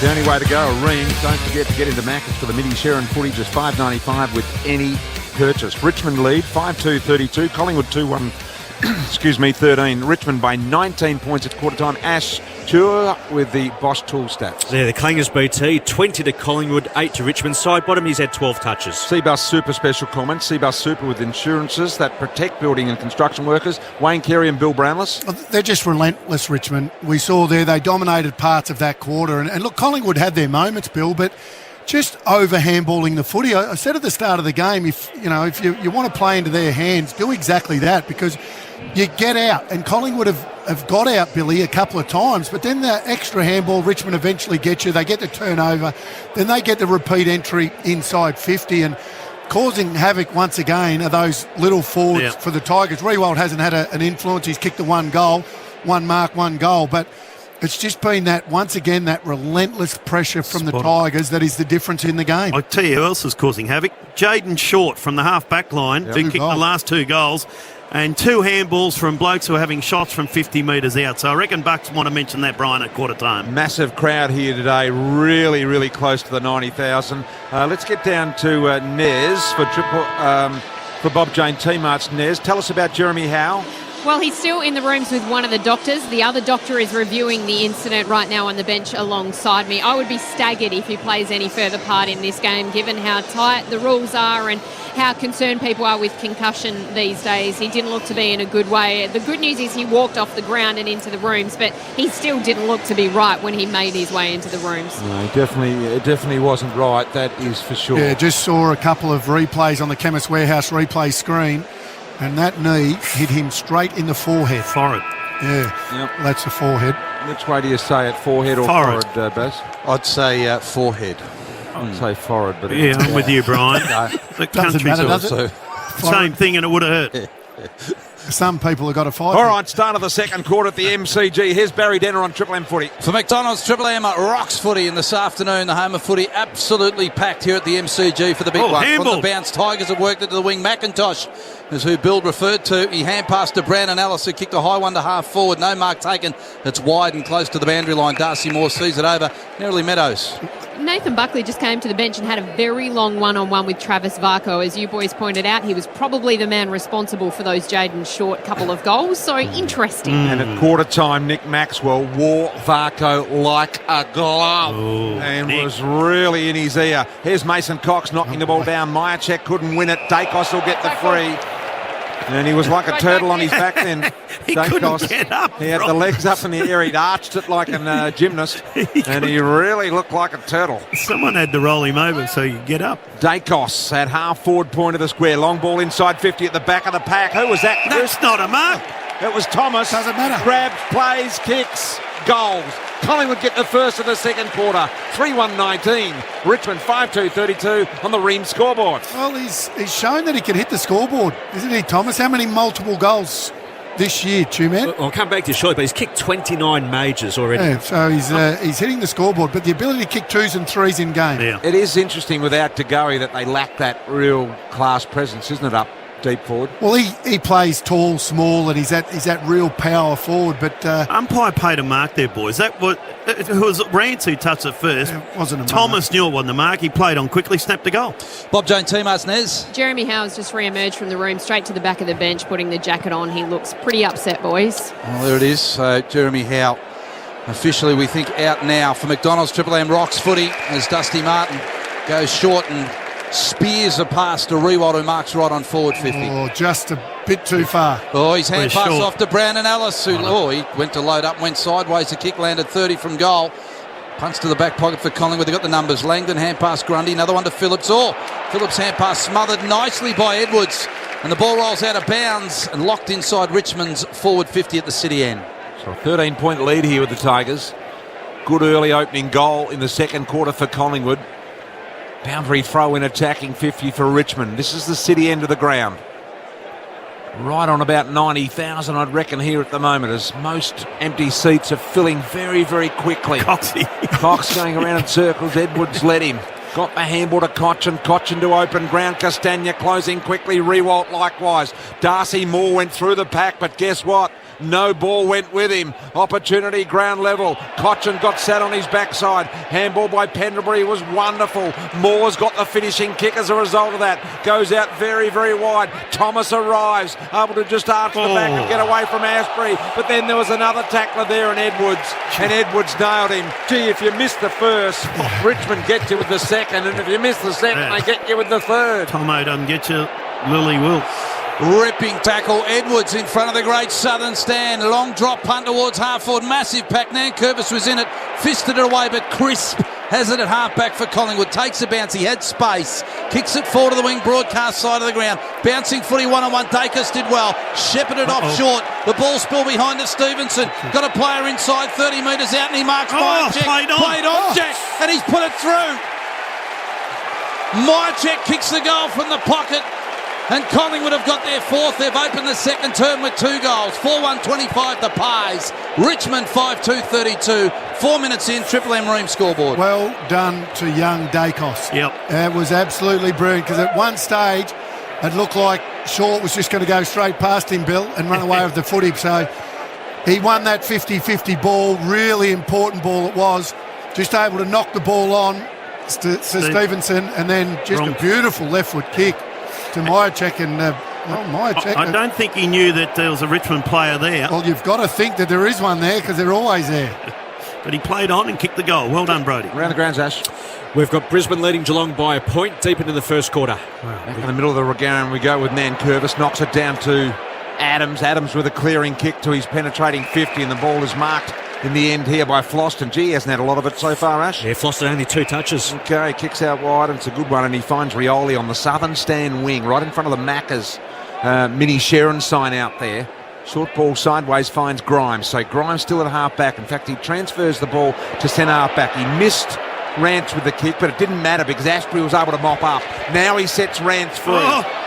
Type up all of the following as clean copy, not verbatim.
The only way to go, a ring. Don't forget to get into Macca's for the mini Sharon footy, just $5.95 with any purchase. Richmond lead 5-2-32, Collingwood 2-1, 13. Richmond by 19 points at quarter time. Ash Tour with the Bosch Tool stats. There, the Clangers BT, 20 to Collingwood, 8 to Richmond. Side bottom, he's had 12 touches. Cbus Super special comment. Cbus Super with insurances that protect building and construction workers. Wayne Carey and Bill Brownless. They're just relentless, Richmond. We saw there they dominated parts of that quarter. And look, Collingwood had their moments, Bill, but just over handballing the footy. I said at the start of the game, if you want to play into their hands, do exactly that, because you get out. And Collingwood have got out, Billy, a couple of times, but then the extra handball, Richmond eventually get you. They get the turnover, then they get the repeat entry inside 50, and causing havoc once again are those little forwards for the Tigers. Riewoldt hasn't had an influence. He's kicked the one goal, one mark, one goal, but it's just been that, once again, that relentless pressure from the Tigers that is the difference in the game. I'll tell you who else is causing havoc. Jaden Short from the half-back line, who kicked the last 2 goals, and 2 handballs from blokes who are having shots from 50 metres out. So I reckon Bucks want to mention that, Brian, at quarter time. Massive crowd here today, really, really close to the 90,000. Let's get down to Nez for Bob Jane T-Mart's Nez. Tell us about Jeremy Howe. Well, he's still in the rooms with one of the doctors. The other doctor is reviewing the incident right now on the bench alongside me. I would be staggered if he plays any further part in this game, given how tight the rules are and how concerned people are with concussion these days. He didn't look to be in a good way. The good news is he walked off the ground and into the rooms, but he still didn't look to be right when he made his way into the rooms. No, it definitely wasn't right, that is for sure. Yeah, just saw a couple of replays on the Chemist Warehouse replay screen, and that knee hit him straight in the forehead. Forehead. Yeah, that's the forehead. Which way do you say it, forehead or forehead, Baz? I'd say forehead. I'd say forehead, but I'm with you, Brian. The Doesn't matter, does it? Same thing, and it would have hurt. Some people have got to fight. All right, start of the second quarter at the MCG. Here's Barry Denner on Triple M Footy. For McDonald's, Triple M rocks footy in this afternoon. The home of footy absolutely packed here at the MCG for the big one. Handball. From the bounce, Tigers have worked it to the wing. McIntosh is who Bill referred to. He hand passed to Brandon Ellis, who kicked a high one to half forward. No mark taken. It's wide and close to the boundary line. Darcy Moore sees it over. Nerily Meadows. Nathan Buckley just came to the bench and had a very long one-on-one with Travis Varco. As you boys pointed out, he was probably the man responsible for those Jaden Short couple of goals, so interesting. And at quarter time, Nick Maxwell wore Varco like a glove and was really in his ear. Here's Mason Cox knocking the ball down. Myercheck couldn't win it. Dacos will get the free. And he was like a turtle on his back then. He couldn't get up. He had the legs up in the air. He'd arched it like a gymnast. And he really looked like a turtle. Someone had to roll him over so you get up. Dacos at half forward point of the square. Long ball inside 50 at the back of the pack. Who was that? That's not a mark. It was Thomas. Doesn't matter. Grabs, plays, kicks, goals. Collingwood get the first of the second quarter. 3-1-19. Richmond 5-2-32 on the Ream scoreboard. Well, he's shown that he can hit the scoreboard, isn't he, Thomas? How many multiple goals this year, Two-Man? I'll come back to you shortly, but he's kicked 29 majors already. Yeah, so he's hitting the scoreboard, but the ability to kick 2s and 3s in game. Yeah. It is interesting without DeGoey that they lack that real class presence, isn't it, up deep forward? Well, he plays tall, small, and he's that real power forward. But Umpire paid a mark there, boys. It was Rance who touched it first. it wasn't a Thomas knew it wasn't a mark. He played on quickly, snapped a goal. Bob Jane T-Mart's Nez. Jeremy Howe's just re-emerged from the room, straight to the back of the bench, putting the jacket on. He looks pretty upset, boys. Well, there it is. So Jeremy Howe officially, we think, out now for McDonald's. Triple M rocks footy as Dusty Martin goes short and spears a pass to Riewoldt, who marks right on forward 50. Oh, just a bit too far. Oh, his hand pass short. off to Brandon Ellis, who he went to load up, went sideways. The kick landed 30 from goal. Punch to the back pocket for Collingwood. They got the numbers. Langdon hand pass Grundy. Another one to Phillips. Phillips hand pass smothered nicely by Edwards, and the ball rolls out of bounds and locked inside Richmond's forward 50 at the city end. So a 13-point lead here with the Tigers. Good early opening goal in the second quarter for Collingwood. Boundary throw in attacking 50 for Richmond. This is the city end of the ground. Right on about 90,000, I'd reckon, here at the moment, as most empty seats are filling very, very quickly. Cox going around in circles. Edwards led him. Got the handball to Cochin to open ground. Castagna closing quickly. Riewoldt likewise. Darcy Moore went through the pack, but guess what? No ball went with him. Opportunity ground level. Cochin got sat on his backside. Handball by Pendlebury was wonderful. Moore's got the finishing kick as a result of that. Goes out very, very wide. Thomas arrives, able to just arch the back and get away from Asprey. But then there was another tackler there in Edwards, and Edwards nailed him. Gee, if you miss the first, Richmond gets you with the second, and if you miss the second, they get you with the third. Tomo doesn't get you, Lily will. Ripping tackle, Edwards in front of the Great Southern Stand. Long drop punt towards half forward. Massive pack. Nankervis was in it, fisted it away, but Crisp has it at half back for Collingwood. Takes a bounce. He had space. Kicks it forward to the wing, broadcast side of the ground. Bouncing footy one-on-one. Dacus did well. Shepherded off short. The ball spill behind to Stevenson. Got a player inside 30 metres out, and he marks Myercheck. Played on Jack, and he's put it through. Myercheck kicks the goal from the pocket. And Collingwood have got their fourth. They've opened the second term with 2 goals. 4-1-25 the Pies. Richmond 5-2-32. 4 minutes in, Triple M Room scoreboard. Well done to young Dacos. Yep. It was absolutely brilliant because at one stage it looked like Short was just going to go straight past him, Bill, and run away with the footy. So he won that 50-50 ball. Really important ball it was. Just able to knock the ball on to Stevenson, and then just a beautiful left foot kick to Myercheck, and Myercheck. I don't think he knew that there was a Richmond player there. Well, you've got to think that there is one there because they're always there. But he played on and kicked the goal. Well done, Brody. Around the grounds, Ash. We've got Brisbane leading Geelong by a point deep into the first quarter. Back in the middle of the ground we go with Nankervis. Knocks it down to Adams. Adams with a clearing kick to his penetrating 50, and the ball is marked in the end here by Floston. Gee, he hasn't had a lot of it so far, Ash. Yeah, Floston only 2 touches. Okay, kicks out wide, and it's a good one, and he finds Rioli on the southern stand wing, right in front of the Maccas mini Sharon sign out there. Short ball sideways finds Grimes, so Grimes still at half back. In fact, he transfers the ball to centre half back. He missed Rance with the kick, but it didn't matter because Asprey was able to mop up. Now he sets Rance free.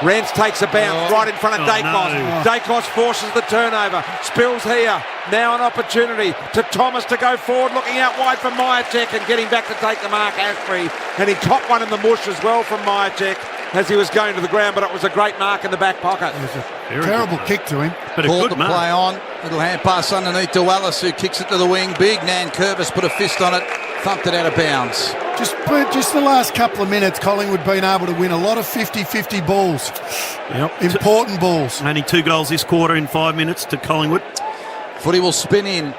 Rance takes a bounce right in front of Dacos. No. Dacos forces the turnover. Spills here. Now an opportunity to Thomas to go forward, looking out wide for Myercheck and getting back to take the mark, Asprey. And he caught one in the mush as well from Myercheck as he was going to the ground, but it was a great mark in the back pocket. It was a terrible kick to him. But a Ball good to mark. play on. Little hand pass underneath to Wallace, who kicks it to the wing. Big Nankervis put a fist on it, thumped it out of bounds. Just the last couple of minutes, Collingwood been able to win a lot of 50-50 balls. Yep. Important balls. Only 2 goals this quarter in 5 minutes to Collingwood. Footy will spin in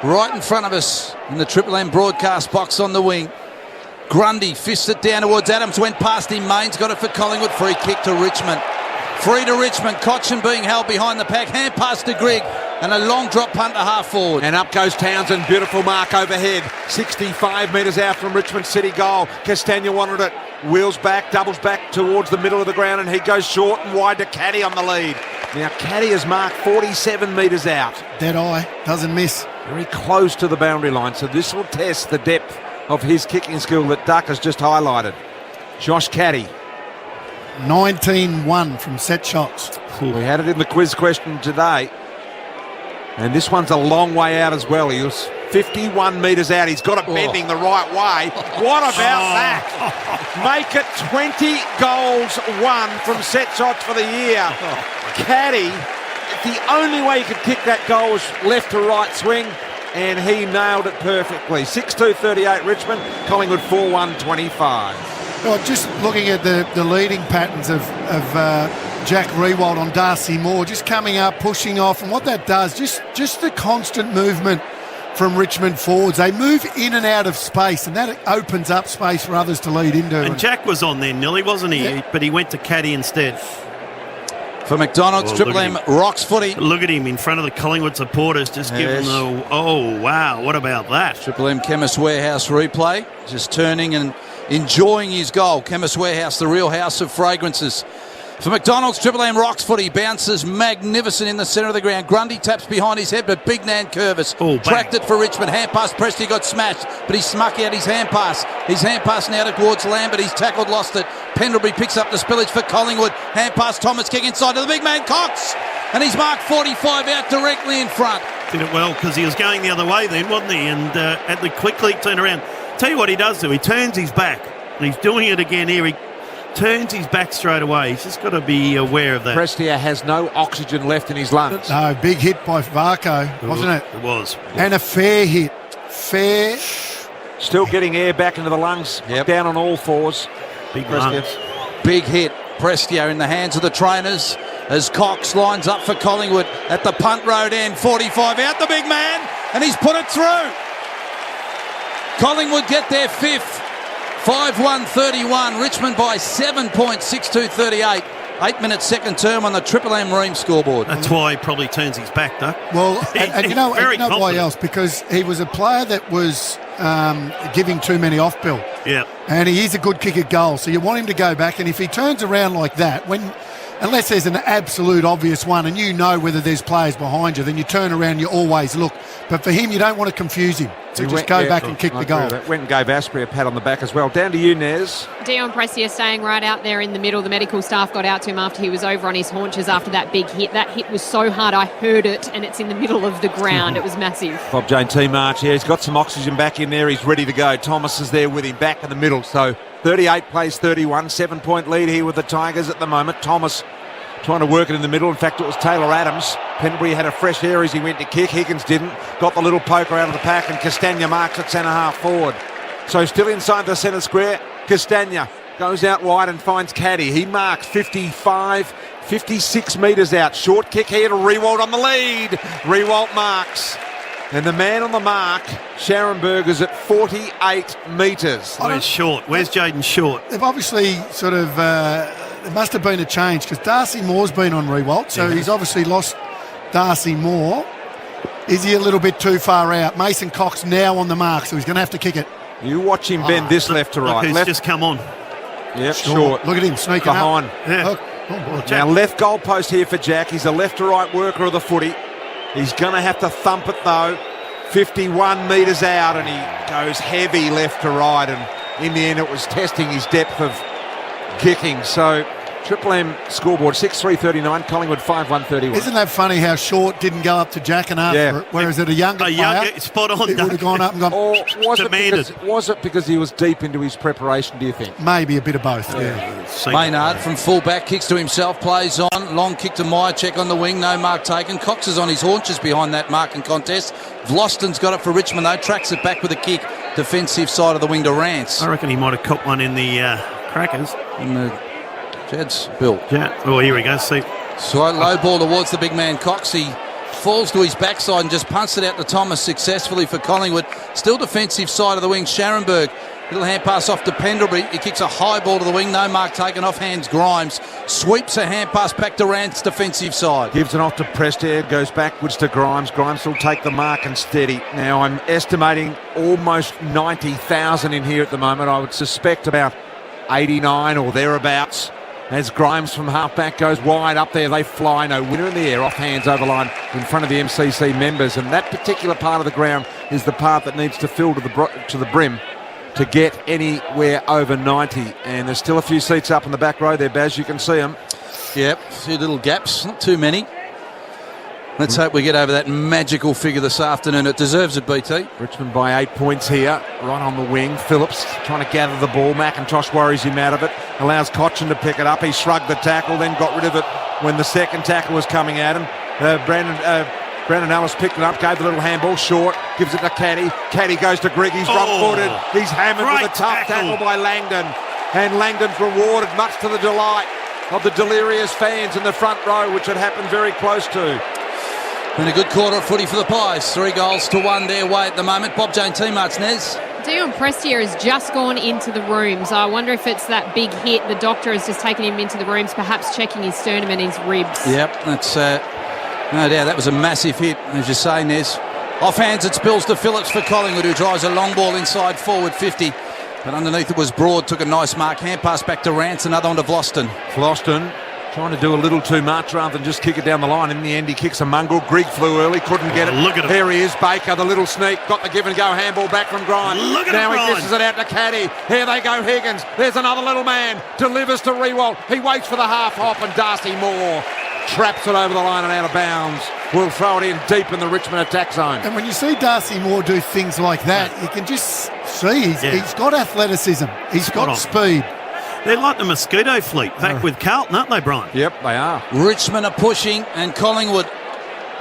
right in front of us in the Triple M broadcast box on the wing. Grundy fists it down towards Adams, went past him. Main's got it for Collingwood. Free kick to Richmond. Free to Richmond. Cochin being held behind the pack. Hand pass to Grigg. And a long drop punt to half forward. And up goes Townsend. Beautiful mark overhead. 65 metres out from Richmond City goal. Castagna wanted it. Wheels back, doubles back towards the middle of the ground, and he goes short and wide to Caddy on the lead. Now Caddy has marked 47 metres out. Dead eye. Doesn't miss. Very close to the boundary line. So this will test the depth of his kicking skill that Duck has just highlighted. Josh Caddy. 19-1 from set shots. We had it in the quiz question today. And this one's a long way out as well. He was 51 metres out. He's got it bending the right way. What about that? Make it 20 goals won from set shots for the year. Caddy, the only way he could kick that goal was left to right swing, and he nailed it perfectly. 6-2-38 Richmond, Collingwood 4-1-25. Oh, just looking at the leading patterns of Jack Rewald on Darcy Moore, just coming up, pushing off, and what that does, just the constant movement from Richmond forwards. They move in and out of space, and that opens up space for others to lead into. And Jack was on there, Nilly, wasn't he? Yeah. But he went to Caddy instead. For McDonald's, Triple M rocks footy. Look at him in front of the Collingwood supporters, just giving the... Oh, wow, what about that? Triple M Chemist Warehouse replay. Just turning and enjoying his goal. Chemist Warehouse, the real house of fragrances. For McDonald's, Triple M rocks footy. Bounces magnificent in the centre of the ground. Grundy taps behind his head, but big Nankervis tracked it for Richmond. Hand pass, Presti got smashed, but he smuck out his hand pass. His hand pass now towards Lambert. He's tackled, lost it. Pendlebury picks up the spillage for Collingwood. Hand pass, Thomas kick inside to the big man, Cox. And he's marked 45 out directly in front. Did it well because he was going the other way then, wasn't he? And at the quickly turned around. Tell you what he does do. He turns his back. And he's doing it again here. turns his back straight away. He's just got to be aware of that. Prestia has no oxygen left in his lungs. No, big hit by Varco, wasn't it? It was. And a fair hit. Fair. Still getting air back into the lungs. Yep. Down on all fours. Big Prestia. lungs. Big hit. Prestia in the hands of the trainers as Cox lines up for Collingwood at the punt road end. 45 out the big man, and he's put it through. Collingwood get their fifth. 5-1-31. Richmond by 7 points, 6-2-38. 8 minutes second term on the Triple M Ream scoreboard. That's why he probably turns his back, though. Well, and you know, very why confident. else? Because he was a player that was giving too many off bill. Yeah. And he is a good kick at goal, so you want him to go back. And if he turns around like that, unless there's an absolute obvious one and you know whether there's players behind you, then you turn around, you always look. But for him, you don't want to confuse him. So just go back and kick the goal. Went and gave Asprey a pat on the back as well. Down to you, Nez. Dion Prestia staying right out there in the middle. The medical staff got out to him after he was over on his haunches after that big hit. That hit was so hard, I heard it, and it's in the middle of the ground. It was massive. Bob Jane T-March, yeah, he's got some oxygen back in there. He's ready to go. Thomas is there with him back in the middle. So 38 plays 31. 7-point lead here with the Tigers at the moment. Thomas trying to work it in the middle. In fact, it was Taylor Adams. Pendlebury had a fresh air as he went to kick. Higgins didn't. Got the little poker out of the pack, and Castagna marks at centre-half forward. So still inside the centre square. Castagna goes out wide and finds Caddy. He marks 56 metres out. Short kick here to Rewalt on the lead. Rewalt marks. And the man on the mark, Scharenberg, is at 48 metres. Where's Short? Where's Jaden Short? They've obviously sort of... there must have been a change because Darcy Moore's been on Rewalt, so he's obviously lost Darcy Moore. Is he a little bit too far out? Mason Cox now on the mark, so he's going to have to kick it. You watch him bend this left to Look right. who's Left, just come on. yep, short. Look at him sneaking Behind. up. Yeah. Look. Oh, boy. Now left goalpost here for Jack. He's a left to right worker of the footy. He's going to have to thump it though. 51 metres out, and he goes heavy left to right, and in the end it was testing his depth of kicking. So Triple M scoreboard 6-3-39, Collingwood 5-1-31. Isn't that funny how Short didn't go up to Jack and ask for it, whereas at a younger player, spot on, he would have gone up and gone, Or demanded. was it because he was deep into his preparation, do you think? maybe a bit of both, yeah. Maynard from full-back kicks to himself, plays on. Long kick to Myercheck on the wing, no mark taken. Cox is on his haunches behind that marking contest. Vlosten's got it for Richmond though, tracks it back with a kick. Defensive side of the wing to Rance. I reckon he might have caught one in the crackers. In the Jed's Bill. Yeah. Oh, here we go. See. So low ball towards the big man Cox. He falls to his backside and just punts it out to Thomas successfully for Collingwood. Still defensive side of the wing, Scharenberg. Little hand pass off to Pendlebury. He kicks a high ball to the wing. No mark taken off hands. Grimes sweeps a hand pass back to Rance defensive side. Gives it off to Prestia, goes backwards to Grimes. Grimes will take the mark and steady. Now I'm estimating almost 90,000 in here at the moment. I would suspect about 89 or thereabouts. As Grimes from half-back goes wide up there, they fly. No winner in the air, off hands over line in front of the MCC members. And that particular part of the ground is the part that needs to fill to the brim to get anywhere over 90. And there's still a few seats up in the back row there, Baz. You can see them. Yep, a few little gaps, not too many. Let's hope we get over that magical figure this afternoon. It deserves it, BT. Richmond by 8 points here, right on the wing. Phillips trying to gather the ball. McIntosh worries him out of it, allows Cochin to pick it up. He shrugged the tackle, then got rid of it when the second tackle was coming at him. Brandon Ellis picked it up, gave the little handball short, gives it to Caddy. Caddy goes to Grigg, he's wrong-footed. He's hammered with a tough tackle by Langdon. And Langdon's rewarded, much to the delight of the delirious fans in the front row, which had happened very close to. And a good quarter of footy for the Pies. 3-1 their way at the moment. Bob Jane T-Marts, Nez. Dion Prestia has just gone into the rooms. I wonder if it's that big hit. The doctor has just taken him into the rooms, perhaps checking his sternum and his ribs. Yep, that's no doubt. That was a massive hit, as you say, Nez. Off hands, it spills to Phillips for Collingwood, who drives a long ball inside forward 50. But underneath it was Broad, took a nice mark. Hand pass back to Rance, another one to Vlosten. Vlosten trying to do a little too much rather than just kick it down the line. In the end, he kicks a mongrel. Grigg flew early, couldn't get it. Look at him. Here he is, Baker, the little sneak. Got the give-and-go handball back from Grimes. Look at now him, he Grimes. dishes it out to Caddy. Here they go, Higgins. There's another little man. Delivers to Rewalt. He waits for the half-hop, and Darcy Moore traps it over the line and out of bounds. We'll throw it in deep in the Richmond attack zone. And when you see Darcy Moore do things like that, you can just see he's got athleticism. He's got speed. They're like the mosquito fleet back with Carlton, aren't they, Brian? Yep, they are. Richmond are pushing and Collingwood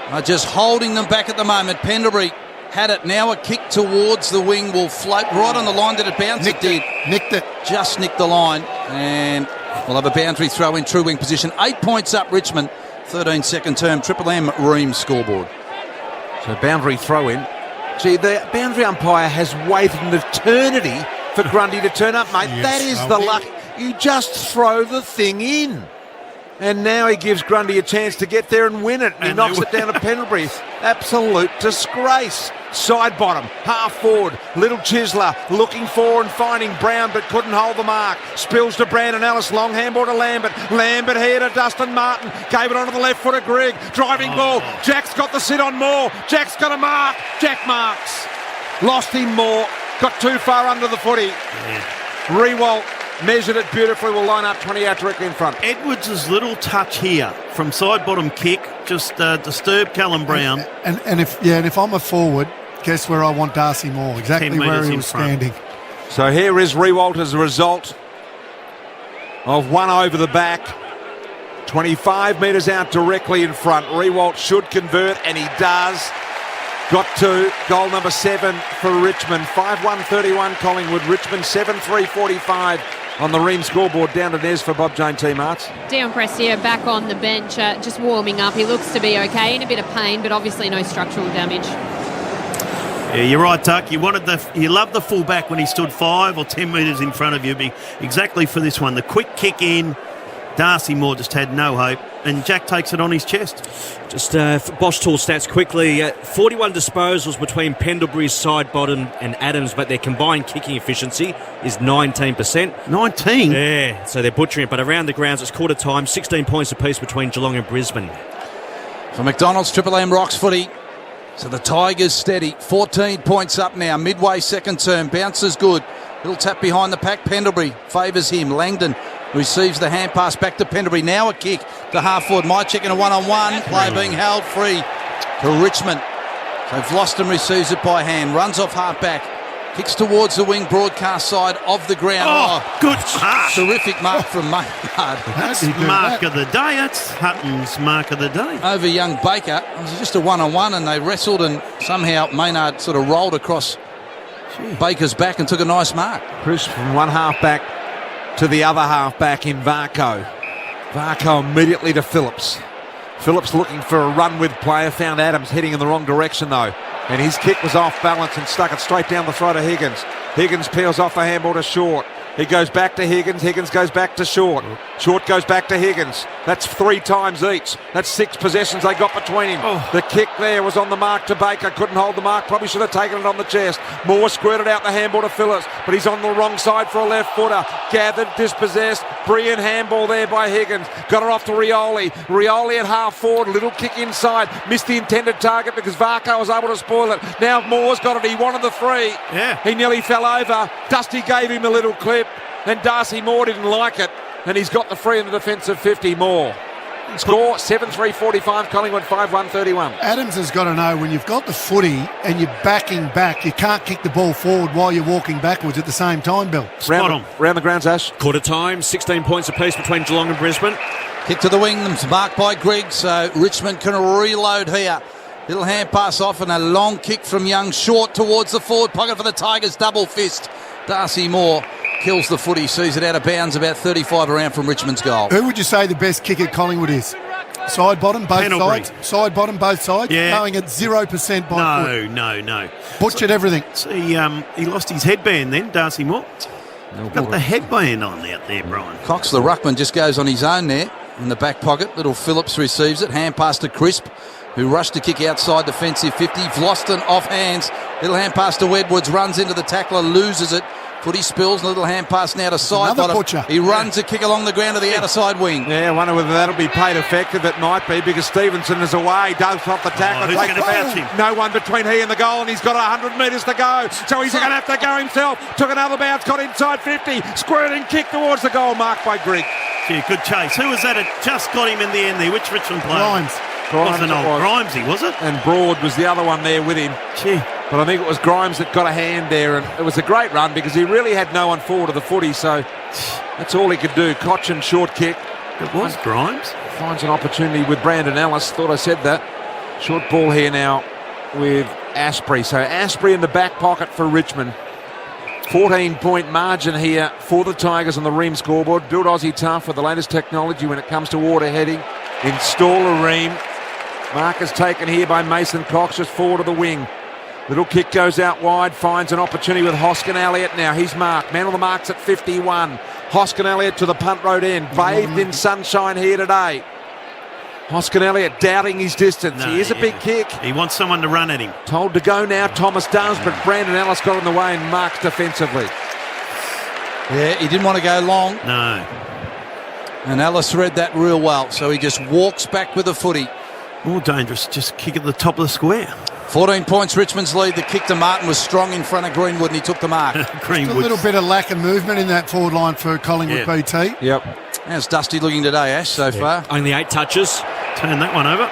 are just holding them back at the moment. Pendlebury had it. Now a kick towards the wing will float right on the line. Did it bounce? Nicked it did. Nicked it. Just nicked the line. And we'll have a boundary throw in true wing position. 8 points up Richmond. 13 second term. Triple M Reams scoreboard. So boundary throw in. Gee, the boundary umpire has waited an eternity for Grundy to turn up, mate. Yes, that is the luck. You just throw the thing in. And now he gives Grundy a chance to get there and win it. And he knocks it down to Pendlebury. Absolute disgrace. Side bottom, half forward, little Chisler looking for and finding Brown but couldn't hold the mark. Spills to Brandon Ellis, long handball to Lambert. Lambert here to Dustin Martin. Gave it onto the left foot of Grigg. Driving ball. Jack's got the sit on Moore. Jack's got a mark. Jack marks. Lost him Moore. Got too far under the footy. Rewalt measured it beautifully. Will line up 20 out directly in front. Edwards' little touch here from side bottom kick just disturbed Callum Brown. And if I'm a forward, guess where I want Darcy Moore? Exactly 10 where metres he in was front. standing. So here is Rewalt as a result of one over the back. 25 metres out directly in front. Rewalt should convert, and he does. Got to goal number 7 for Richmond. 5-1-31 Collingwood. Richmond 7-3-45 on the Ream scoreboard. Down to Nez for Bob Jane T. Marts. Dion Prestia back on the bench, just warming up. He looks to be okay, in a bit of pain, but obviously no structural damage. Yeah, you're right, Tuck. You loved the full back when he stood 5 or 10 metres in front of you. Be exactly for this one. The quick kick in. Darcy Moore just had no hope, and Jack takes it on his chest. Just Bosch Tool stats quickly. 41 disposals between Pendlebury's side bottom and Adams, but their combined kicking efficiency is 19%. 19? Yeah, so they're butchering it. But around the grounds, it's quarter time. 16 points apiece between Geelong and Brisbane. For McDonald's, Triple M Rocks footy. So the Tigers steady. 14 points up now. Midway second term. Bounces good. Little tap behind the pack. Pendlebury favours him. Langdon receives the hand pass back to Pendlebury. Now a kick to half forward. Mychick in a one-on-one. Play being held free to Richmond. So Vlosten receives it by hand. Runs off half back. Kicks towards the wing broadcast side of the ground. Oh, good mark. Terrific mark from Maynard. That's mark of the day. That's Hutton's mark of the day. Over young Baker. It was just a one-on-one and they wrestled and somehow Maynard sort of rolled across Baker's back and took a nice mark. Chris from one half back to the other half back in Varco. Varco immediately to Phillips. Phillips looking for a run with player. Found Adams heading in the wrong direction though. And his kick was off balance and stuck it straight down the throat of Higgins. Higgins peels off a handball to Short. He goes back to Higgins. Higgins goes back to Short. Short goes back to Higgins. That's 3 times each. That's 6 possessions they got between him. The kick there was on the mark to Baker. Couldn't hold the mark. Probably should have taken it on the chest. Moore squirted out the handball to Phillips, but he's on the wrong side for a left footer. Gathered, dispossessed. Brilliant handball there by Higgins. Got it off to Rioli. Rioli at half forward. Little kick inside. Missed the intended target because Varco was able to spoil it. Now Moore's got it. He wanted the 3. Yeah. He nearly fell over. Dusty gave him a little clip. Then Darcy Moore didn't like it, and he's got the free in the defensive 50 more. Score 7-3-45, Collingwood 5-1-31. Adams has got to know when you've got the footy and you're backing back, you can't kick the ball forward while you're walking backwards at the same time, Bill. Round the grounds, Ash. Quarter time, 16 points apiece between Geelong and Brisbane. Kick to the wings, marked by Grigg, so Richmond can reload here. Little hand pass off and a long kick from Young, short towards the forward pocket for the Tigers, double fist. Darcy Moore kills the footy, sees it out of bounds about 35 around from Richmond's goal. Who would you say the best kick at Collingwood is? Side bottom, both Pendlebury. sides? Side bottom, both sides? Yeah. Going at 0% by foot. No. Butchered everything. See, he lost his headband then, Darcy Moore. Got the headband on out there, Brian. Cox, the ruckman, just goes on his own there in the back pocket. Little Phillips receives it, hand pass to Crisp, who rushed to kick outside defensive 50. Vlosten off hands. Little hand pass to Edwards, runs into the tackler, loses it. Footy spills, a little hand pass now to side Another bottom. butcher. He runs a kick along the ground to the outer side wing. Yeah, I wonder whether that'll be paid effective. It might be because Stevenson is away. Does off the tackle. Who's going to bounce him? No one between he and the goal, and he's got 100 metres to go. So he's going to have to go himself. Took another bounce, got inside 50. Squirting kick towards the goal, marked by Grigg. Gee, good chase. Who was that? It just got him in the end there. Which Richmond player? Grimes. Wasn't old Grimesy, was it? And Broad was the other one there with him. Gee. But I think it was Grimes that got a hand there, and it was a great run because he really had no one forward of the footy, so that's all he could do. Cochin, short kick. It was Grimes. Finds an opportunity with Brandon Ellis. Thought I said that. Short ball here now with Asprey. So Asprey in the back pocket for Richmond. 14-point margin here for the Tigers on the Ream scoreboard. Build Aussie tough with the latest technology when it comes to water heading. Install a Ream. Mark is taken here by Mason Cox, just forward of the wing. Little kick goes out wide, finds an opportunity with Hoskin Elliott now. He's marked. Man on the mark's at 51. Hoskin Elliott to the punt road end. Bathed in sunshine here today. Hoskin Elliott doubting his distance. He is a big kick. He wants someone to run at him. Told to go now, Thomas does, but Brandon Ellis got in the way and marks defensively. Yeah, he didn't want to go long. No. And Ellis read that real well, so he just walks back with the footy. More dangerous, just kick at the top of the square. 14 points, Richmond's lead. The kick to Martin was strong in front of Greenwood, and he took the mark. Just a little bit of lack of movement in that forward line for Collingwood BT. Yep. How's Dusty looking today, Ash, so far? Only 8 touches. Turn that one over.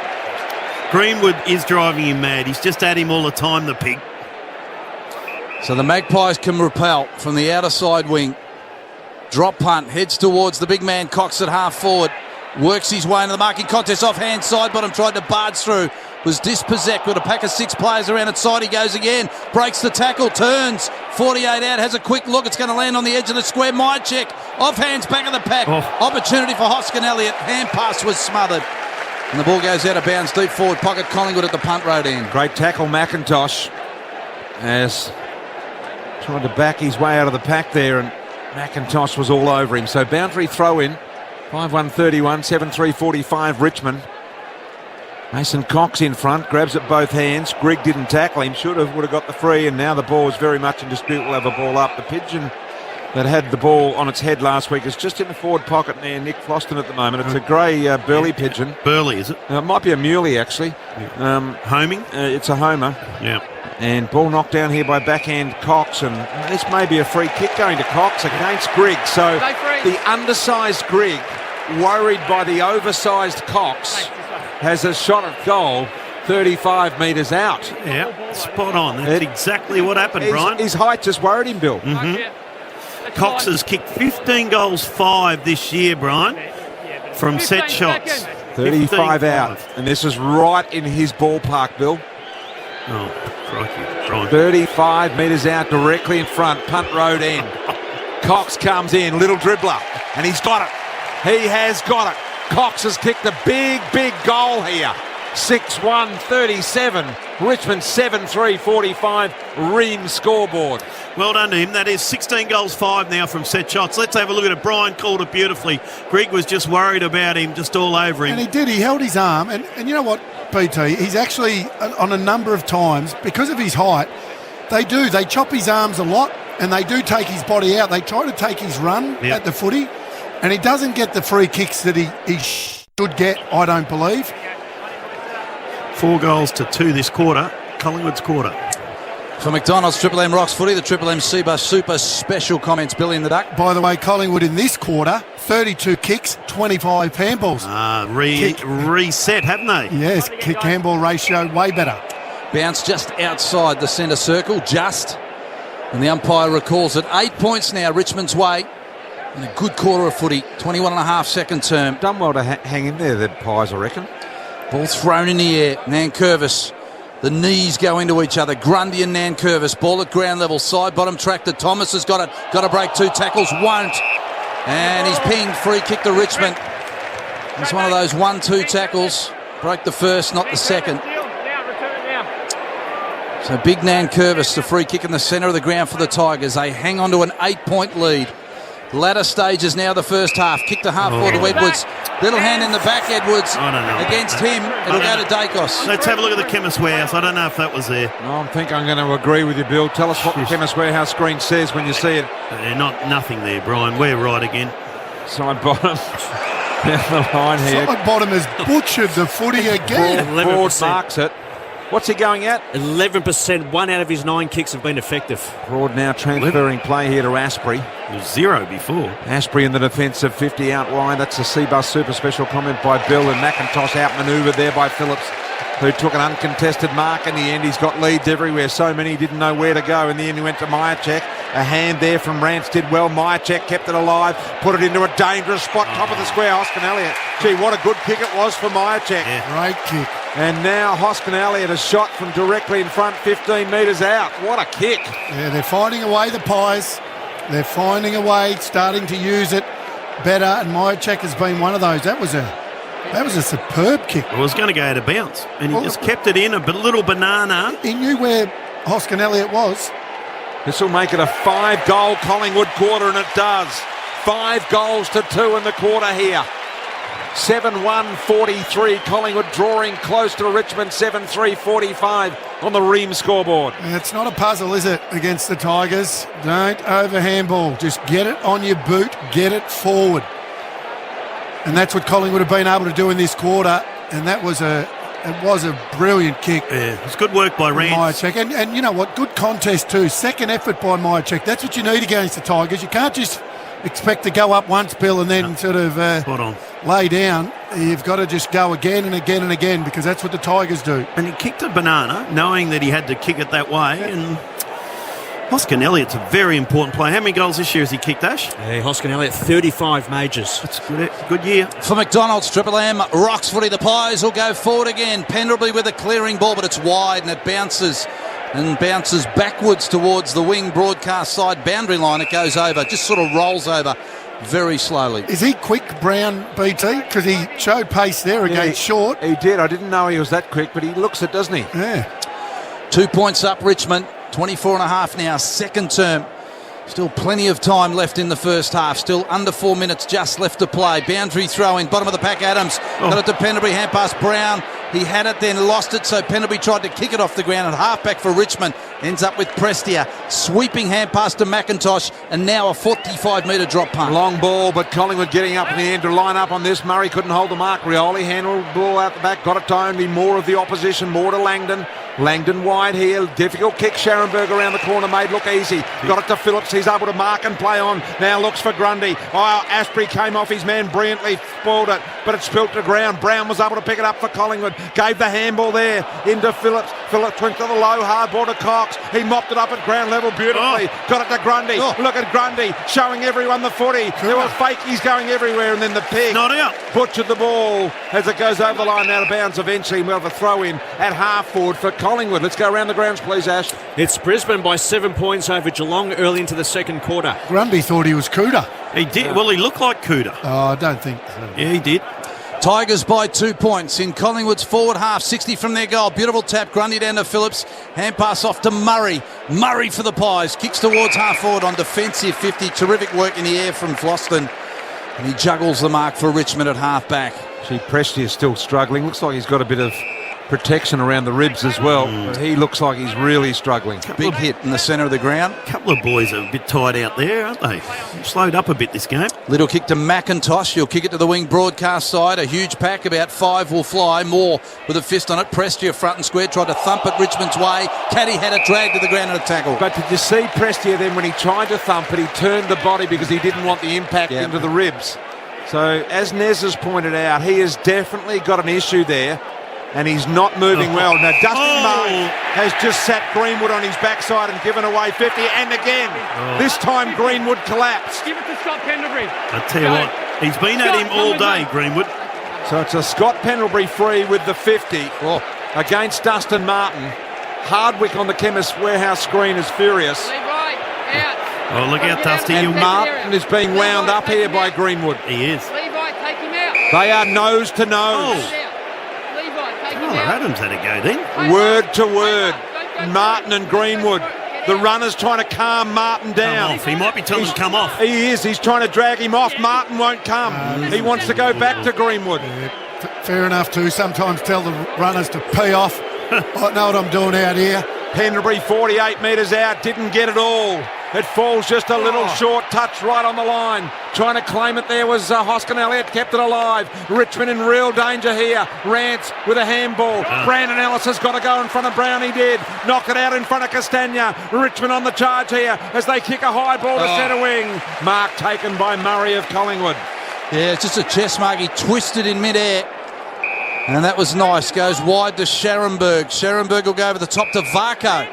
Greenwood is driving him mad. He's just at him all the time, the pig. So the Magpies can repel from the outer side wing. Drop punt, heads towards the big man Cox at half forward. Works his way into the marking contest off hand side bottom, tried to barge through. Was dispossessed with a pack of 6 players around its side. He goes again, breaks the tackle, turns, 48 out, has a quick look. It's going to land on the edge of the square. Myercheck, off hands, back of the pack. Opportunity for Hoskin Elliott. Hand pass was smothered. And the ball goes out of bounds, deep forward pocket, Collingwood at the punt road end. Great tackle, McIntosh, as trying to back his way out of the pack there, and McIntosh was all over him. So boundary throw in, 5-1-31, 7-3-45 Richmond. Mason Cox in front, grabs it both hands. Grigg didn't tackle him, would have got the free, and now the ball is very much in dispute. We'll have a ball up. The pigeon that had the ball on its head last week is just in the forward pocket near Nick Floston at the moment. It's a grey Burley pigeon. Burley, is it? It might be a muley, actually. Homing? It's a homer. Yeah. And ball knocked down here by backhand Cox, and this may be a free kick going to Cox against Grigg. So the undersized Grigg, worried by the oversized Cox, has a shot at goal 35 metres out. Yeah, spot on. That's exactly what happened, Brian. His height just worried him, Bill. Mm-hmm. Cox has kicked 15 goals, 5 this year, Brian, from set shots. 35 out. And this is right in his ballpark, Bill. Oh, crikey. Brian. 35 metres out, directly in front, punt road end. Cox comes in, little dribbler, and he's got it. He has got it. Cox has kicked a big, big goal here. 6-1-37. Richmond 7-3-45. Ream scoreboard. Well done to him. That is 16 goals, 5 now from set shots. Let's have a look at it. Brian called it beautifully. Grigg was just worried about him, just all over him. And he did. He held his arm. And you know what, BT? He's actually, on a number of times, because of his height, they chop his arms a lot, and they do take his body out. They try to take his run at the footy, and he doesn't get the free kicks that he should get, I don't believe. 4 goals to 2 this quarter. Collingwood's quarter. For McDonald's Triple M Rocks Footy, the Triple M Super special comments, Billy in the Duck. By the way, Collingwood in this quarter, 32 kicks, 25 handballs. Reset, haven't they? Yes, kick-handball ratio way better. Bounce just outside the centre circle, and the umpire recalls it. 8 points now, Richmond's way. And a good quarter of footy, 21 and a half second term. Done well to hang in there, the Pies, I reckon. Ball thrown in the air. Nankervis. The knees go into each other. Grundy and Nankervis. Ball at ground level. Side bottom track to Thomas has got it. Got to break 2 tackles. Won't. And he's pinged. Free kick to Richmond. It's one of those 1-2 tackles. Broke the first, not the second. So big Nankervis, the free kick in the centre of the ground for the Tigers. They hang on to an 8-point lead. Latter stages now, the first half. Kick to half forward to Edwards. Little hand in the back, Edwards. I don't know. Against him, it'll go to Dacos. Let's have a look at the Chemist Warehouse. I don't know if that was there. I think I'm going to agree with you, Bill. Tell us what the Chemist Warehouse screen says when you see it. Nothing there, Brian. We're right again. Side bottom. Down the line here. Side bottom has butchered the footy again. Broad marks it. What's he going at? 11%. 1 out of his 9 kicks have been effective. Broad now transferring play here to Asprey. It was 0 before. Asprey in the defensive 50 out wide. That's a C-Bus super special comment by Bill, and McIntosh outmanoeuvred there by Phillips. who took an uncontested mark in the end. He's got leads everywhere. So many didn't know where to go. In the end, he went to Myercheck. A hand there from Rance did well. Myercheck kept it alive, put it into a dangerous spot, top of the square. Hoskin Elliott. Gee, what a good kick it was for Myercheck. Yeah. Great kick. And now Hoskin Elliott has shot from directly in front, 15 metres out. What a kick. Yeah, they're finding a way, the Pies. They're finding a way, starting to use it better, and Myercheck has been one of those. That was a superb kick. It was going to go out of bounds, and he just kept it in, a little banana. He knew where Hoskin Elliott was. This will make it a 5-goal Collingwood quarter, and it does. 5 goals to 2 in the quarter here. 7-1-43. Collingwood drawing close to Richmond. 7-3-45 on the Ream scoreboard. It's not a puzzle, is it, against the Tigers? Don't over-handball. Just get it on your boot. Get it forward. And that's what Collingwood have been able to do in this quarter. And that was a brilliant kick. Yeah, it's good work by Rance. Myercheck. And you know what? Good contest too. Second effort by Myercheck. That's what you need against the Tigers. You can't just expect to go up once, Bill, and then sort of Spot on. lay down. You've got to just go again and again and again, because that's what the Tigers do. And he kicked a banana, knowing that he had to kick it that way. And Hoskin Elliott's a very important player. How many goals this year has he kicked, Ash? Yeah, Hoskin Elliott, 35 majors. That's good year. For McDonald's, Triple M, rocks footy. The Pies will go forward again. Pendlebury with a clearing ball, but it's wide and it bounces backwards towards the wing broadcast side boundary line. It goes over, just sort of rolls over very slowly. Is he quick, Brown, BT? Because he showed pace there against Short. He did. I didn't know he was that quick, but he looks it, doesn't he? Yeah. 2 points up, Richmond. 24 and a half now, second term. Still plenty of time left in the first half. Still under 4 minutes just left to play. Boundary throw in, bottom of the pack, Adams. Got it to Pendlebury, hand pass Brown. He had it, then lost it, so Pendlebury tried to kick it off the ground, and halfback for Richmond ends up with Prestia. Sweeping hand pass to McIntosh, and now a 45-metre drop punt. Long ball, but Collingwood getting up in the end to line up on this. Murray couldn't hold the mark. Rioli handled the ball out the back, got it to only more of the opposition, more to Langdon. Langdon wide here, difficult kick. Scharenberg around the corner, made look easy. Got it to Phillips, he's able to mark and play on. Now looks for Grundy. Oh, Asprey came off his man brilliantly, spoiled it, but it spilt to ground. Brown was able to pick it up for Collingwood. Gave the handball there into Phillips. Phillips went to the low, hard ball to Cox. He mopped it up at ground level beautifully. Got it to Grundy. Look at Grundy, showing everyone the footy. There were fakies going everywhere, and then the pig Not out. butchered the ball as it goes over the line out of bounds eventually. We'll have a throw in at half forward for Collingwood. Let's go around the grounds, please, Ash. It's Brisbane by 7 points over Geelong early into the second quarter. Grundy thought he was Cooter. He did. Well, he looked like Cooter. Oh, I don't think so. Yeah, he did. Tigers by 2 points in Collingwood's forward half. 60 from their goal. Beautiful tap. Grundy down to Phillips. Hand pass off to Murray. Murray for the Pies. Kicks towards half forward on defensive 50. Terrific work in the air from Floston. And he juggles the mark for Richmond at half back. Gee, Presti is still struggling. Looks like he's got a bit of protection around the ribs as well. But he looks like he's really struggling. Big hit in the centre of the ground. A couple of boys are a bit tired out there, aren't they? Slowed up a bit this game. Little kick to McIntosh. He'll kick it to the wing broadcast side. A huge pack, about 5 will fly. Moore with a fist on it. Prestia front and square. Tried to thump it Richmond's way. Caddy had it dragged to the ground and a tackle. But did you see Prestia then when he tried to thump it, he turned the body because he didn't want the impact into the ribs. So as Nez has pointed out, he has definitely got an issue there. And he's not moving well. Now, Dustin Martin has just sat Greenwood on his backside and given away 50. And again, this time Greenwood collapsed. Give it to Scott Pendlebury. I tell you what, he's been at him all day, Greenwood. So it's a Scott Pendlebury free with the 50 against Dustin Martin. Hardwick on the Chemist Warehouse screen is furious. Levi, out. Oh, look out, Dusty. And Martin is being wound up here by Greenwood. He is. Levi, take him out. They are nose to nose. Levi, take him Oh, out. Adams had a go then. Word to word. Martin and Greenwood. The runner's trying to calm Martin down. Come off. He might be telling him to come off. He is. He's trying to drag him off. Martin won't come. He wants to go back to Greenwood. Fair enough too. Sometimes tell the runners to pee off. I know what I'm doing out here. Pendlebury 48 metres out. Didn't get it all. It falls just a little short. Touch right on the line. Trying to claim it there was Hoskin Elliott. Kept it alive. Richmond in real danger here. Rance with a handball. Brandon Ellis has got to go in front of Brown. He did. Knock it out in front of Castagna. Richmond on the charge here as they kick a high ball to centre wing. Mark taken by Murray of Collingwood. Yeah, it's just a chest mark. He twisted in midair. And that was nice. Goes wide to Scharenberg. Scharenberg will go over the top to Varco.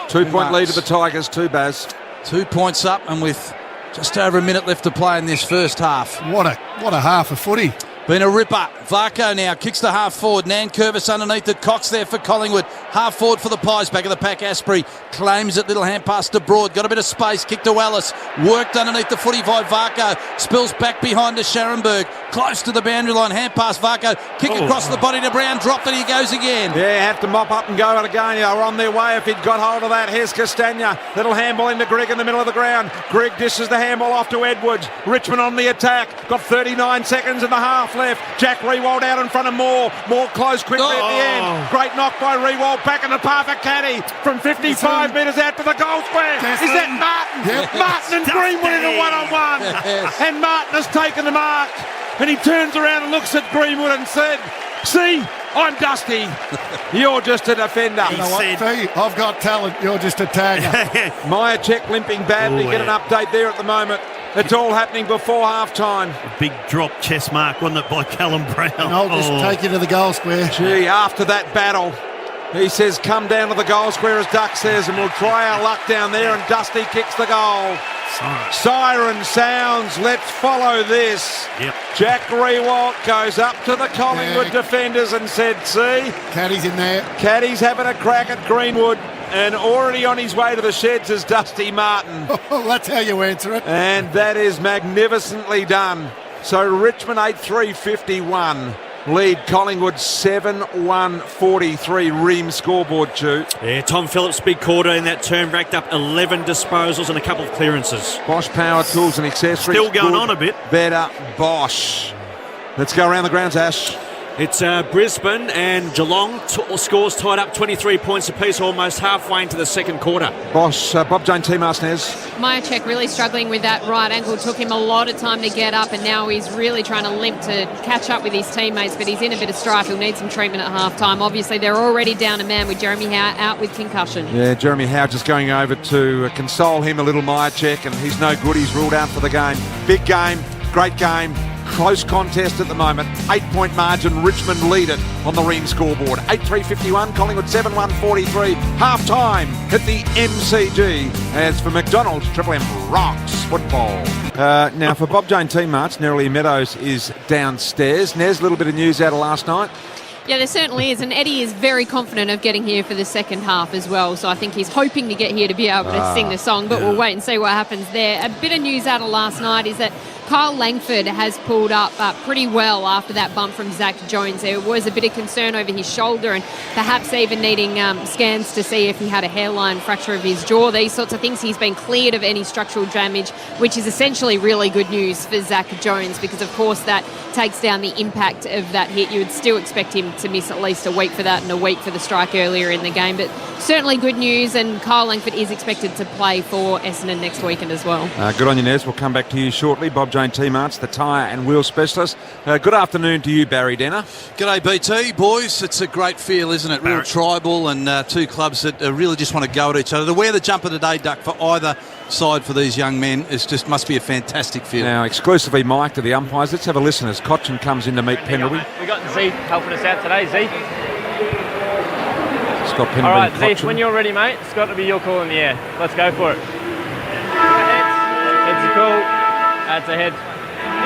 2-point lead to the Tigers, 2 Baz. 2 points up, and with just over a minute left to play in this first half. What a half of footy. Been a ripper. Varco now kicks to half forward. Nankervis underneath it. Cox there for Collingwood. Half forward for the Pies. Back of the pack, Asprey claims it. Little hand pass to Broad. Got a bit of space. Kick to Ellis. Worked underneath the footy by Varco. Spills back behind to Scharenberg. Close to the boundary line. Hand pass Varco. Kick across the body to Brown. Dropped it. He goes again. Yeah, have to mop up and go it again. They were on their way if he'd got hold of that. Here's Castagna. Little handball into Grigg in the middle of the ground. Grigg dishes the handball off to Edwards. Richmond on the attack. Got 39 seconds and a half left. Jack Rewald out in front of Moore. Moore close quickly at the end. Great knock by Rewald. Back in the path of Caddy from 55 metres out to the goal square. Is that Martin? Yep. Martin and Greenwood in a one-on-one. Yes. And Martin has taken the mark. And he turns around and looks at Greenwood and said, "See, I'm Dusty. You're just a defender." You know what, Fee? I've got talent. You're just a tagger. Myercheck limping badly. Get an update there at the moment. It's all happening before half-time. Big drop chest mark, wasn't it, by Callum Brown? And I'll just take you to the goal square. Gee, after that battle, he says, come down to the goal square, as Duck says, and we'll try our luck down there, and Dusty kicks the goal. Siren sounds. Let's follow this. Yep. Jack Rewalt goes up to the Collingwood defenders and said, see, Caddy's in there. Caddy's having a crack at Greenwood, and already on his way to the sheds is Dusty Martin. That's how you answer it. And that is magnificently done. So Richmond 8-3-51. Lead Collingwood 7-1-43. Ream scoreboard, Chew. Yeah, Tom Phillips, big quarter in that term, racked up 11 disposals and a couple of clearances. Bosch Power Tools and Accessories. Still going Good, on a bit. Better Bosch. Let's go around the grounds, Ash. It's Brisbane and Geelong scores tied up 23 points apiece, almost halfway into the second quarter. Bosch, Bob Jane T-Mars, Nez. Myercheck really struggling with that right ankle. Took him a lot of time to get up, and now he's really trying to limp to catch up with his teammates, but he's in a bit of strife. He'll need some treatment at half-time. Obviously, they're already down a man with Jeremy Howe out with concussion. Yeah, Jeremy Howe just going over to console him a little, Myercheck, and he's no good. He's ruled out for the game. Big game, great game. Close contest at the moment. 8-point margin. Richmond lead it on the Ream scoreboard. 8-3-51. Collingwood 7-1-43. Half-time at the MCG. As for McDonald's, Triple M rocks football. Now for Bob Jane T-Marts, Nerily Meadows is downstairs. Nez, a little bit of news out of last night. Yeah, there certainly is, and Eddie is very confident of getting here for the second half as well, so I think he's hoping to get here to be able to sing the song, but we'll wait and see what happens there. A bit of news out of last night is that Kyle Langford has pulled up pretty well after that bump from Zach Jones. There was a bit of concern over his shoulder and perhaps even needing scans to see if he had a hairline fracture of his jaw, these sorts of things. He's been cleared of any structural damage, which is essentially really good news for Zach Jones, because of course that takes down the impact of that hit. You would still expect him to miss at least a week for that and a week for the strike earlier in the game, but certainly good news, and Kyle Langford is expected to play for Essendon next weekend as well. Good on you, Nez. We'll come back to you shortly. Bob Jane T-Marts, the tyre and wheel specialist. Good afternoon to you, Barry Denner. G'day, BT, boys. It's a great feel, isn't it? Real tribal, and two clubs that really just want to go at each other. To wear the jumper today, Duck, for either side for these young men, it just must be a fantastic feel. Now, exclusively mic to the umpires. Let's have a listen as Cotchin comes in to meet Pendlebury. We got Z helping us out today, Z. Scott Pendlebury. All right, Cotchin. Z, when you're ready, mate, it's got to be your call in the air. Let's go for it. Heads are cool. That's a head.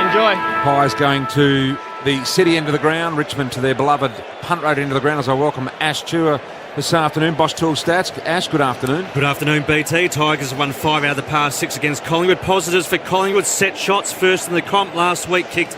Enjoy. Pies going to the city end of the ground, Richmond to their beloved punt road end of the ground, as I welcome Ash Chua this afternoon. Bosch Tool Stats. Ash, good afternoon. Good afternoon, BT. Tigers have won 5 out of the past 6 against Collingwood. Positives for Collingwood: set shots first in the comp. Last week kicked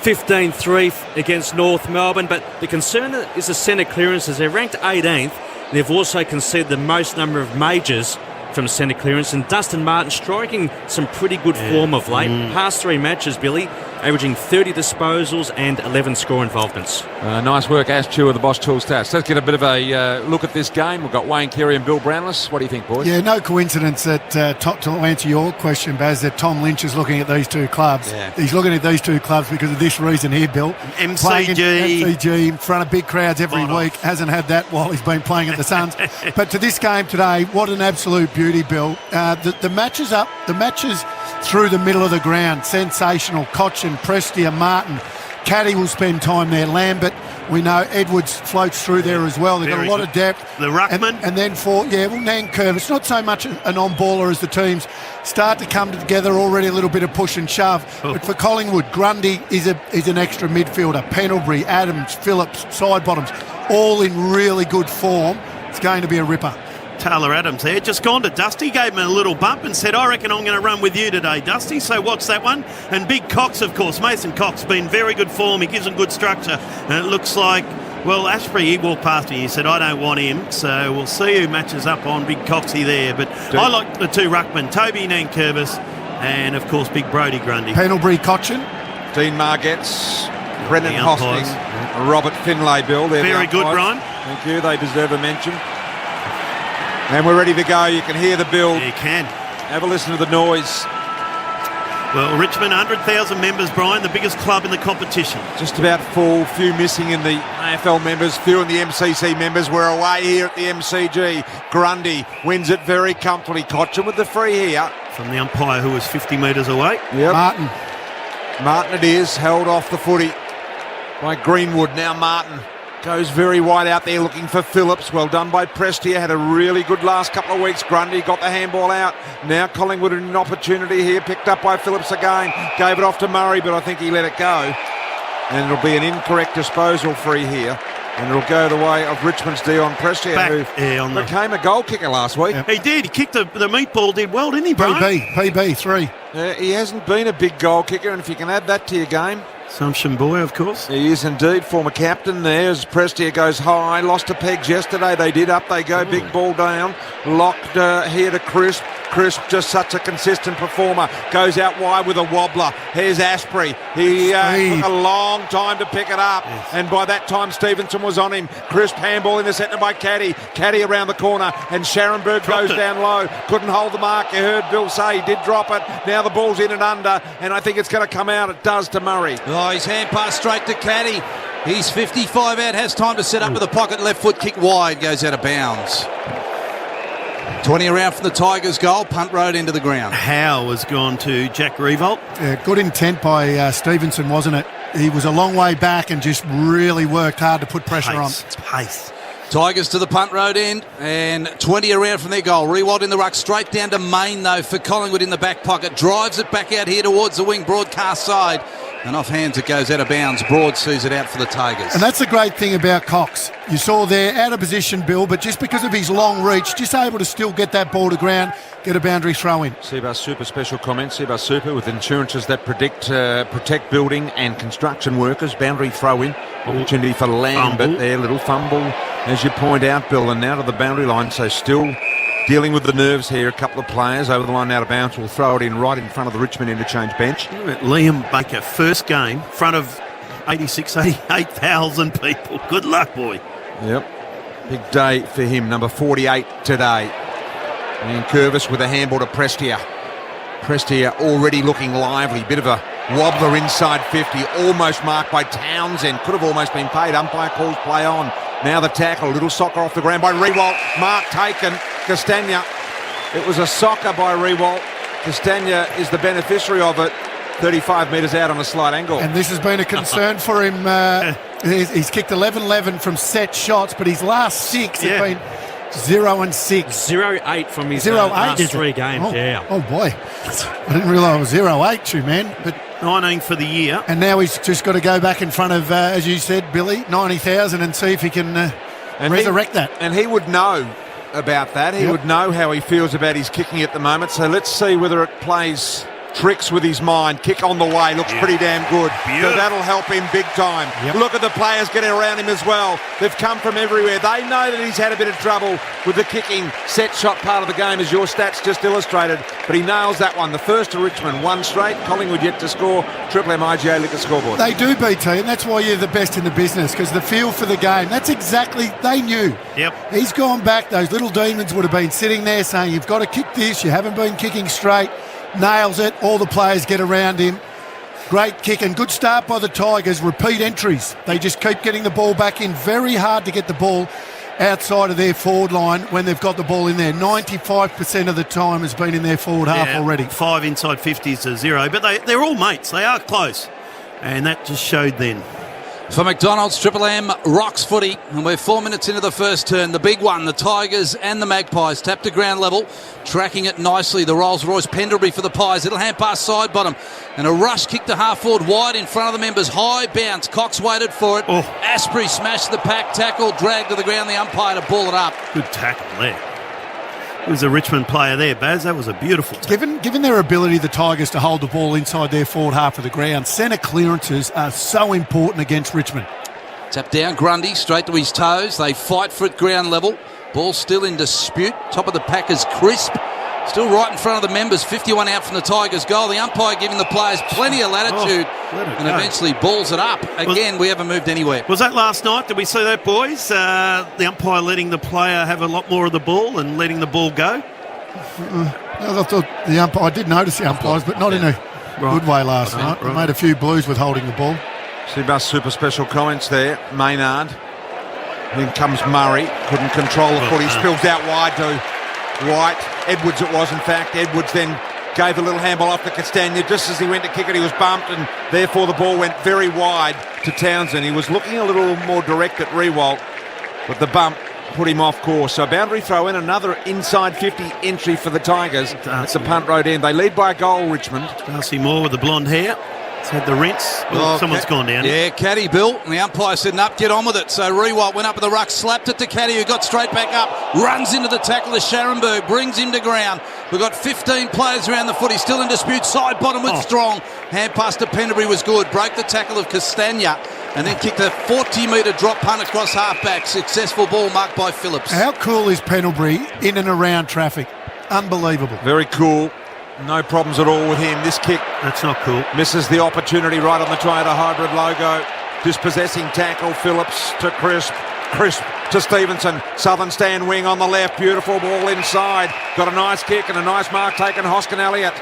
15-3 against North Melbourne, but the concern is the centre clearances. They're ranked 18th. They've also conceded the most number of majors from centre clearance, and Dustin Martin striking some pretty good form of late. Past 3 matches, Billy, averaging 30 disposals and 11 score involvements. Nice work, Ash Chew of the Bosch Tool Stats. Let's get a bit of a look at this game. We've got Wayne Carey and Bill Brownless. What do you think, boys? Yeah, no coincidence that, to answer your question, Baz, that Tom Lynch is looking at these two clubs. Yeah. He's looking at these two clubs because of this reason here, Bill. MCG in front of big crowds every week. Hasn't had that while he's been playing at the Suns. But to this game today, what an absolute beauty, Bill. The matches up, the matches through the middle of the ground, sensational. Cochin, Prestia, Martin. Caddy will spend time there. Lambert, We know Edwards floats through there as well. They've got a lot of depth. The ruckman. And then Nankervis. It's not so much an on-baller as the teams start to come together, already a little bit of push and shove. Oh. But for Collingwood, Grundy is an extra midfielder. Pendlebury, Adams, Phillips, side bottoms, all in really good form. It's going to be a ripper. Taylor Adams there, just gone to Dusty, gave him a little bump and said, I reckon I'm going to run with you today, Dusty. So watch that one. And Big Cox, of course, Mason Cox, been very good form. He gives them good structure. And it looks like, well, Ashbury, he walked past me. He said, I don't want him. So we'll see who matches up on Big Coxie there. But I like the two ruckmen, Toby Nankervis and, of course, Big Brodie Grundy. Pendlebury, Cochin. Dean Margetts, Brendan Hosting, Robert Finlay, Bill. Very good, Brian. Thank you. They deserve a mention. And we're ready to go. You can hear the build. You can. Have a listen to the noise. Well, Richmond, 100,000 members, Brian, the biggest club in the competition. Just about full. Few missing in the AFL members, few in the MCC members. We're away here at the MCG. Grundy wins it very comfortably. Cochin with the free here. From the umpire who was 50 metres away. Yep. Martin it is. Held off the footy by Greenwood. Now Martin goes very wide out there looking for Phillips. Well done by Prestia. Had a really good last couple of weeks. Grundy got the handball out. Now Collingwood an opportunity here. Picked up by Phillips again. Gave it off to Murray, but I think he let it go. And it'll be an incorrect disposal free here. And it'll go the way of Richmond's Dion Prestia, who became a goal kicker last week. He did. He kicked the meatball, did well, didn't he, Brian? PB, 3. He hasn't been a big goal kicker, and if you can add that to your game. Assumption boy, of course. He is indeed, former captain there as Prestia goes high. Lost to Pegs yesterday. They did up. They go. Big ball down. Locked here to Crisp. Crisp, just such a consistent performer. Goes out wide with a wobbler. Here's Asprey. He took a long time to pick it up. Yes. And by that time, Stevenson was on him. Crisp handball intercepted by Caddy. Caddy around the corner. And Scharenberg goes down low. Couldn't hold the mark. You heard Bill say he did drop it. Now the ball's in and under. And I think it's going to come out. It does to Murray. Oh, his hand pass straight to Caddy. He's 55 out, has time to set up with a pocket left foot kick wide, goes out of bounds. 20 around from the Tigers' goal, punt road into the ground. Howe has gone to Jack Revolt. Yeah, good intent by Stevenson, wasn't it? He was a long way back and just really worked hard to put pressure on. Pace. Tigers to the punt road end and 20 around from their goal. Rewald in the ruck, straight down to Main though for Collingwood in the back pocket. Drives it back out here towards the wing broadcast side. And off hands it goes out of bounds. Broad sees it out for the Tigers. And that's the great thing about Cox. You saw there, out of position, Bill, but just because of his long reach, just able to still get that ball to ground, get a boundary throw in. Seabar Super special comment. Seabar Super with insurances that protect building and construction workers. Boundary throw in. Opportunity for Lambert there. Little fumble, as you point out, Bill. And now to the boundary line. So still dealing with the nerves here. A couple of players over the line out of bounds will throw it in right in front of the Richmond interchange bench. Liam Baker, first game, front of 88,000 people. Good luck, boy. Yep. Big day for him. Number 48 today. And Curvis with a handball to Prestia. Prestia already looking lively. Bit of a wobbler inside 50. Almost marked by Townsend. Could have almost been paid. Umpire calls play on. Now the tackle. Little soccer off the ground by Rewalt. Mark taken. Castagna. It was a soccer by Rewalt. Castagna is the beneficiary of it. 35 metres out on a slight angle. And this has been a concern for him. He's kicked 11-11 from set shots, but his last 6 have been 0-6. 0-8 from his 0-8 last 3 games. Oh boy. I didn't realise it was 0-8, you man. But 19 for the year. And now he's just got to go back in front of, as you said, Billy, 90,000 and see if he can resurrect that. And he would know about that. He would know how he feels about his kicking at the moment. So let's see whether it plays tricks with his mind. Kick on the way. Looks pretty damn good. Beautiful. So that'll help him big time. Look at the players getting around him as well. They've come from everywhere. They know that he's had a bit of trouble with the kicking set shot part of the game, as your stats just illustrated. But he nails that one. The first to Richmond, 1 straight. Collingwood yet to score. Triple M IGA Liquor scoreboard. They do, BT, and that's why you're the best in the business, because the feel for the game, that's exactly, they knew. Yep. He's gone back. Those little demons would have been sitting there saying, you've got to kick this. You haven't been kicking straight. Nails it. All the players get around him. Great kick and good start by the Tigers. Repeat entries. They just keep getting the ball back in. Very hard to get the ball outside of their forward line when they've got the ball in there. 95% of the time has been in their forward half already. 5 inside 50s to 0. But they're all mates. They are close. And that just showed then. For McDonald's, Triple M rocks footy, and we're 4 minutes into the first turn. The big one, the Tigers and the Magpies, tapped to ground level, tracking it nicely. The Rolls-Royce Pendlebury for the Pies. Little hand pass side bottom, and a rush kick to half forward wide in front of the members. High bounce, Cox waited for it. Asprey smashed the pack, tackle, dragged to the ground. The umpire to ball it up. Good tackle there. It was a Richmond player there, Baz. That was a beautiful tackle. Given their ability, the Tigers, to hold the ball inside their forward half of the ground, centre clearances are so important against Richmond. Tap down, Grundy, straight to his toes. They fight for it ground level. Ball still in dispute. Top of the pack is Crisp. Still right in front of the members. 51 out from the Tigers' goal. The umpire giving the players plenty of latitude and eventually balls it up. Again, we haven't moved anywhere. Was that last night? Did we see that, boys? The umpire letting the player have a lot more of the ball and letting the ball go? I thought the umpire, I did notice the umpires, but not in a good way last night. They made a few blues with holding the ball. Seabass super special comments there. Maynard. Then comes Murray. Couldn't control the foot. He spills out wide to White. Edwards it was, in fact. Edwards then gave a little handball off to Castagna. Just as he went to kick it, he was bumped, and therefore the ball went very wide to Townsend. He was looking a little more direct at Rewalt, but the bump put him off course. So boundary throw in, another inside 50 entry for the Tigers. It's a punt road end. They lead by a goal, Richmond. Darcy Moore with the blonde hair. He's had the rinse. Someone's gone down. Yeah, Caddy Bill. And the umpire said, "Up, get on with it." So Rewalt went up in the ruck, slapped it to Caddy, who got straight back up, runs into the tackle of Scharenberg, brings him to ground. We've got 15 players around the foot. He's still in dispute. Side bottom with Strong. Hand pass to Pendlebury was good. Broke the tackle of Castagna and then kicked a 40-metre drop punt across half-back. Successful ball marked by Phillips. How cool is Pendlebury in and around traffic? Unbelievable. Very cool. No problems at all with him. This kick, that's not cool. Misses the opportunity right on the Toyota Hybrid logo. Dispossessing tackle. Phillips to Crisp. Crisp to Stevenson. Southern stand wing on the left. Beautiful ball inside. Got a nice kick and a nice mark taken. Hoskin Elliott.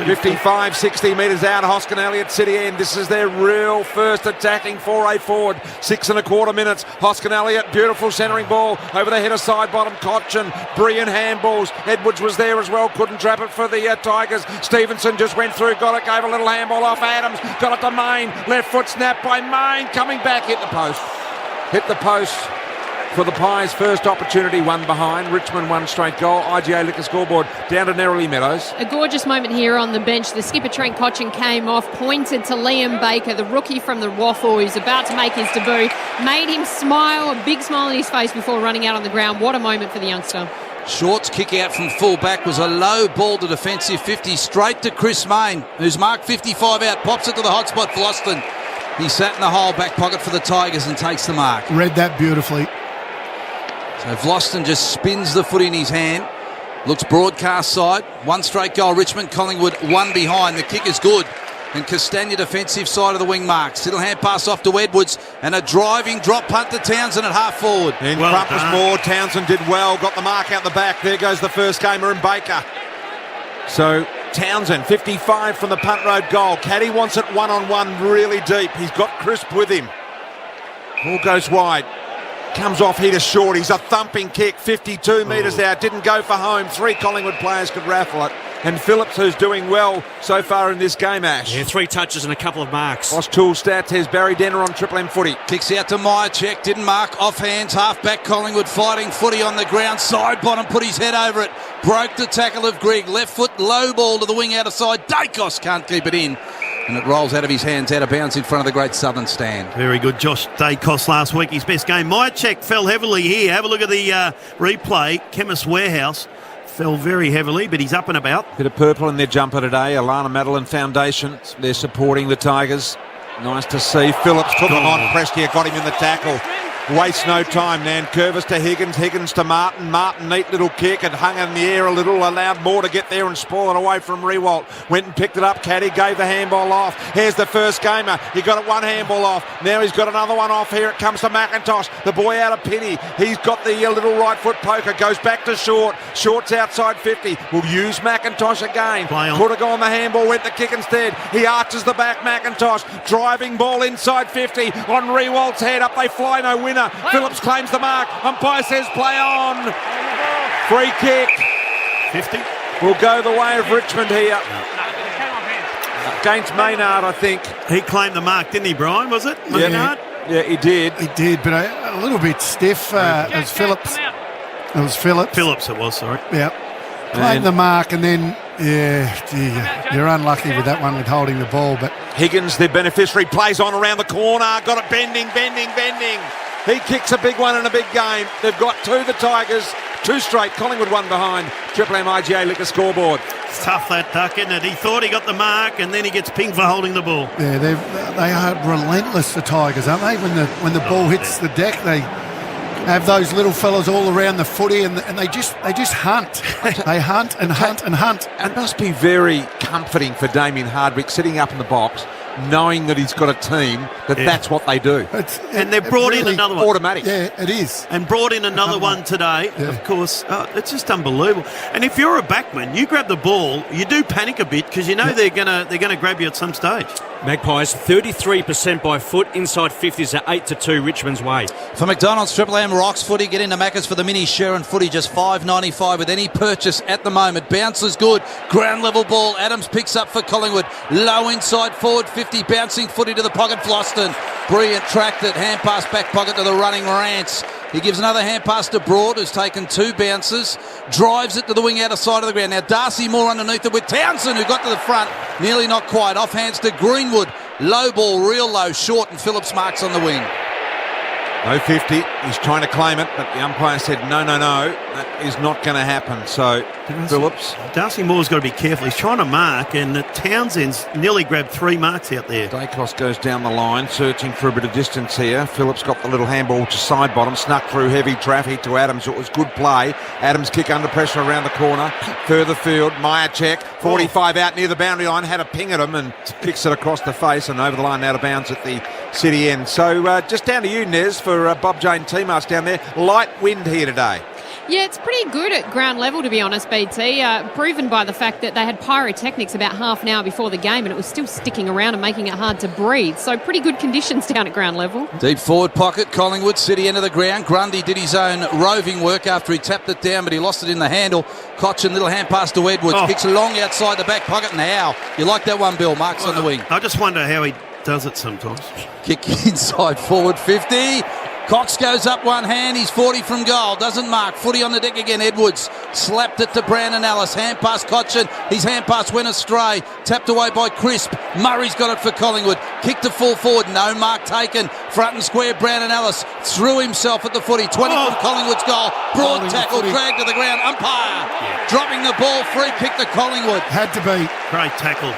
55, 60 metres out. Hoskin Elliott City end. This is their real first attacking foray forward. 6 1/4 minutes. Hoskin Elliott, beautiful centering ball over the head of side bottom. Cochin, brilliant handballs. Edwards was there as well. Couldn't trap it for the Tigers. Stevenson just went through, got it, gave a little handball off Adams. Got it to Main. Left foot snap by Main. Coming back, hit the post. Hit the post. For the Pies, first opportunity, one behind. Richmond, one straight goal. IGA Liquor scoreboard down to Nerily Meadows. A gorgeous moment here on the bench. The skipper, Trent Cochin, came off, pointed to Liam Baker, the rookie from the Waffle, who's about to make his debut. Made him smile, a big smile on his face before running out on the ground. What a moment for the youngster. Short's kick out from full back was a low ball to defensive 50, straight to Chris Main, who's marked 55 out, pops it to the hot spot, Vlosten. He sat in the hole back pocket for the Tigers and takes the mark. Read that beautifully. So Vlosten just spins the foot in his hand. Looks broadcast side. One straight goal, Richmond. Collingwood, one behind. The kick is good. And Castagna defensive side of the wing marks. Little hand pass off to Edwards. And a driving drop punt to Townsend at half forward. In front was Moore. Townsend did well. Got the mark out the back. There goes the first gamer and Baker. So Townsend, 55 from the punt road goal. Caddy wants it one-on-one really deep. He's got Crisp with him. Ball goes wide. Comes off here to short. He's a thumping kick, 52 metres out. Didn't go for home. 3 Collingwood players could raffle it. And Phillips, who's doing well so far in this game, Ash. Yeah, 3 touches and a couple of marks. Boss Tool stats. Here's Barry Denner on Triple M footy. Kicks out to Myercheck. Didn't mark. Off hands. Half back Collingwood fighting footy on the ground. Side bottom. Put his head over it. Broke the tackle of Grigg. Left foot low ball to the wing out of side. Dacos can't keep it in. And it rolls out of his hands, out of bounds in front of the great Southern stand. Very good. Josh Dacos last week, his best game. Myercheck fell heavily here. Have a look at the replay. Chemist Warehouse fell very heavily, but he's up and about. Bit of purple in their jumper today. Alana Madeline Foundation. They're supporting the Tigers. Nice to see. Phillips took him on. Prestia got him in the tackle. Wastes no time. Nankervis to Higgins. Higgins to Martin. Martin, neat little kick. It hung in the air a little. Allowed Moore to get there and spoil it away from Rewalt. Went and picked it up. Caddy gave the handball off. Here's the first gamer. He got it one handball off. Now he's got another one off. Here it comes to McIntosh. The boy out of pity. He's got the little right foot poker. Goes back to Short. Short's outside 50. Will use McIntosh again. Could have gone the handball. Went the kick instead. He arches the back. McIntosh. Driving ball inside 50. On Rewalt's head. Up they fly. No winner. Phillips claims the mark. Umpire says play on. Free kick. 50. Will go the way of Richmond here. Against Maynard, I think. He claimed the mark, didn't he, Brian? Was it? Maynard? Yeah, he did. He did, but a little bit stiff as Phillips. It was Phillips. Phillips it was, sorry. Yeah. Claimed the mark and then, you're unlucky with that one with holding the ball. But Higgins, their beneficiary, plays on around the corner. Got it bending. He kicks a big one in a big game. They've got two, the Tigers. 2 straight. Collingwood 1 behind. Triple M IGA Liquor scoreboard. It's tough, that duck, isn't it? He thought he got the mark and then he gets pinged for holding the ball. yeah, they are relentless, the Tigers, aren't they? When the ball hits the deck, they have those little fellas all around the footy and they just hunt. They hunt and hunt and hunt. It must be very comforting for Damien Hardwick sitting up in the box, knowing that he's got a team that's what they do. And they've brought in another one. Automatic. Yeah, it is. And brought in another one today, of course. It's just unbelievable. And if you're a backman, you grab the ball, you do panic a bit because you know they're gonna grab you at some stage. Magpies 33% by foot, inside 50s at 8-2 Richmond's way. For McDonald's, Triple M rocks footy. Get into Macca's for the mini Sharon footy, just $5.95 with any purchase at the moment. Bounces good. Ground level ball. Adams picks up for Collingwood. Low inside forward 50. Bouncing footy to the pocket. Floston. Brilliant tracked it. Hand pass back pocket to the running Rance. He gives another hand pass to Broad, who's taken 2 bounces. Drives it to the wing outer side of the ground. Now Darcy Moore underneath it with Townsend, who got to the front. Nearly not quite. Off hands to Greenwood. Low ball, real low, short, and Phillips marks on the wing. No 50. He's trying to claim it, but the umpire said no. That is not going to happen. So Phillips. Darcy Moore's got to be careful. He's trying to mark, and Townsend's nearly grabbed 3 marks out there. Dacos goes down the line, searching for a bit of distance here. Phillips got the little handball to side bottom, snuck through heavy traffic to Adams. It was good play. Adams kick under pressure around the corner. Further field, Myercheck, 45 out near the boundary line, had a ping at him and kicks it across the face and over the line out of bounds at the city end. So just down to you, Nez, for Bob Jane T-Mars down there. Light wind here today. Yeah, it's pretty good at ground level, to be honest, BT. Proven by the fact that they had pyrotechnics about half an hour before the game and it was still sticking around and making it hard to breathe. So pretty good conditions down at ground level. Deep forward pocket, Collingwood, city end of the ground. Grundy did his own roving work after he tapped it down, but he lost it in the handle. Cochin, little hand pass to Edwards. Kicks long outside the back pocket. And how? You like that one, Bill? Marks on the wing. I just wonder how he does it sometimes. Kick inside forward 50. Cox goes up one hand, he's 40 from goal, doesn't mark. Footy on the deck again, Edwards slapped it to Brandon Ellis. Hand pass Cochin, his hand pass went astray, tapped away by Crisp. Murray's got it for Collingwood. Kick to full forward, no mark taken. Front and square, Brandon Ellis threw himself at the footy. 20 from Collingwood's goal. Broad tackle, dragged to the ground. Umpire dropping the ball, free kick to Collingwood. Had to be. Great tackle.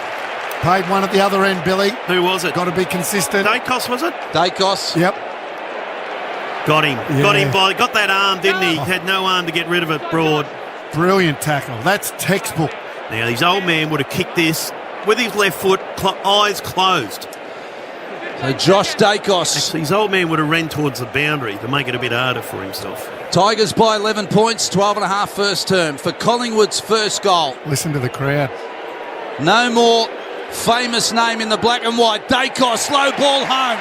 Paid one at the other end, Billy. Who was it? Got to be consistent. Dacos, was it? Dacos. Yep. Got him. Yeah. Got that arm, didn't he? Had no arm to get rid of it, Broad. Brilliant tackle. That's textbook. Now, his old man would have kicked this with his left foot, eyes closed. So Josh Dacos. Actually, his old man would have ran towards the boundary to make it a bit harder for himself. Tigers by 11 points, 12.5 first term. For Collingwood's first goal. Listen to the crowd. No more famous name in the black and white. Dacos, slow ball home.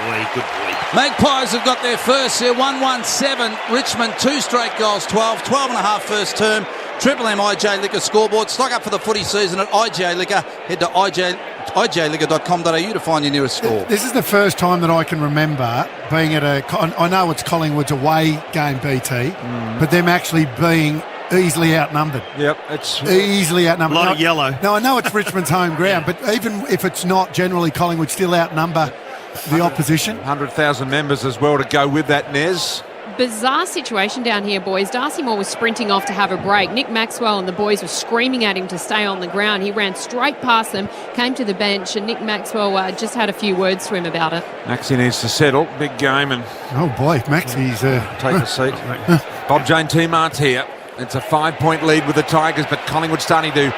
Boy, good boy. Magpies have got their first here, 1-1-7. Richmond, 2 straight goals, 12.5 first term. Triple M IJ Liquor scoreboard. Stock up for the footy season at IJ Liquor. Head to ijliquor.com.au to find your nearest store. This is the first time that I can remember being at I know it's Collingwood's away game, BT, but them actually being easily outnumbered. Yep, it's easily outnumbered. A lot of yellow. No, I know it's Richmond's home ground, but even if it's not, generally Collingwood still outnumber the opposition. 100,000 members as well to go with that, Nez. Bizarre situation down here, boys. Darcy Moore was sprinting off to have a break. Nick Maxwell and the boys were screaming at him to stay on the ground. He ran straight past them, came to the bench, and Nick Maxwell just had a few words to him about it. Maxie needs to settle. Big game and... Oh, boy, Maxie's... take a seat. Bob Jane T-Mart's here. It's a 5-point lead with the Tigers, but Collingwood starting to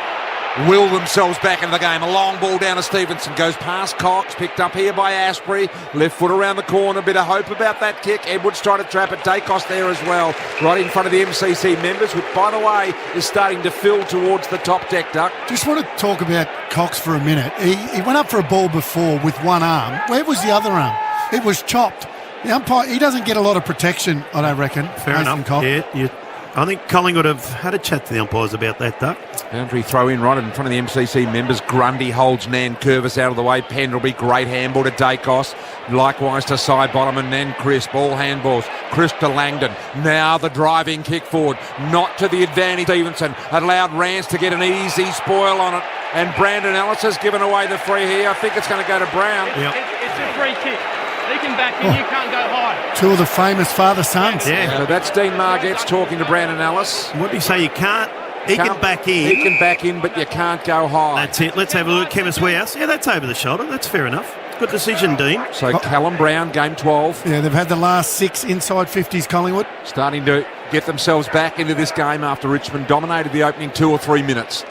will themselves back into the game. A long ball down to Stevenson. Goes past Cox. Picked up here by Asprey. Left foot around the corner. Bit of hope about that kick. Edwards trying to trap it. Dacos there as well. Right in front of the MCC members, which, by the way, is starting to fill towards the top deck, Duck. Just want to talk about Cox for a minute. He went up for a ball before with one arm. Where was the other arm? It was chopped. The umpire, he doesn't get a lot of protection, I don't reckon. Fair enough. Cox. Yeah, I think Collingwood have had a chat to the umpires about that, Duck. Boundary throw in right in front of the MCC members. Grundy holds Nan Curvis out of the way. Pendlebury, great handball to Dacos. Likewise to side bottom and Nan Crisp. All handballs. Crisp to Langdon. Now the driving kick forward. Not to the advantage. Stevenson allowed Rance to get an easy spoil on it. And Brandon Ellis has given away the free here. I think it's going to go to Brown. Yep. It's a free kick. He can back in, you can't go high. Two of the famous father-sons. Yeah. So that's Dean Margetts talking to Brandon Ellis. What do you say? You can't? He can back in. He can back in, but you can't go high. That's it. Let's have a look. Chemist Warehouse. Yeah, that's over the shoulder. That's fair enough. Good decision, Dean. So Callum Brown, game 12. Yeah, they've had the last 6 inside 50s, Collingwood. Starting to get themselves back into this game after Richmond dominated the opening 2 or 3 minutes.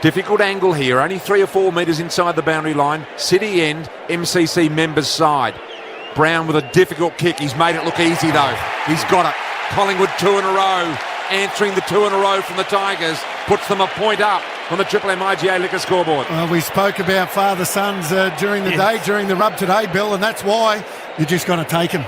Difficult angle here, only 3 or 4 metres inside the boundary line. City end, MCC members side. Brown with a difficult kick. He's made it look easy though. He's got it. Collingwood 2 in a row. Answering the 2 in a row from the Tigers. Puts them a point up on the Triple M IGA Liquor scoreboard. Well, we spoke about father-sons during the day, during the rub today, Bill, and that's why you just got to take them.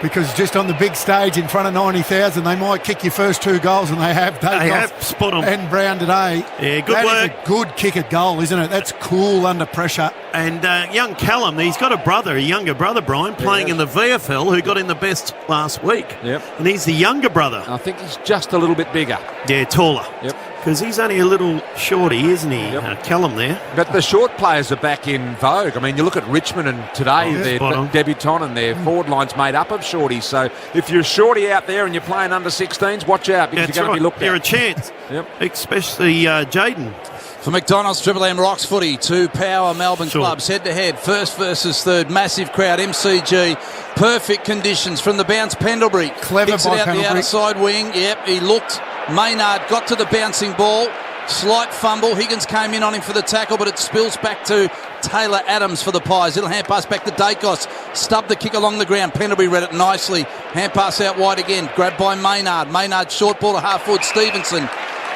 Because just on the big stage in front of 90,000, they might kick your first 2 goals, and they have. They have spot on. And Brown today. Yeah, good that work. Is a good kick at goal, isn't it? That's cool under pressure. And young Callum, he's got a younger brother, Brian, playing in the VFL, who got in the best last week. Yep. And he's the younger brother. I think he's just a little bit bigger. Yeah, taller. Yep. Because he's only a little shorty, isn't he? Yep. Callum there. But the short players are back in vogue. I mean, you look at Richmond and today, spot their on. debutant and their forward line's made up of shorties. So if you're a shorty out there and you're playing under 16s, watch out because That's you're going to be looked You're at. a chance. Yep. Especially Jaden. For McDonald's, Triple M Rocks footy, 2 power Melbourne Sure. clubs head-to-head, first versus third, massive crowd, MCG, perfect conditions from the bounce, Pendlebury. Clever Kicks it by out Pendlebury. the outside wing, yep, he looked, Maynard got to the bouncing ball, slight fumble, Higgins came in on him for the tackle, but it spills back to Taylor Adams for the Pies. Little hand pass back to Dacos, stubbed the kick along the ground, Pendlebury read it nicely, hand pass out wide again, grabbed by Maynard short ball to half-forward Stevenson.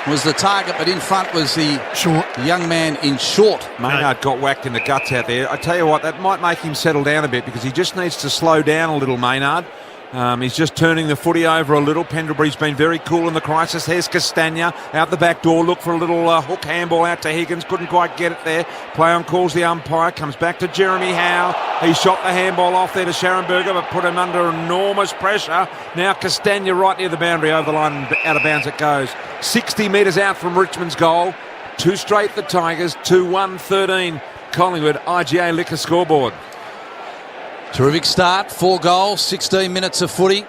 Was the target, but in front was the young man in short. Maynard got whacked in the guts out there. I tell you what, that might make him settle down a bit because he just needs to slow down a little, Maynard. He's just turning the footy over a little. Pendlebury's been very cool in the crisis. Here's Castagna out the back door. Look for a little hook handball out to Higgins. Couldn't quite get it there. Play on calls the umpire. Comes back to Jeremy Howe. He shot the handball off there to Scharenberger, but put him under enormous pressure. Now Castagna right near the boundary, over the line, out of bounds it goes. 60 metres out from Richmond's goal. 2 straight the Tigers. 2-1-13 Collingwood. IGA Liquor scoreboard. Terrific start, 4 goals, 16 minutes of footy.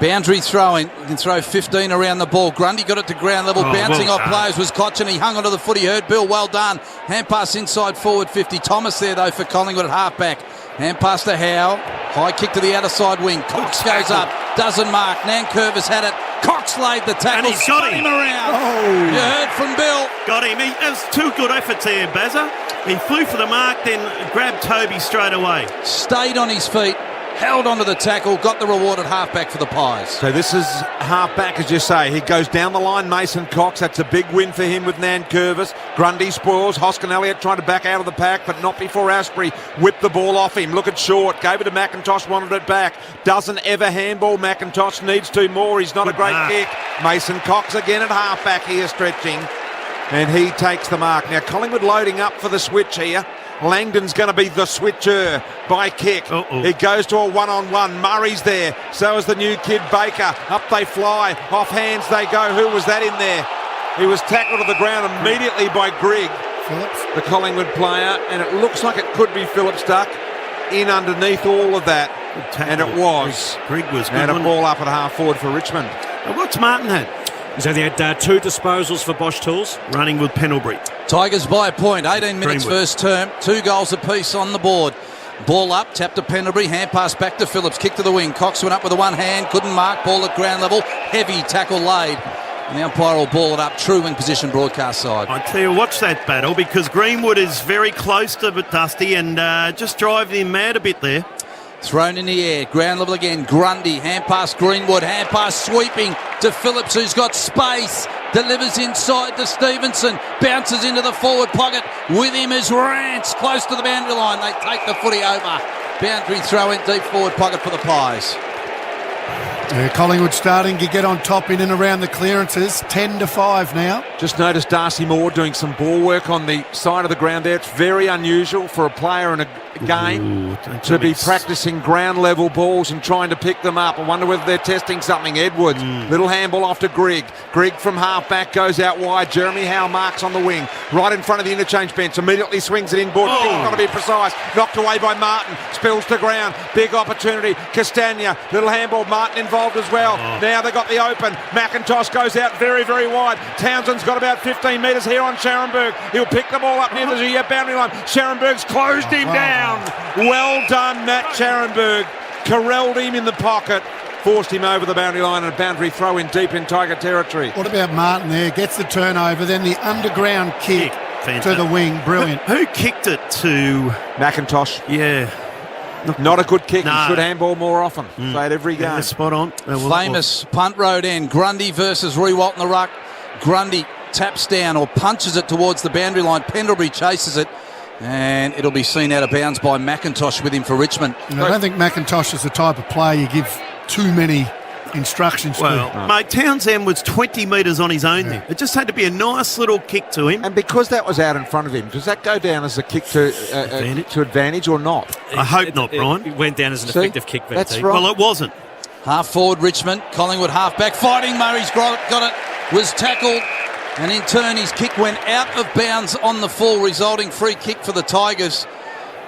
Boundary throwing, you can throw 15 around the ball. Grundy got it to ground level, bouncing off players was Cochin. He hung onto the footy, heard Bill, well done. Hand pass inside forward 50. Thomas there though for Collingwood at halfback. Hand pass to Howe, high kick to the outer side wing. Cox goes up, doesn't mark. Nankervis had it. Cox laid the tackle, And he's got him. around. Oh. You heard from Bill. Got him. That was 2 good efforts there, Bazza. He flew for the mark, then grabbed Toby straight away. Stayed on his feet, held onto the tackle, got the reward at halfback for the Pies. So this is half-back, as you say. He goes down the line, Mason Cox. That's a big win for him with Nankervis. Grundy spoils. Hoskin Elliott trying to back out of the pack, but not before Asprey whipped the ball off him. Look at Short. Gave it to McIntosh, wanted it back. Doesn't ever handball. McIntosh needs 2 more. He's not a great kick. Mason Cox again at half-back here, stretching. And he takes the mark. Now, Collingwood loading up for the switch here. Langdon's going to be the switcher by kick. It goes to a one-on-one. Murray's there. So is the new kid Baker. Up they fly. Off hands they go. Who was that in there? He was tackled to the ground immediately by Grigg, Phillips. the Collingwood player. And it looks like it could be Phillips Duck in underneath all of that. And it was. Grigg was good. And a ball up at half forward for Richmond. What's Martin had? So they had 2 disposals for Bosch Tools. Running with Pendlebury. Tigers by a point, 18 minutes Greenwood. first term, 2 goals apiece on the board. Ball up, tap to Pendlebury, hand pass back to Phillips, kick to the wing. Cox went up with the one hand, couldn't mark, ball at ground level, heavy tackle laid. And the umpire will ball it up, true in position broadcast side. I tell you, watch that battle because Greenwood is very close to Dusty and just driving him mad a bit there. Thrown in the air, ground level again, Grundy, hand pass Greenwood, hand pass sweeping to Phillips who's got space, delivers inside to Stevenson, bounces into the forward pocket, with him is Rance, close to the boundary line, they take the footy over. Boundary throw in deep forward pocket for the Pies. Yeah, Collingwood starting to get on top in and around the clearances. 10-5 now. Just noticed Darcy Moore doing some ball work on the side of the ground there. It's very unusual for a player in a game to be practicing ground level balls and trying to pick them up. I wonder whether they're testing something. Edwards, little handball off to Grigg. Grigg from half back goes out wide. Jeremy Howe marks on the wing, right in front of the interchange bench. Immediately swings it in. Got to be precise. Knocked away by Martin. Spills to ground. Big opportunity. Castagna, little handball. Martin involved as well. Now they got the open. McIntosh goes out very, very wide. Townsend's got about 15 metres here on Scharenberg. He'll pick the ball up near the boundary line. Scharenberg's closed him down. Well done, Matt Scharenberg. Corralled him in the pocket. Forced him over the boundary line, and a boundary throw in deep in Tiger territory. What about Martin there? Gets the turnover, then the underground kick to the wing. Brilliant. Who kicked it to McIntosh? Yeah. Not a good kick. He should handball more often. Played every game. Yeah, spot on. Famous punt road end. Grundy versus Rewalt in the ruck. Grundy taps down or punches it towards the boundary line. Pendlebury chases it, and it'll be seen out of bounds by McIntosh with him for Richmond. I don't think McIntosh is the type of player you give too many instructions to. Mate, Townsend was 20 metres on his own there. It just had to be a nice little kick to him. And because that was out in front of him, does that go down as a kick to advantage or not? I hope not, Brian. It went down as an effective kick. That's right. Well, it wasn't. Half forward Richmond. Collingwood half back. Fighting. Murray's got it. Was tackled. And in turn, his kick went out of bounds on the full, resulting free kick for the Tigers.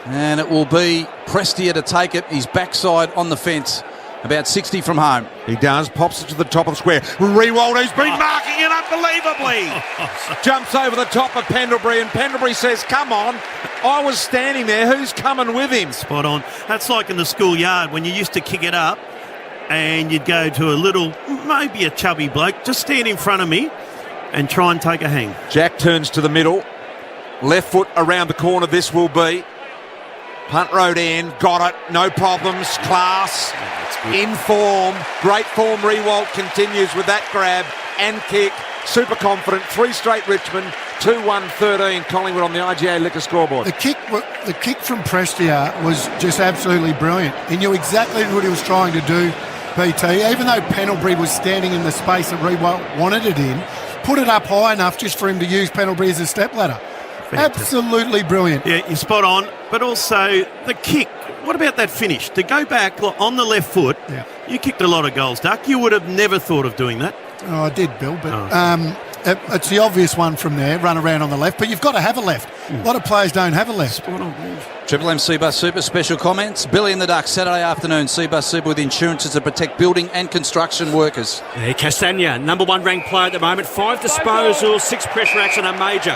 And it will be Prestia to take it. His backside on the fence. About 60 from home. He does. Pops it to the top of the square. Rewald, who's been marking it unbelievably. Jumps over the top of Pendlebury, and Pendlebury says, come on. I was standing there. Who's coming with him? Spot on. That's like in the schoolyard when you used to kick it up and you'd go to a little, maybe a chubby bloke, just stand in front of me and try and take a hang. Jack turns to the middle. Left foot around the corner this will be. Punt road end, got it, no problems, class, in form, great form. Rewalt continues with that grab and kick, super confident, 3 straight Richmond, 2-1-13 Collingwood on the IGA Liquor scoreboard. The kick from Prestia was just absolutely brilliant. He knew exactly what he was trying to do, BT, even though Pendlebury was standing in the space that Rewalt wanted it in, put it up high enough just for him to use Pendlebury as a stepladder. Absolutely brilliant. Yeah, you're spot on. But also the kick. What about that finish? To go back on the left foot, you kicked a lot of goals, Duck. You would have never thought of doing that. Oh, I did, Bill, but it's the obvious one from there, run around on the left, but you've got to have a left. A lot of players don't have a left. Spot on. Triple M Seabus Super special comments. Billy and the Ducks, Saturday afternoon. Seabus Super with insurances to protect building and construction workers. Castagna, number 1 ranked player at the moment. 5 disposals, 6 pressure acts and a major.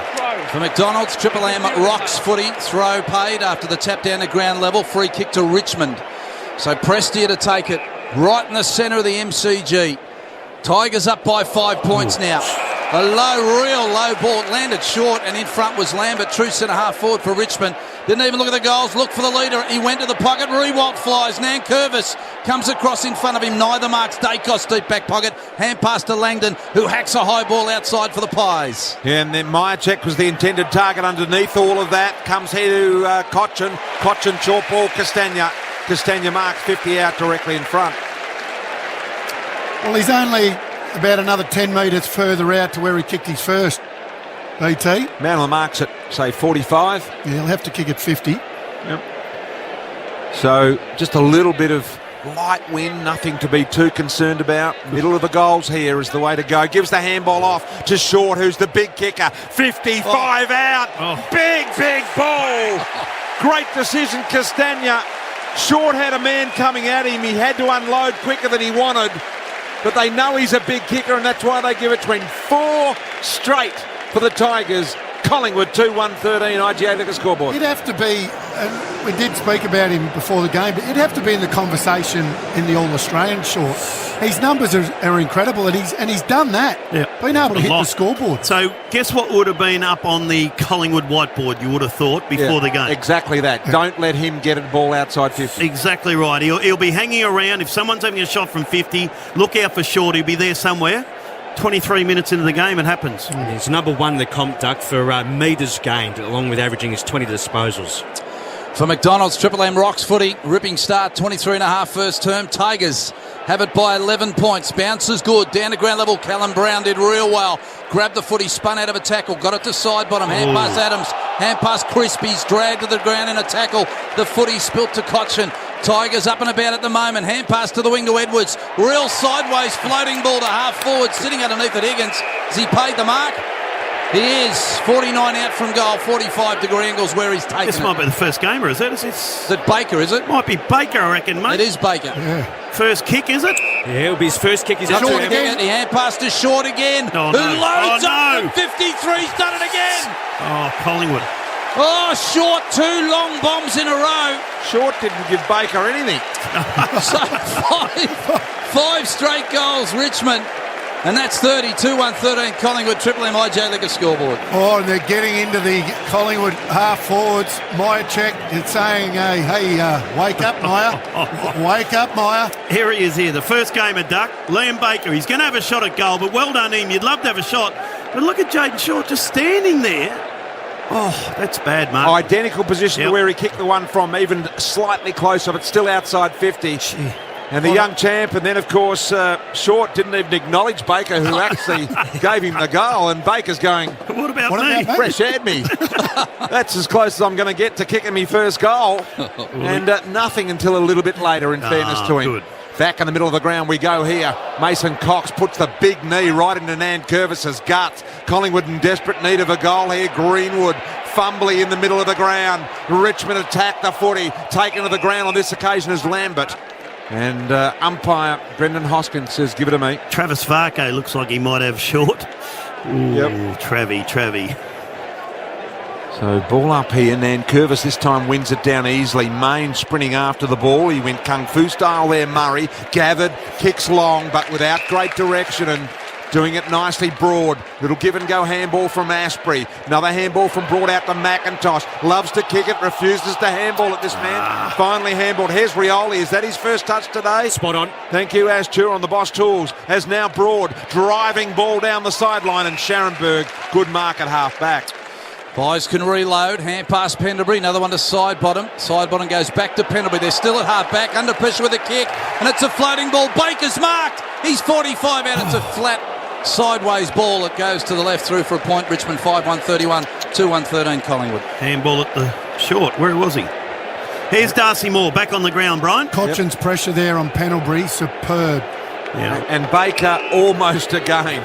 For McDonald's, Triple M rocks footy. Throw paid after the tap down to ground level. Free kick to Richmond. So Prestia to take it right in the centre of the MCG. Tigers up by 5 points now. A real low ball, landed short, and in front was Lambert, true centre half forward for Richmond. Didn't even look at the goals, looked for the leader. He went to the pocket. Rewalt flies. Nankervis comes across in front of him. Neither marks. Dacos deep back pocket. Hand pass to Langdon, who hacks a high ball outside for the Pies. Yeah, and then Myercheck was the intended target underneath all of that. Comes here to Cochin. Cochin, short ball, Castagna. Castagna marks 50 out directly in front. Well, he's only about another 10 metres further out to where he kicked his first, BT. Manila marks at, say, 45. Yeah, he'll have to kick at 50. Yep. So just a little bit of light wind, nothing to be too concerned about. Middle of the goals here is the way to go. Gives the handball off to Short, who's the big kicker. 55 out. Big ball. Great decision, Castagna. Short had a man coming at him. He had to unload quicker than he wanted. But they know he's a big kicker, and that's why they give it to him. 4 straight for the Tigers. Collingwood 2-1-13 IGA Liquor scoreboard. It'd have to be, and we did speak about him before the game, but it'd have to be in the conversation in the All-Australian Short. His numbers are incredible, and he's done that. Yeah. Been able to hit the scoreboard. So guess what would have been up on the Collingwood whiteboard, you would have thought, before the game? Exactly that. Don't let him get a ball outside 50. Exactly right. He'll be hanging around. If someone's having a shot from 50, look out for Short. He'll be there somewhere. 23 minutes into the game, it happens. He's number 1 in the comp, Duck, for metres gained, along with averaging his 20 disposals. For McDonald's, Triple M rocks footy. Ripping start, 23.5 first term. Tigers have it by 11 points. Bounces good. Down to ground level. Callum Brown did real well. Grabbed the footy, spun out of a tackle. Got it to side bottom. Hand pass Adams. Hand pass Crispy's dragged to the ground in a tackle. The footy spilt to Cochin. Tigers up and about at the moment. Hand pass to the wing to Edwards. Real sideways floating ball to half forward. Sitting underneath at Higgins. Has he paid the mark? He is. 49 out from goal. 45 degree angles where he's taken This might be the first gamer, is it? Is it Baker, is it? Might be Baker, I reckon, mate. It is Baker. Yeah. First kick, is it? Yeah, it'll be his first kick. He's up Short to again. The hand pass to Short again. Oh, who no. loads Oh, up no. from 53's done it again. Oh, Collingwood. Oh, Short, 2 long bombs in a row. Short didn't give Baker anything. So five straight goals, Richmond. And that's 32-1-13 Collingwood, Triple M IJ Liquor scoreboard. Oh, and they're getting into the Collingwood half forwards. Maya check. It's saying, hey, wake up, Maya. Wake up, Maya. Here he is here, the first gamer, Duck. Liam Baker, he's going to have a shot at goal, but well done him. You'd love to have a shot. But look at Jaden Short just standing there. Oh, that's bad, Mark. Identical position to where he kicked the one from, even slightly closer, but still outside 50. Gee. And the young champ, and then, of course, Short didn't even acknowledge Baker, who actually gave him the goal, and Baker's going, What about me? fresh at me. That's as close as I'm going to get to kicking me first goal. And nothing until a little bit later, in fairness to him. Good. Back in the middle of the ground we go here. Mason Cox puts the big knee right into Nan Curvis's guts. Collingwood in desperate need of a goal here. Greenwood fumbly in the middle of the ground. Richmond attack the footy. Taken to the ground on this occasion is Lambert. And umpire Brendan Hoskins says, give it to me. Travis Varco looks like he might have Short. Ooh, Yep. Travie. So ball up here. Nan Curvis this time wins it down easily. Main sprinting after the ball. He went kung fu style there, Murray. Gathered, kicks long, but without great direction, and doing it nicely Broad. Little give and go handball from Asprey. Another handball from Broad out to McIntosh. Loves to kick it, refuses to handball at this man. Finally handballed. Here's Rioli. Is that his first touch today? Spot on. Thank you, Astur on the Boss Tools. Has now Broad driving ball down the sideline, and Scharenberg, good mark at half back. Boys can reload. Hand pass Pendlebury. Another one to side bottom. Side bottom goes back to Pendlebury. They're still at half back. Under pressure with a kick. And it's a floating ball. Baker's marked. He's 45 out. It's a flat sideways ball. It goes to the left through for a point. Richmond 5-1-31. 2-1-13 Collingwood. Handball at the Short. Where was he? Here's Darcy Moore back on the ground, Brian. Cochin's pressure there on Pendlebury. Superb. Yeah. And Baker almost again.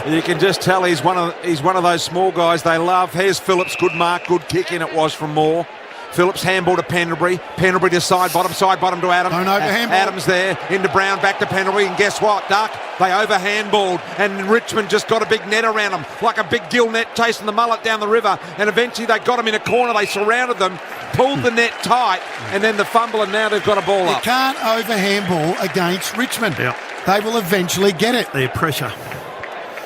You can just tell he's one of those small guys they love. Here's Phillips, good mark, good kick in it was from Moore. Phillips handball to Pendlebury. Pendlebury to side bottom to Adams. Don't over handball. Adams there into Brown, back to Pendlebury, and guess what, Duck? They over handballed, and Richmond just got a big net around them, like a big gill net chasing the mullet down the river. And eventually they got him in a corner. They surrounded them, pulled the net tight, and then the fumble, and now they've got a ball You up. can't over handball against Richmond. Yeah. They will eventually get it. Their pressure.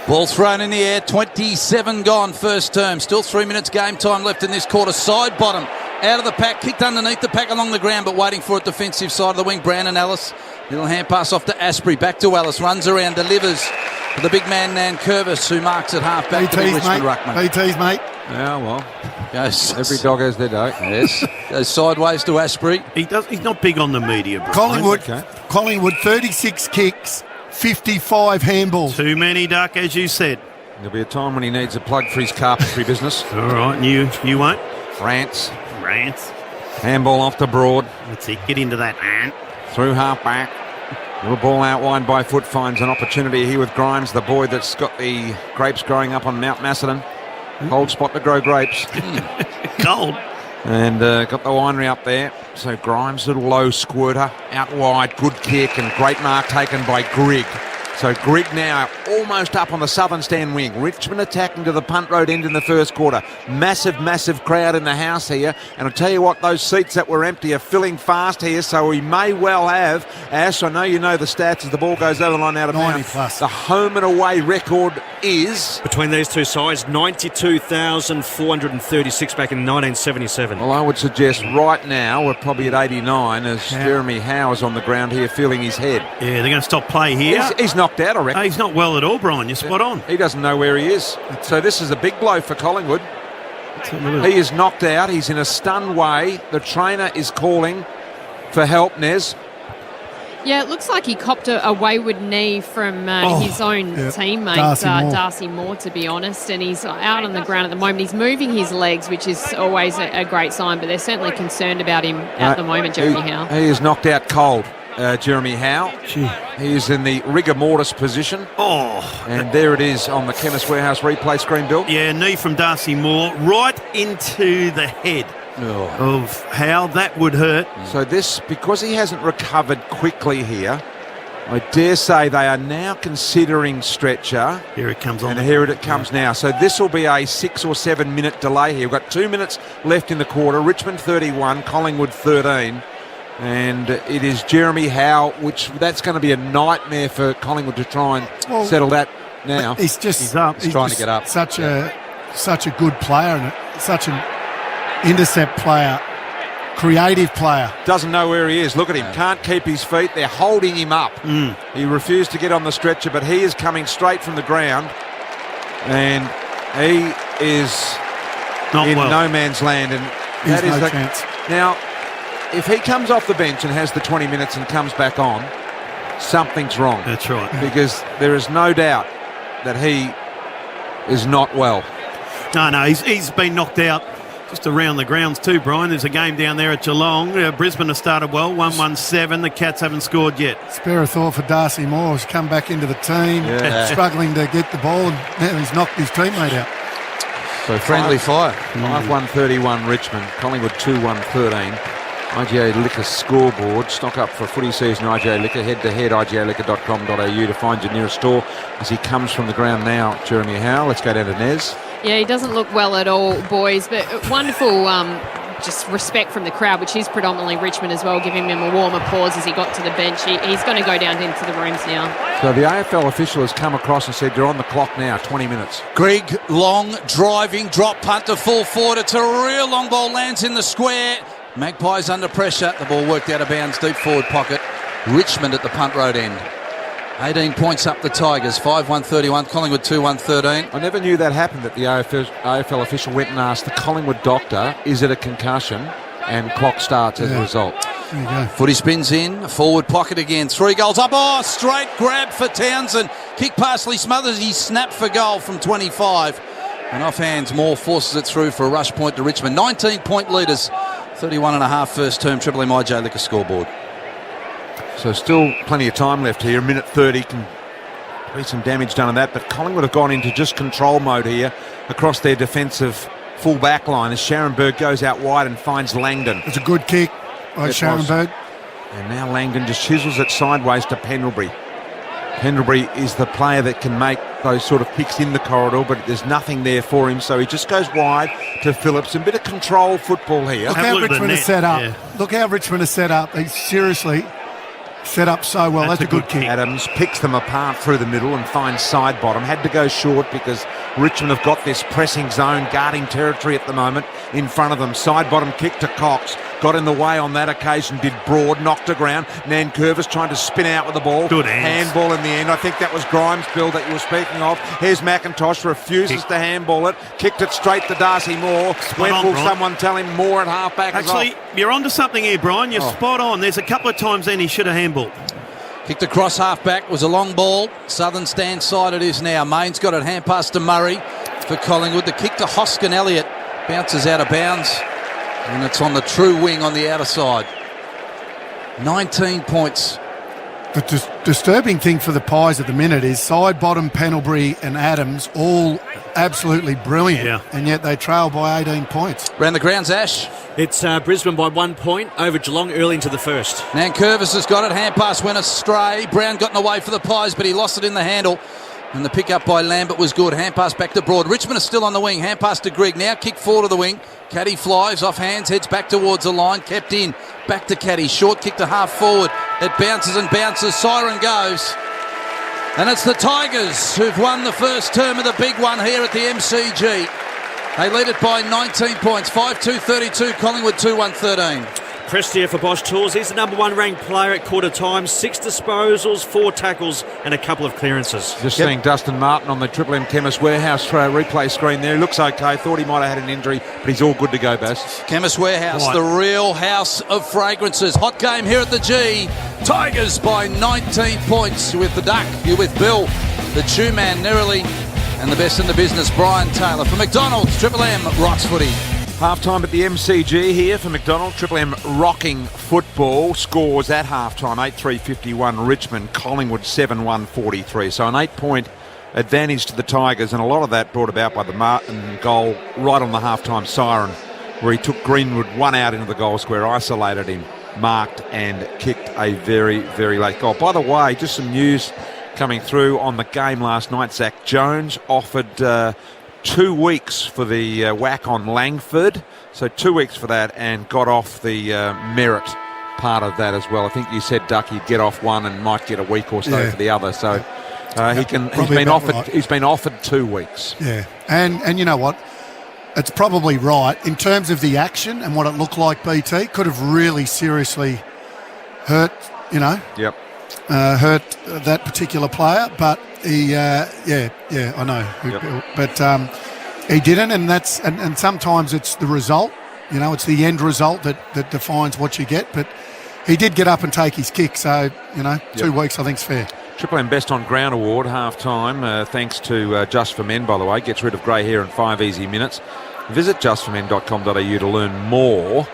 Ball thrown in the air. 27 gone first term. Still 3 minutes game time left in this quarter. Side bottom. Out of the pack. Kicked underneath the pack along the ground, but waiting for it defensive side of the wing. Brandon Ellis. Little hand pass off to Asprey. Back to Ellis. Runs around. Delivers for the big man Nan Curvis, who marks at half back to the Richmond ruckman. BT's, mate. Yeah, well, Goes, every dog has their day. yes. Goes sideways to Asprey. He's not big on the media, Brian. Collingwood, 36 kicks, 55 handballs. Too many, Duck, as you said. There'll be a time when he needs a plug for his carpentry business. All right, and you won't. France. Rants. Handball off the Broad. Let's see, get into that, man. Through half back. Little ball out wide by foot, finds an opportunity here with Grimes, the boy that's got the grapes growing up on Mount Macedon. Cold spot to grow grapes. Cold. And got the winery up there. So Grimes, little low squirter, out wide, good kick, and great mark taken by Grigg. So Grigg now almost up on the southern stand wing. Richmond attacking to the punt road end in the first quarter. Massive crowd in the house here. And I'll tell you what, those seats that were empty are filling fast here, so we may well have, Ash, I know you know the stats as the ball goes over the line out of 90 bounds. plus. The home and away record is... Between these two sides, 92,436 back in 1977. Well, I would suggest right now we're probably at 89 as Jeremy Howe is on the ground here feeling his head. Yeah, they're going to stop play here. He's knocked out, I reckon. He's not well at all, Brian. You're spot on. He doesn't know where he is. So this is a big blow for Collingwood. He is knocked out. He's in a stunned way. The trainer is calling for help, Nez. Yeah, it looks like he copped a wayward knee from his own teammate, Darcy Moore, to be honest, and he's out on the ground at the moment. He's moving his legs, which is always a great sign, but they're certainly concerned about him at the moment, Jeremy Howe. He is knocked out cold, Jeremy Howe. Gee. He is in the rigor mortis position. And there it is on the Chemist Warehouse replay screen, Bill. Yeah, knee from Darcy Moore right into the head of Howe. That would hurt. So this, because he hasn't recovered quickly here, I dare say they are now considering stretcher. Here it comes on. And here it comes now. So this will be a 6 or 7 minute delay here. We've got 2 minutes left in the quarter. Richmond 31, Collingwood 13. And it is Jeremy Howe, which that's going to be a nightmare for Collingwood to try and settle that now. He's trying to get up. Such a good player and such an intercept player, creative player. Doesn't know where he is. Look at him. Can't keep his feet. They're holding him up. He refused to get on the stretcher, but he is coming straight from the ground. And he is in no man's land. And that is no chance. Now, if he comes off the bench and has the 20 minutes and comes back on, something's wrong. That's right. Because there is no doubt that he is not well. No, he's been knocked out just around the grounds too, Brian. There's a game down there at Geelong. Brisbane has started well, 1-1-7. The Cats haven't scored yet. Spare a thought for Darcy Moore, who's come back into the team, struggling to get the ball, and now he's knocked his teammate out. So friendly fire. 5-1-31 Richmond, Collingwood 2-1-13. IGA Liquor scoreboard. Stock up for footy season IGA Liquor. Head to head igaliquor.com.au to find your nearest store as he comes from the ground now, Jeremy Howe. Let's go down to Nez. Yeah, he doesn't look well at all, boys, but wonderful just respect from the crowd, which is predominantly Richmond as well, giving him a warm applause as he got to the bench. He's going to go down into the rooms now. So the AFL official has come across and said, you're on the clock now, 20 minutes. Greg Long driving, drop punt to full forward. It's a real long ball, lands in the square. Magpies under pressure. The ball worked out of bounds, deep forward pocket. Richmond at the punt road end. 18 points up the Tigers, 5-1-31, Collingwood 2-1-13. I never knew that happened, that the AFL official went and asked the Collingwood doctor, is it a concussion? And clock starts as a result. There you go. Footy spins in, forward pocket again, 3 goals up. Oh, straight grab for Townsend. Kick past Lee Smothers, he snapped for goal from 25. And off hands, Moore forces it through for a rush point to Richmond. 19-point leaders, 31.5 first term, Triple M IJ Liquor scoreboard. So still plenty of time left here. A minute 30 can be some damage done on that, but Collingwood have gone into just control mode here across their defensive full back line as Scharenberg goes out wide and finds Langdon. It's a good kick by Scharenberg. And now Langdon just chisels it sideways to Pendlebury. Pendlebury is the player that can make those sort of kicks in the corridor, but there's nothing there for him, so he just goes wide to Phillips. A bit of control football here. Look how Richmond is set up. Look how Richmond is set up. He's seriously set up so well. That's a good kick. Adams picks them apart through the middle and finds side bottom. Had to go short because Richmond have got this pressing zone, guarding territory at the moment in front of them. Side bottom kick to Cox. Got in the way on that occasion, did Broad, knocked to ground. Nankervis trying to spin out with the ball. Good hands. Handball in the end. I think that was Grimes, Bill, that you were speaking of. Here's McIntosh, refuses to handball it. Kicked it straight to Darcy Moore. When will someone tell him Moore at half-back? Actually, you're onto something here, Brian. You're spot on. There's a couple of times then he should have handballed. Kicked across half-back, was a long ball. Southern stand side it is now. Main's got it, hand pass to Murray for Collingwood. The kick to Hoskin Elliott. Bounces out of bounds. And it's on the true wing on the outer side. 19 points. The disturbing thing for the Pies at the minute is side bottom, Pendlebury and Adams all absolutely brilliant, and yet they trail by 18 points. Round the grounds, Ash. It's Brisbane by 1 point over Geelong early into the first. Nankervis has got it. Hand pass went astray. Brown got in the way for the Pies, but he lost it in the handle. And the pick up by Lambert was good. Hand pass back to Broad. Richmond is still on the wing. Hand pass to Grigg. Now kick forward to the wing. Caddy flies off hands, heads back towards the line. Kept in. Back to Caddy. Short kick to half forward. It bounces and bounces. Siren goes. And it's the Tigers who've won the first term of the big one here at the MCG. They lead it by 19 points. 5-2-32. Collingwood 2-1-13. Prestia for Bosch Tools. He's the number 1 ranked player at quarter time. 6 disposals, 4 tackles and a couple of clearances. Just seeing Dustin Martin on the Triple M Chemist Warehouse replay screen there. He looks okay. Thought he might have had an injury, but he's all good to go, Bass. Chemist Warehouse, Right. the real house of fragrances. Hot game here at the G. Tigers by 19 points with the Duck. You're with Bill, the Chew Man, Nerily, and the best in the business, Brian Taylor. For McDonald's, Triple M rocks footy. Half-time at the MCG here for McDonald. Triple M rocking football. Scores at half-time, 8-3-51 Richmond, Collingwood 7-1-43. So an 8-point advantage to the Tigers, and a lot of that brought about by the Martin goal right on the half-time siren, where he took Greenwood one out into the goal square, isolated him, marked and kicked a very, very late goal. By the way, just some news coming through on the game last night. Zach Jones offered 2 weeks for the whack on Langford, so 2 weeks for that, and got off the merit part of that as well. I think you said, Duck, he'd get off one and might get a week or so for the other. So he's been offered 2 weeks. Yeah, and you know what? It's probably right in terms of the action and what it looked like. BT could have really seriously hurt, Yep. hurt that particular player, but he, I know, Yep. but he didn't, and sometimes it's the result, it's the end result that defines what you get. But he did get up and take his kick, so 2 weeks I think is fair. Triple M Best on Ground Award half-time, thanks to Just for Men, by the way. Gets rid of grey hair in 5 easy minutes. Visit justformen.com.au to learn more.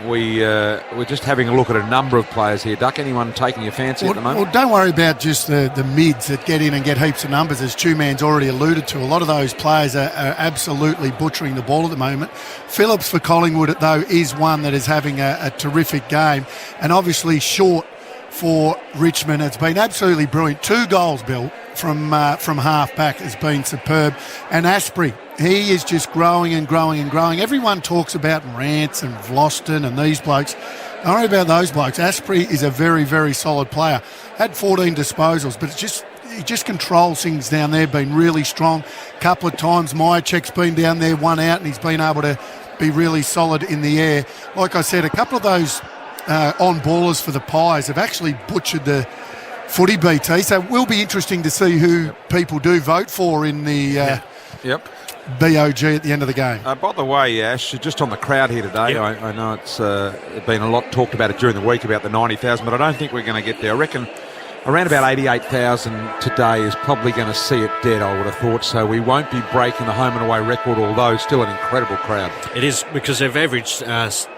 We're just having a look at a number of players here. Duck, anyone taking your fancy at the moment? Well, don't worry about just the mids that get in and get heaps of numbers, as Two-Man's already alluded to. A lot of those players are absolutely butchering the ball at the moment. Phillips for Collingwood, though, is one that is having a terrific game. And obviously Short for Richmond. It's been absolutely brilliant. 2 goals, Bill, from half-back has been superb. And Asprey, he is just growing and growing and growing. Everyone talks about Rance and Vlosten and these blokes. Don't worry about those blokes. Asprey is a very, very solid player. Had 14 disposals, but he just controls things down there, been really strong. A couple of times Myercheck's been down there, one out, and he's been able to be really solid in the air. Like I said, a couple of those on-ballers for the Pies have actually butchered the footy, BT. So it will be interesting to see who people do vote for in the BOG at the end of the game. By the way, Ash, just on the crowd here today, Yep. I know it's been a lot talked about it during the week about the 90,000, but I don't think we're going to get there. I reckon around about 88,000 today is probably going to see it dead, I would have thought. So we won't be breaking the home and away record, although still an incredible crowd. It is, because they've averaged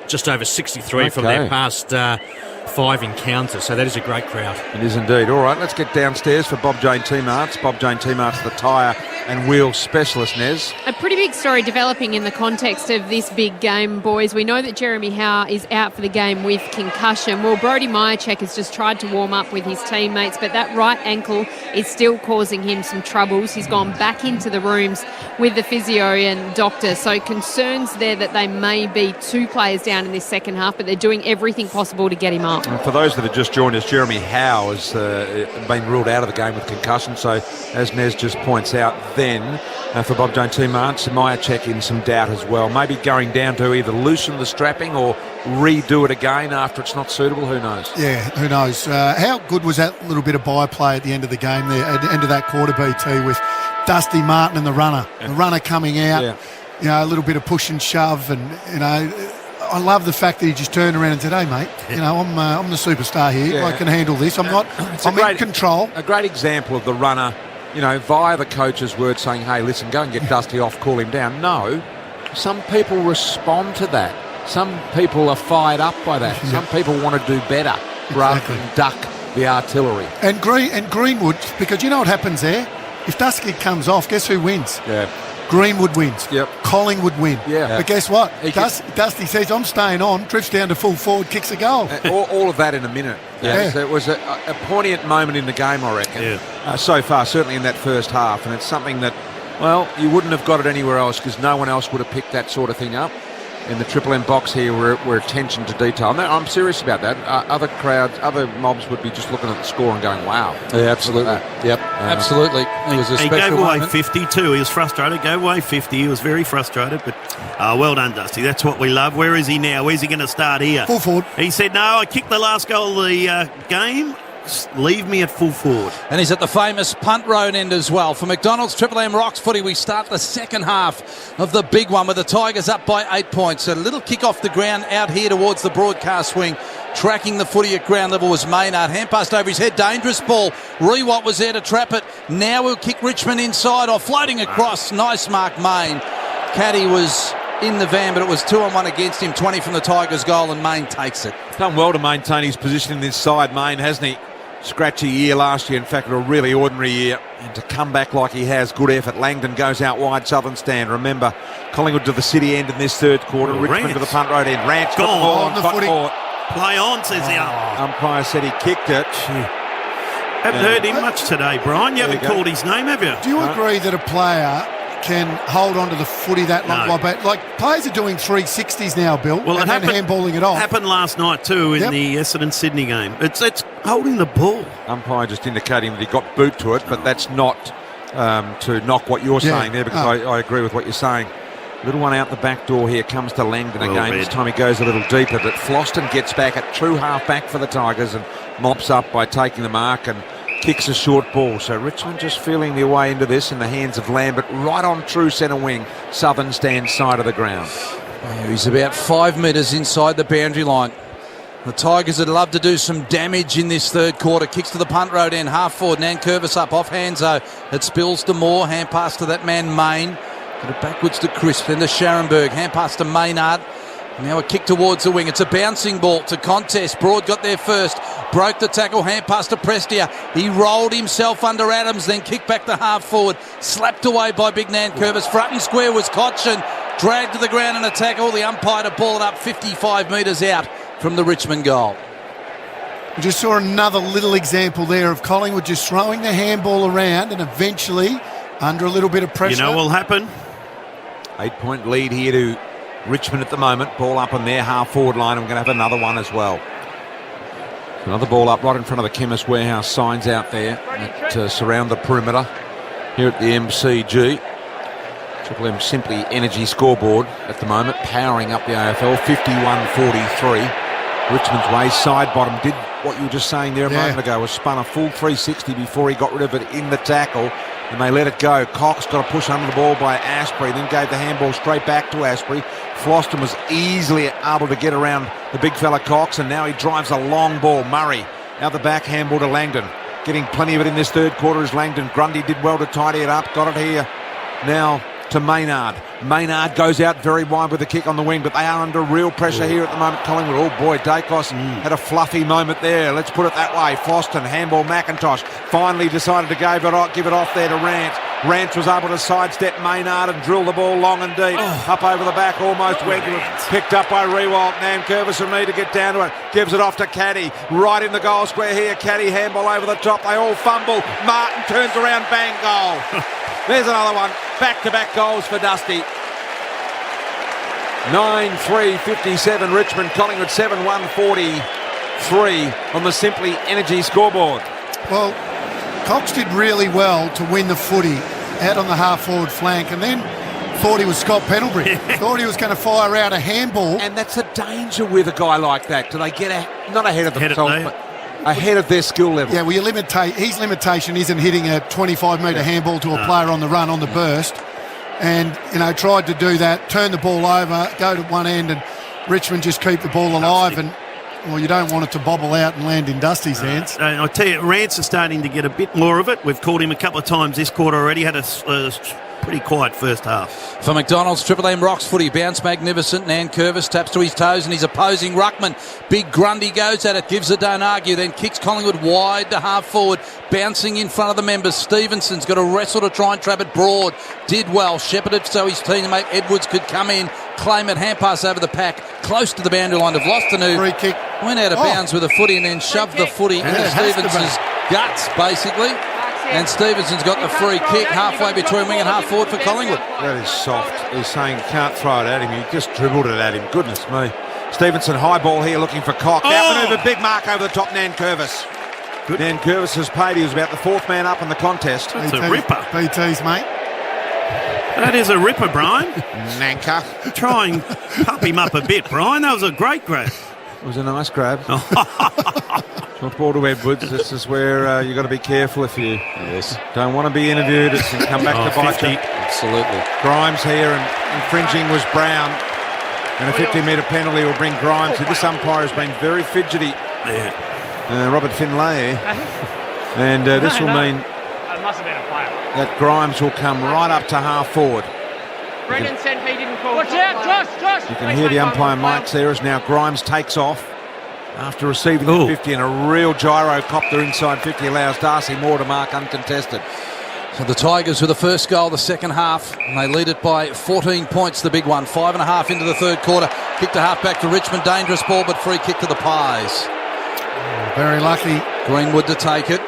just over 63 from their past 5 encounters, so that is a great crowd. It is indeed. All right, let's get downstairs for Bob Jane T-Marts. Bob Jane T-Marts, the tyre and wheel specialist, Nez. A pretty big story developing in the context of this big game, boys. We know that Jeremy Howe is out for the game with concussion. Well, Brodie Myercheck has just tried to warm up with his teammates, but that right ankle is still causing him some troubles. He's gone back into the rooms with the physio and doctor, so concerns there that they may be 2 players down in this second half, but they're doing everything possible to get him up. And for those that have just joined us, Jeremy Howe has been ruled out of the game with concussion, so as Nez just points out, then for Bob Jane T-Marts, Myercheck in some doubt as well. Maybe going down to either loosen the strapping or redo it again after it's not suitable. Who knows? Yeah, who knows? How good was that little bit of byplay at the end of the game there, at the end of that quarter, BT, with Dusty Martin and the runner coming out, a little bit of push and shove, and, I love the fact that he just turned around and said, "Hey, mate, I'm the superstar here. Yeah. I can handle this. I'm in control." A great example of the runner, via the coach's word saying, "Hey, listen, go and get Dusty off, cool him down." No, some people respond to that. Some people are fired up by that. Some people want to do better rather than duck the artillery. And Greenwood, because you know what happens there? If Dusty comes off, guess who wins? Yeah. Greenwood wins. Yep. Collingwood win. Yeah. But guess what? Dusty says, "I'm staying on," drifts down to full forward, kicks a goal. All of that in a minute. Yeah. So it was a poignant moment in the game, I reckon, so far, certainly in that first half. And it's something that, well, you wouldn't have got it anywhere else because no one else would have picked that sort of thing up. in the Triple M box here were attention to detail. No, I'm serious about that. Other crowds, other mobs would be just looking at the score and going, wow. Yeah, absolutely. Yep, absolutely. It was a He special gave away moment. 50 too. He was frustrated. Gave away 50. He was very frustrated. But well done, Dusty. That's what we love. Where is he now? Where's he going to start here? Full forward. He said, no, I kicked the last goal of the game. Leave me at full forward. And he's at the famous punt road end as well. For McDonald's Triple M Rocks footy, we start the second half of the big one with the Tigers up by 8 points. A little kick off the ground out here towards the broadcast wing. Tracking the footy at ground level was Maynard. Hand passed over his head. Dangerous ball. Rewalt was there to trap it. Now we'll kick Richmond inside or floating across. Nice mark, Main. Caddy was in the van, but it was 2-on-1 against him. 20 from the Tigers goal, and Main takes it. Done well to maintain his position in this side, Main, hasn't he? Scratchy year last year, in fact, a really ordinary year. And to come back like he has, good effort. Langdon goes out wide, southern stand. Remember, Collingwood to the city end in this third quarter. Richmond Rance to the punt road end. Rance got Gone. the ball On and the got footy. caught. Play on, says the Umpire said he kicked it. Haven't heard him much today, Brian. You There haven't you go. called his name, have you? Do you agree that a player can hold on to the footy that long? No. Like, players are doing 360s now, Bill, Well, and it then handballing it off. happened last night too in Yep. the Essendon-Sydney game. It's holding the ball. Umpire just indicating that he got boot to it, but that's not to knock what you're Yeah. saying there, because I agree with what you're saying. Little one out the back door here, comes to Langdon Well again. read. This time he goes a little deeper, but Floston gets back at true half-back for the Tigers and mops up by taking the mark and kicks a short ball. So Richmond just feeling their way into this in the hands of Lambert, right on true centre wing, southern stand side of the ground. He's about 5 metres inside the boundary line. The Tigers would love to do some damage in this third quarter. Kicks to the punt road end, half forward. Nankervis up off Hanzo. It spills to Moore. Hand pass to that man Main. Got it backwards to Crisp. Then to Scharenberg. Hand pass to Maynard. Now a kick towards the wing. It's a bouncing ball to contest. Broad got there first. Broke the tackle. Hand pass to Prestia. He rolled himself under Adams. Then kicked back to half forward. Slapped away by Big Nankervis. Front and square was Cotchin. Dragged to the ground in a tackle. The umpire to ball it up 55 metres out from the Richmond goal. We just saw another little example there of Collingwood just throwing the handball around and eventually, under a little bit of pressure. You know what will happen? 8-point lead here to Richmond at the moment. Ball up on their half-forward line, and we're going to have another one as well. Another ball up right in front of the Chemist Warehouse signs out there that surround the perimeter here at the MCG. Triple M Simply Energy scoreboard at the moment, powering up the AFL, 51-43. Richmond's way, side bottom, did what you were just saying there a moment ago, was spun a full 360 before he got rid of it in the tackle, and they let it go. Cox got a push under the ball by Asprey, then gave the handball straight back to Asprey. Floston was easily able to get around the big fella Cox, and now he drives a long ball. Murray out the back, handball to Langdon. Getting plenty of it in this third quarter is Langdon. Grundy did well to tidy it up, got it here now to Maynard. Maynard goes out very wide with the kick on the wing, but they are under real pressure here at the moment, Collingwood. Oh boy, Dacos had a fluffy moment there. Let's put it that way. Floston, handball, McIntosh finally decided to give it off there to Rance. Rance was able to sidestep Maynard and drill the ball long and deep. Up over the back, almost went to it. Picked up by Rewalt. Nankervis will need to get down to it. Gives it off to Caddy. Right in the goal square here. Caddy, handball over the top. They all fumble. Martin turns around, bang, goal. There's another one. Back-to-back goals for Dusty. 9-3-57 Richmond. Collingwood 7-1-43 on the Simply Energy scoreboard. Well, Cox did really well to win the footy out on the half-forward flank, and then thought he was Scott Pendlebury. Thought he was going to fire out a handball. And that's a danger with a guy like that. Do they get not ahead of themselves, but ahead of their skill level? Yeah, well, his limitation isn't hitting a 25-metre handball to a player on the run, on the burst. And, tried to do that, turn the ball over, go to one end, and Richmond just keep the ball alive. And, well, you don't want it to bobble out and land in Dusty's hands. I tell you, Rance is starting to get a bit more of it. We've called him a couple of times this quarter already. Had a pretty quiet first half. For McDonald's, Triple M Rocks footy, bounce magnificent. Nankervis taps to his toes and he's opposing ruckman. Big Grundy goes at it, gives a don't argue, then kicks Collingwood wide to half forward, bouncing in front of the members. Stevenson's got a wrestle to try and trap it broad. Did well, shepherded so his teammate Edwards could come in, claim it, hand pass over the pack, close to the boundary line. They've lost a new. Free kick. Went out of bounds with a footy and then shoved the footy into Stevenson's guts, basically. And Stevenson's got the free kick halfway between wing and half forward for Collingwood. That is soft. He's saying can't throw it at him. He just dribbled it at him. Goodness me. Stevenson, high ball here looking for Cock. Out manoeuvre, big mark over the top, Nankervis. Nankervis has paid. He was about the fourth man up in the contest. That's a ripper. BT's, mate. That is a ripper, Brian. Nanker. Try and pup him up a bit, Brian. That was a great grab. It was a nice grab. Short ball to Edwards. This is where you've got to be careful if you don't want to be interviewed. It can come back to bite you. Absolutely. Grimes here, and infringing was Brown. And a 50-metre penalty will bring Grimes. This umpire has been very fidgety. Yeah. Robert Finlay. And this will mean It must have been a player. that Grimes will come right up to half forward. Brendan said he didn't call. Watch out, Josh! You can hear the umpire mics there as now Grimes takes off after receiving the 50, and a real gyrocopter inside 50 allows Darcy Moore to mark uncontested. So the Tigers with the first goal the second half, and they lead it by 14 points, the big one. 5.5 into the third quarter. Kick to half back to Richmond. Dangerous ball, but free kick to the Pies. Very lucky. Greenwood to take it.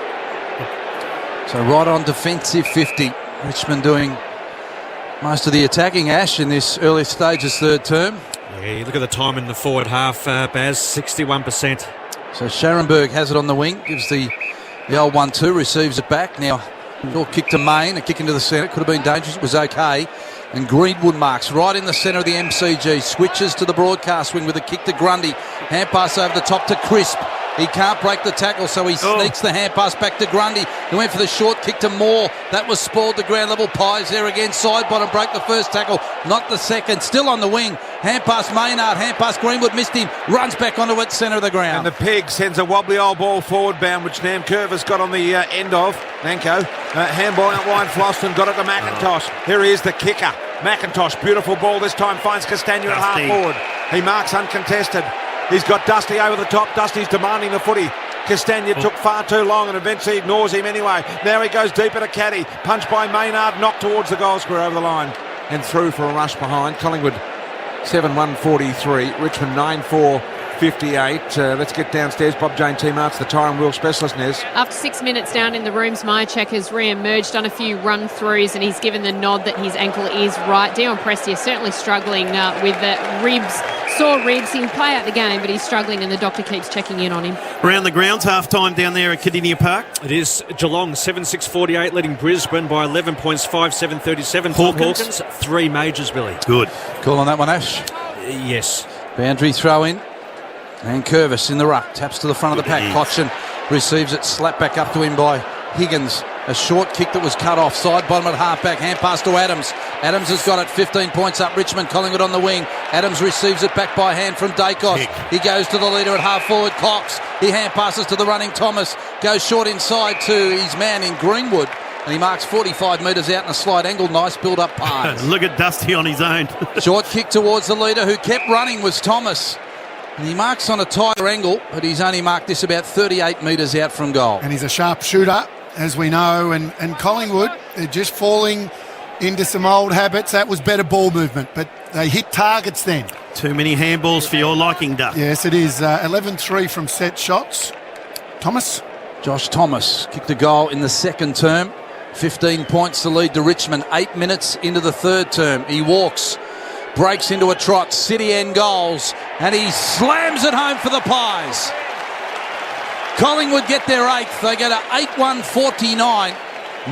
So right on defensive 50. Richmond doing most of the attacking, Ash, in this early stages third term. Yeah, you look at the time in the forward half, Baz, 61%. So Scharenberg has it on the wing, gives the old 1-2, receives it back. Now, short kick to Main, a kick into the centre, could have been dangerous, it was okay. And Greenwood marks right in the centre of the MCG, switches to the broadcast wing with a kick to Grundy. Hand pass over the top to Crisp. He can't break the tackle, so he sneaks the hand pass back to Grundy. He went for the short kick to Moore. That was spoiled to ground level. Pies there again. Side bottom, break the first tackle, not the second. Still on the wing. Hand pass Maynard. Hand pass Greenwood. Missed him. Runs back onto it, centre of the ground. And the Pig sends a wobbly old ball forward bound, which Nankervis got on the end of. Nanko. Handball out wide. Floston got it to McIntosh. Here he is, the kicker. McIntosh. Beautiful ball this time. Finds Castagna at half forward. He marks uncontested. He's got Dusty over the top. Dusty's demanding the footy. Castagna took far too long and eventually ignores him anyway. Now he goes deep at a caddy. Punch by Maynard, knocked towards the goal square over the line. And through for a rush behind. Collingwood 7-1-43. Richmond 9-4-58. Let's get downstairs. Bob Jane T-Mart's the tyre and wheel specialist, Nez. After 6 minutes down in the rooms, Myercheck has re-emerged, done a few run-throughs, and he's given the nod that his ankle is right. Dion Prestia certainly struggling with the ribs, sore ribs. He can play out the game, but he's struggling, and the doctor keeps checking in on him. Around the grounds, half-time down there at Kardinia Park. It is Geelong 7-6-48, leading Brisbane by 11 points, 5-7-37. Hawkins, 3 majors, Billy. Good. Call on that one, Ash. Yes. Boundary throw in. And Curvis in the ruck. Taps to the front of the pack. Cochin receives it. Slapped back up to him by Higgins. A short kick that was cut off. Side bottom at half back. Hand pass to Adams. Adams has got it. 15 points up. Richmond. Collingwood on the wing. Adams receives it back by hand from Dacos. He goes to the leader at half forward. Cox. He hand passes to the running Thomas. Goes short inside to his man in Greenwood. And he marks 45 metres out in a slight angle. Nice build-up pass. Look at Dusty on his own. Short kick towards the leader who kept running was Thomas. And he marks on a tighter angle, but he's only marked this about 38 metres out from goal. And he's a sharp shooter, as we know. And Collingwood, they're just falling into some old habits. That was better ball movement, but they hit targets then. Too many handballs for your liking, Duck. Yes, it is. 11-3 from set shots. Thomas? Josh Thomas kicked a goal in the second term. 15 points to lead to Richmond. 8 minutes into the third term. He walks. Breaks into a trot, City end goals, and he slams it home for the Pies. Collingwood get their 8th. They go to 8-1-49.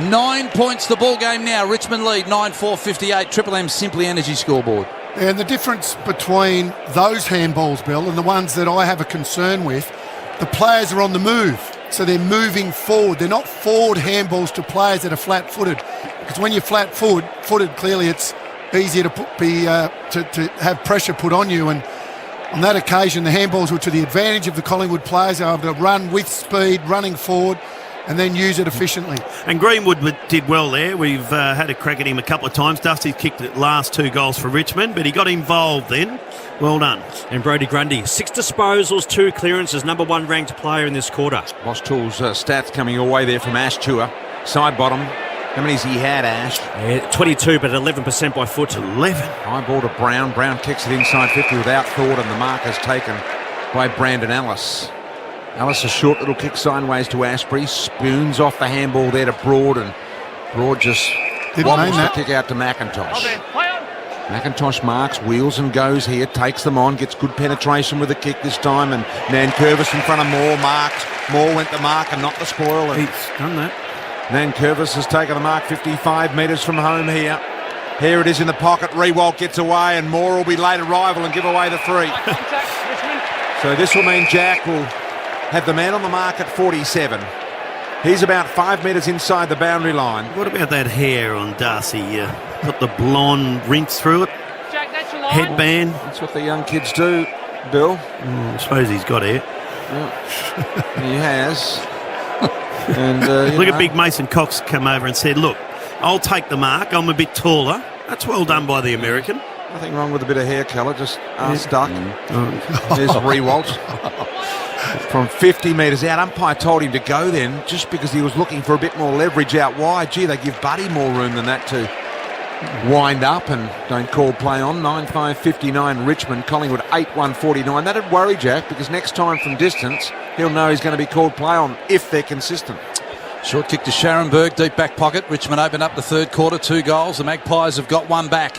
9 points the ball game now. Richmond lead 9-4-58. Triple M Simply Energy scoreboard. And the difference between those handballs, Bill, and the ones that I have a concern with, the players are on the move. So they're moving forward. They're not forward handballs to players that are flat-footed. Because when you're flat-footed, clearly it's easier to have pressure put on you, and on that occasion the handballs were to the advantage of the Collingwood players. They were able to run with speed, running forward, and then use it efficiently. And Greenwood did well there. We've had a crack at him a couple of times. Dusty's kicked the last 2 goals for Richmond, but he got involved then. Well done. And Brody Grundy, 6 disposals, 2 clearances, number 1 ranked player in this quarter. Boss Tools stats coming your way there from Ash Tua. Side bottom. How many's he had, Ash? Yeah, 22, but 11% by foot. 11. High ball to Brown. Brown kicks it inside 50 without thought, and the mark is taken by Brandon Ellis. Ellis, a short little kick sideways to Asprey. Spoons off the handball there to Broad, and Broad just wobbles the kick out to McIntosh. McIntosh marks, wheels and goes here, takes them on, gets good penetration with the kick this time, and Nankervis in front of Moore, marked. Moore went the mark and not the spoil. He's done that. Nankervis has taken the mark 55 metres from home here. Here it is in the pocket. Rewalt gets away, and Moore will be late arrival and give away the free. So this will mean Jack will have the man on the mark at 47. He's about 5 metres inside the boundary line. What about that hair on Darcy? Got the blonde rinse through it. Jack, that's your line. Headband. That's what the young kids do, Bill. I suppose he's got hair. Yeah. He has. And look at Big Mason Cox come over and said, look, I'll take the mark. I'm a bit taller. That's well done by the American. Nothing wrong with a bit of hair colour, just stuck. There's Rewalt. From 50 metres out, umpire told him to go then, just because he was looking for a bit more leverage out wide. Gee, they give Buddy more room than that to wind up and don't call play on. 9-5-59 Richmond, Collingwood 8-1-49. That'd worry Jack, because next time from distance, he'll know he's going to be called play on if they're consistent. Short kick to Scharenberg, deep back pocket. Richmond open up the third quarter, 2 goals. The Magpies have got one back.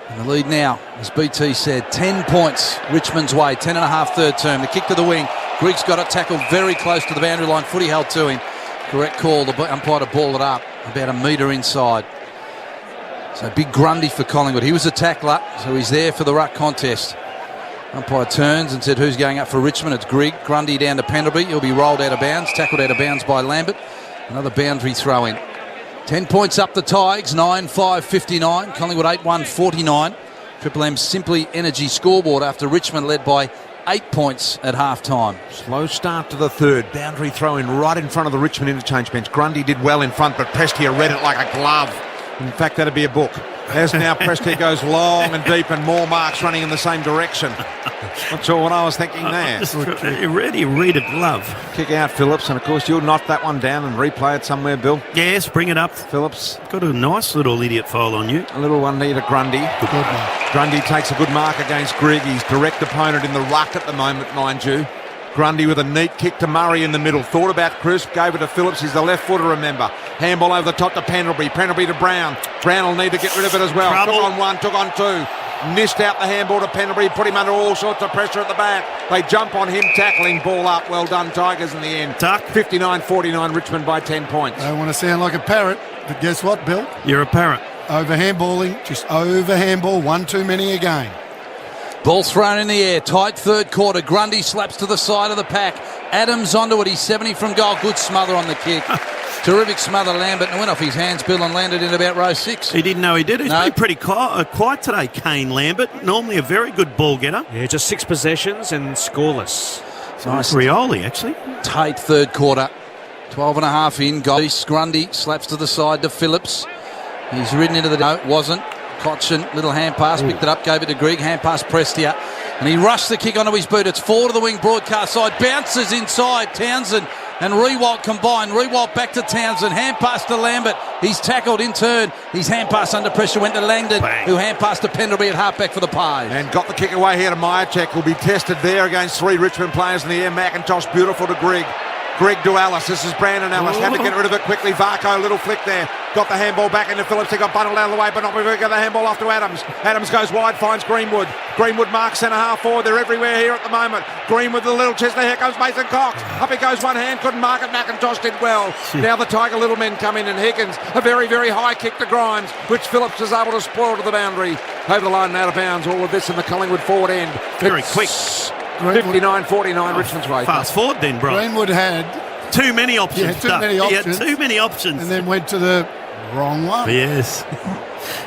And the lead now, as BT said, 10 points Richmond's way, 10.5 third term. The kick to the wing. Griggs got it tackled very close to the boundary line. Footy held to him. Correct call, the umpire to ball it up about a metre inside. So big Grundy for Collingwood. He was a tackler, so he's there for the ruck contest. Umpire turns and said, who's going up for Richmond? It's Grigg. Grundy down to Pendlebury. He'll be rolled out of bounds, tackled out of bounds by Lambert. Another boundary throw in. 10 points up the Tigers, 9-5-59. Collingwood 8-1-49. Triple M Simply Energy scoreboard after Richmond led by 8 points at half-time. Slow start to the third. Boundary throw in right in front of the Richmond interchange bench. Grundy did well in front, but Prestia read it like a glove. In fact, that'd be a book. As now Prestia goes long and deep, and more marks running in the same direction. Not sure what I was thinking there. Already read a glove. Kick out Phillips, and of course you'll knock that one down and replay it somewhere, Bill. Yes, bring it up. Phillips. Got a nice little idiot foul on you. A little one there to Grundy. Grundy takes a good mark against Grigg. He's direct opponent in the ruck at the moment, mind you. Grundy with a neat kick to Murray in the middle. Thought about Crisp, gave it to Phillips. He's the left footer, remember. Handball over the top to Pendlebury. Pendlebury to Brown. Brown will need to get rid of it as well. Trouble. Took on one, took on two. Missed out the handball to Pendlebury, put him under all sorts of pressure at the back. They jump on him, tackling, ball up. Well done, Tigers in the end. Tuck. 59-49, Richmond by 10 points. I don't want to sound like a parrot, but guess what, Bill? You're a parrot. Over handballing, just over handball, one too many again. Ball thrown in the air, tight third quarter. Grundy slaps to the side of the pack. Adams onto it, he's 70 from goal. Good smother on the kick. Terrific smother, Lambert, and went off his hands, Bill, and landed in about row 6. He didn't know he did. He's been pretty quiet today, Kane Lambert. Normally a very good ball getter. Yeah, just 6 possessions and scoreless. Nice Rioli, actually. Tight third quarter. 12.5 in. Grundy slaps to the side to Phillips. He's ridden into the... No, it wasn't. Cotchin, little hand pass, picked it up, gave it to Grigg, hand pass Prestia, and he rushed the kick onto his boot. It's forward to the wing, broadcast side, bounces inside, Townsend and Rewalt combined. Rewalt back to Townsend, hand pass to Lambert, he's tackled in turn, his hand pass under pressure went to Langdon, who hand passed to Pendlebury at halfback for the Pies. And got the kick away here to Myercheck, will be tested there against 3 Richmond players in the air. McIntosh, beautiful to Grigg. Grigg to Ellis. This is Brandon Ellis. Had to get rid of it quickly. Varco, little flick there. Got the handball back into Phillips. He got bundled out of the way, but not before he got the handball off to Adams. Adams goes wide, finds Greenwood. Greenwood marks centre half forward. They're everywhere here at the moment. Greenwood, the little Chesney. Here comes Mason Cox. Up he goes, one hand. Couldn't mark it. McIntosh did well. Now the Tiger little men come in, and Higgins, a very, very high kick to Grimes, which Phillips is able to spoil to the boundary. Over the line and out of bounds. All of this in the Collingwood forward end. Very quick. 59-49 Richmond's way. Fast forward then, bro. Greenwood had... Too many options. Yeah, too many options. He had too many options. And then went to the wrong one. Yes.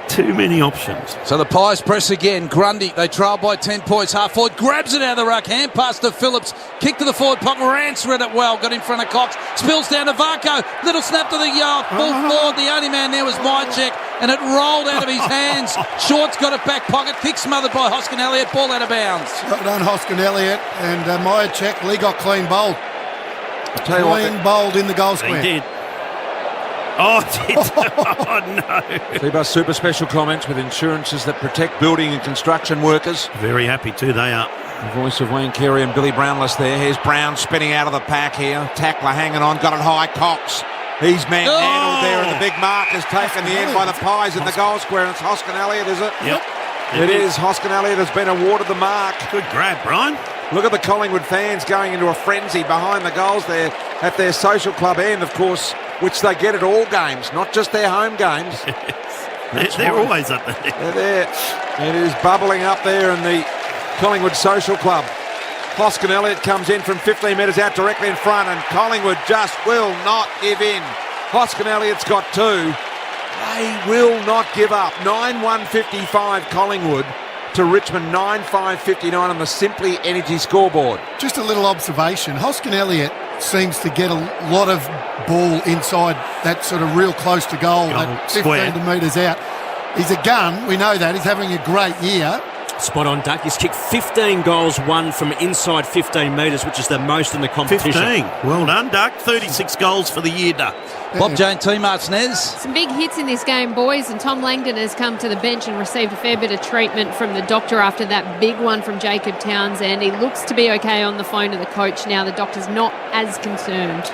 Too many options. So the Pies press again. Grundy, they trail by 10 points. Half forward, grabs it out of the ruck. Hand pass to Phillips. Kick to the forward pocket. Rance read it well. Got in front of Cox. Spills down to Varco. Little snap to the full forward. The only man there was Myercheck. And it rolled out of his hands. Short's got it back pocket. Kick smothered by Hoskin Elliott. Ball out of bounds. Well done, Hoskin Elliott. And Myercheck, Lee got clean bowled. I'll tell you what, bowled in the goal square. He did. Oh, did. Oh, no. Seabus super special comments with insurances that protect building and construction workers. Very happy too, they are. The voice of Wayne Carey and Billy Brownless there. Here's Brown spinning out of the pack here. Tackler hanging on, got it high. Cox. He's manhandled there, and the big mark has taken the end by the Pies in the goal square. And it's Hoskin Elliott, is it? Yep. It is. Hoskin Elliott has been awarded the mark. Good grab, Brian. Look at the Collingwood fans going into a frenzy behind the goals there at their social club end, of course, which they get at all games, not just their home games. They're always up there. They're there. It is bubbling up there in the Collingwood Social Club. Hoskin Elliott comes in from 15 metres out directly in front, and Collingwood just will not give in. Hoskin Elliott's got two. They will not give up. 9-1-55 Collingwood to Richmond 9-5-59 on the Simply Energy scoreboard. Just a little observation. Hoskin Elliott seems to get a lot of ball inside that sort of real close to goal, that 15 metres out. He's a gun. We know that. He's having a great year. Spot on, Duck. He's kicked 15 goals, one from inside 15 metres, which is the most in the competition. 15. Well done, Duck. 36 goals for the year, Duck. Bob Jane, T-Marts, Nez. Some big hits in this game, boys, and Tom Langdon has come to the bench and received a fair bit of treatment from the doctor after that big one from Jacob Townsend. He looks to be okay on the phone to the coach now. The doctor's not as concerned.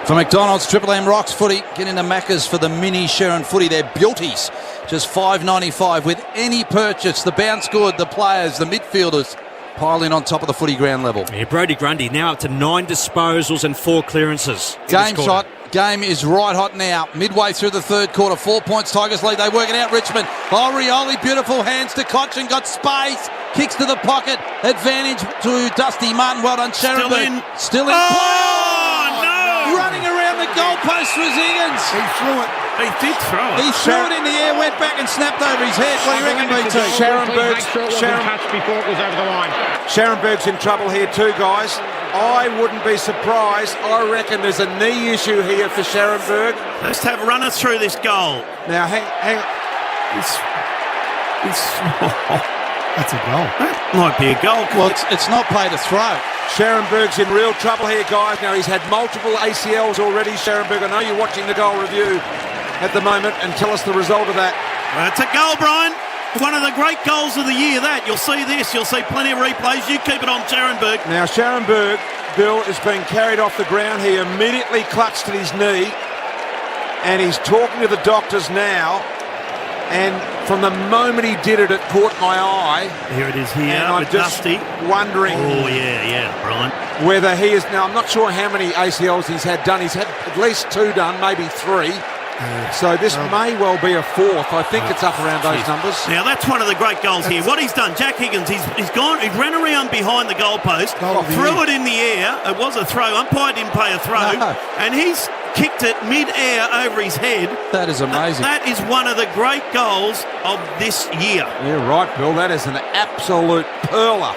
For McDonald's, Triple M Rocks footy, get into Macca's for the mini Sharon footy. They're beauties. Just $5.95 with any purchase. The bounce good, the players, the midfielders pile in on top of the footy ground level. Yeah, Brodie Grundy now up to 9 disposals and 4 clearances. Game shot. Game is right hot now. Midway through the third quarter. 4 points, Tigers lead. They work it out, Richmond. Rioli, beautiful hands to Cochin. Got space. Kicks to the pocket. Advantage to Dusty Martin. Well done, Sharon. Still in play. No! Running around the goalpost was Higgins. He threw it. He did throw it. He threw it in the air, went back and snapped over his head. What do you reckon, BT? Sharon Berg's in trouble here too, guys. I wouldn't be surprised. I reckon there's a knee issue here for Sharon Berg. Let's have a runner through this goal. Now, hang. That's a goal. That might be a goal. Well, it's not play to throw. Sharon Berg's in real trouble here, guys. Now, he's had multiple ACLs already, Sharon Berg. I know you're watching the goal review at the moment, and tell us the result of that. It's a goal, Brian. One of the great goals of the year, that. You'll see this. You'll see plenty of replays. You keep it on, Sharon Berg. Now, Sharon Berg, Bill, is being carried off the ground. He immediately clutched at his knee, and he's talking to the doctors now. And from the moment he did it, it caught my eye. Here it is here, and I'm with just Dusty. wondering Brian. whether he is... Now, I'm not sure how many ACLs he's had done. He's had at least 2 done, maybe 3. So this may well be a 4th. I think it's up around those numbers. Now, that's one of the great goals here. What he's done, Jack Higgins, he's ran around behind the goalpost, threw it in the air. It was a throw. Umpire didn't pay a throw. No. And he's kicked it mid-air over his head. That is amazing. That is one of the great goals of this year. Yeah, right, Bill. That is an absolute perler.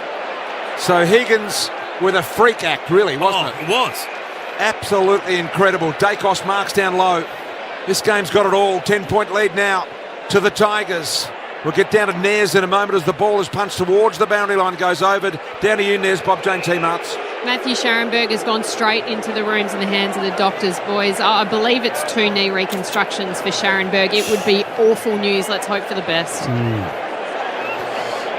So Higgins with a freak act, really, wasn't it? It was. Absolutely incredible. Dacos marks down low. This game's got it all. 10-point lead now to the Tigers. We'll get down to Nez in a moment as the ball is punched towards the boundary line, goes over. Down to you, Nez. Bob Jane T-Marts. Matthew Sharonberg has gone straight into the rooms in the hands of the doctors, boys. I believe it's 2 knee reconstructions for Sharonberg. It would be awful news. Let's hope for the best.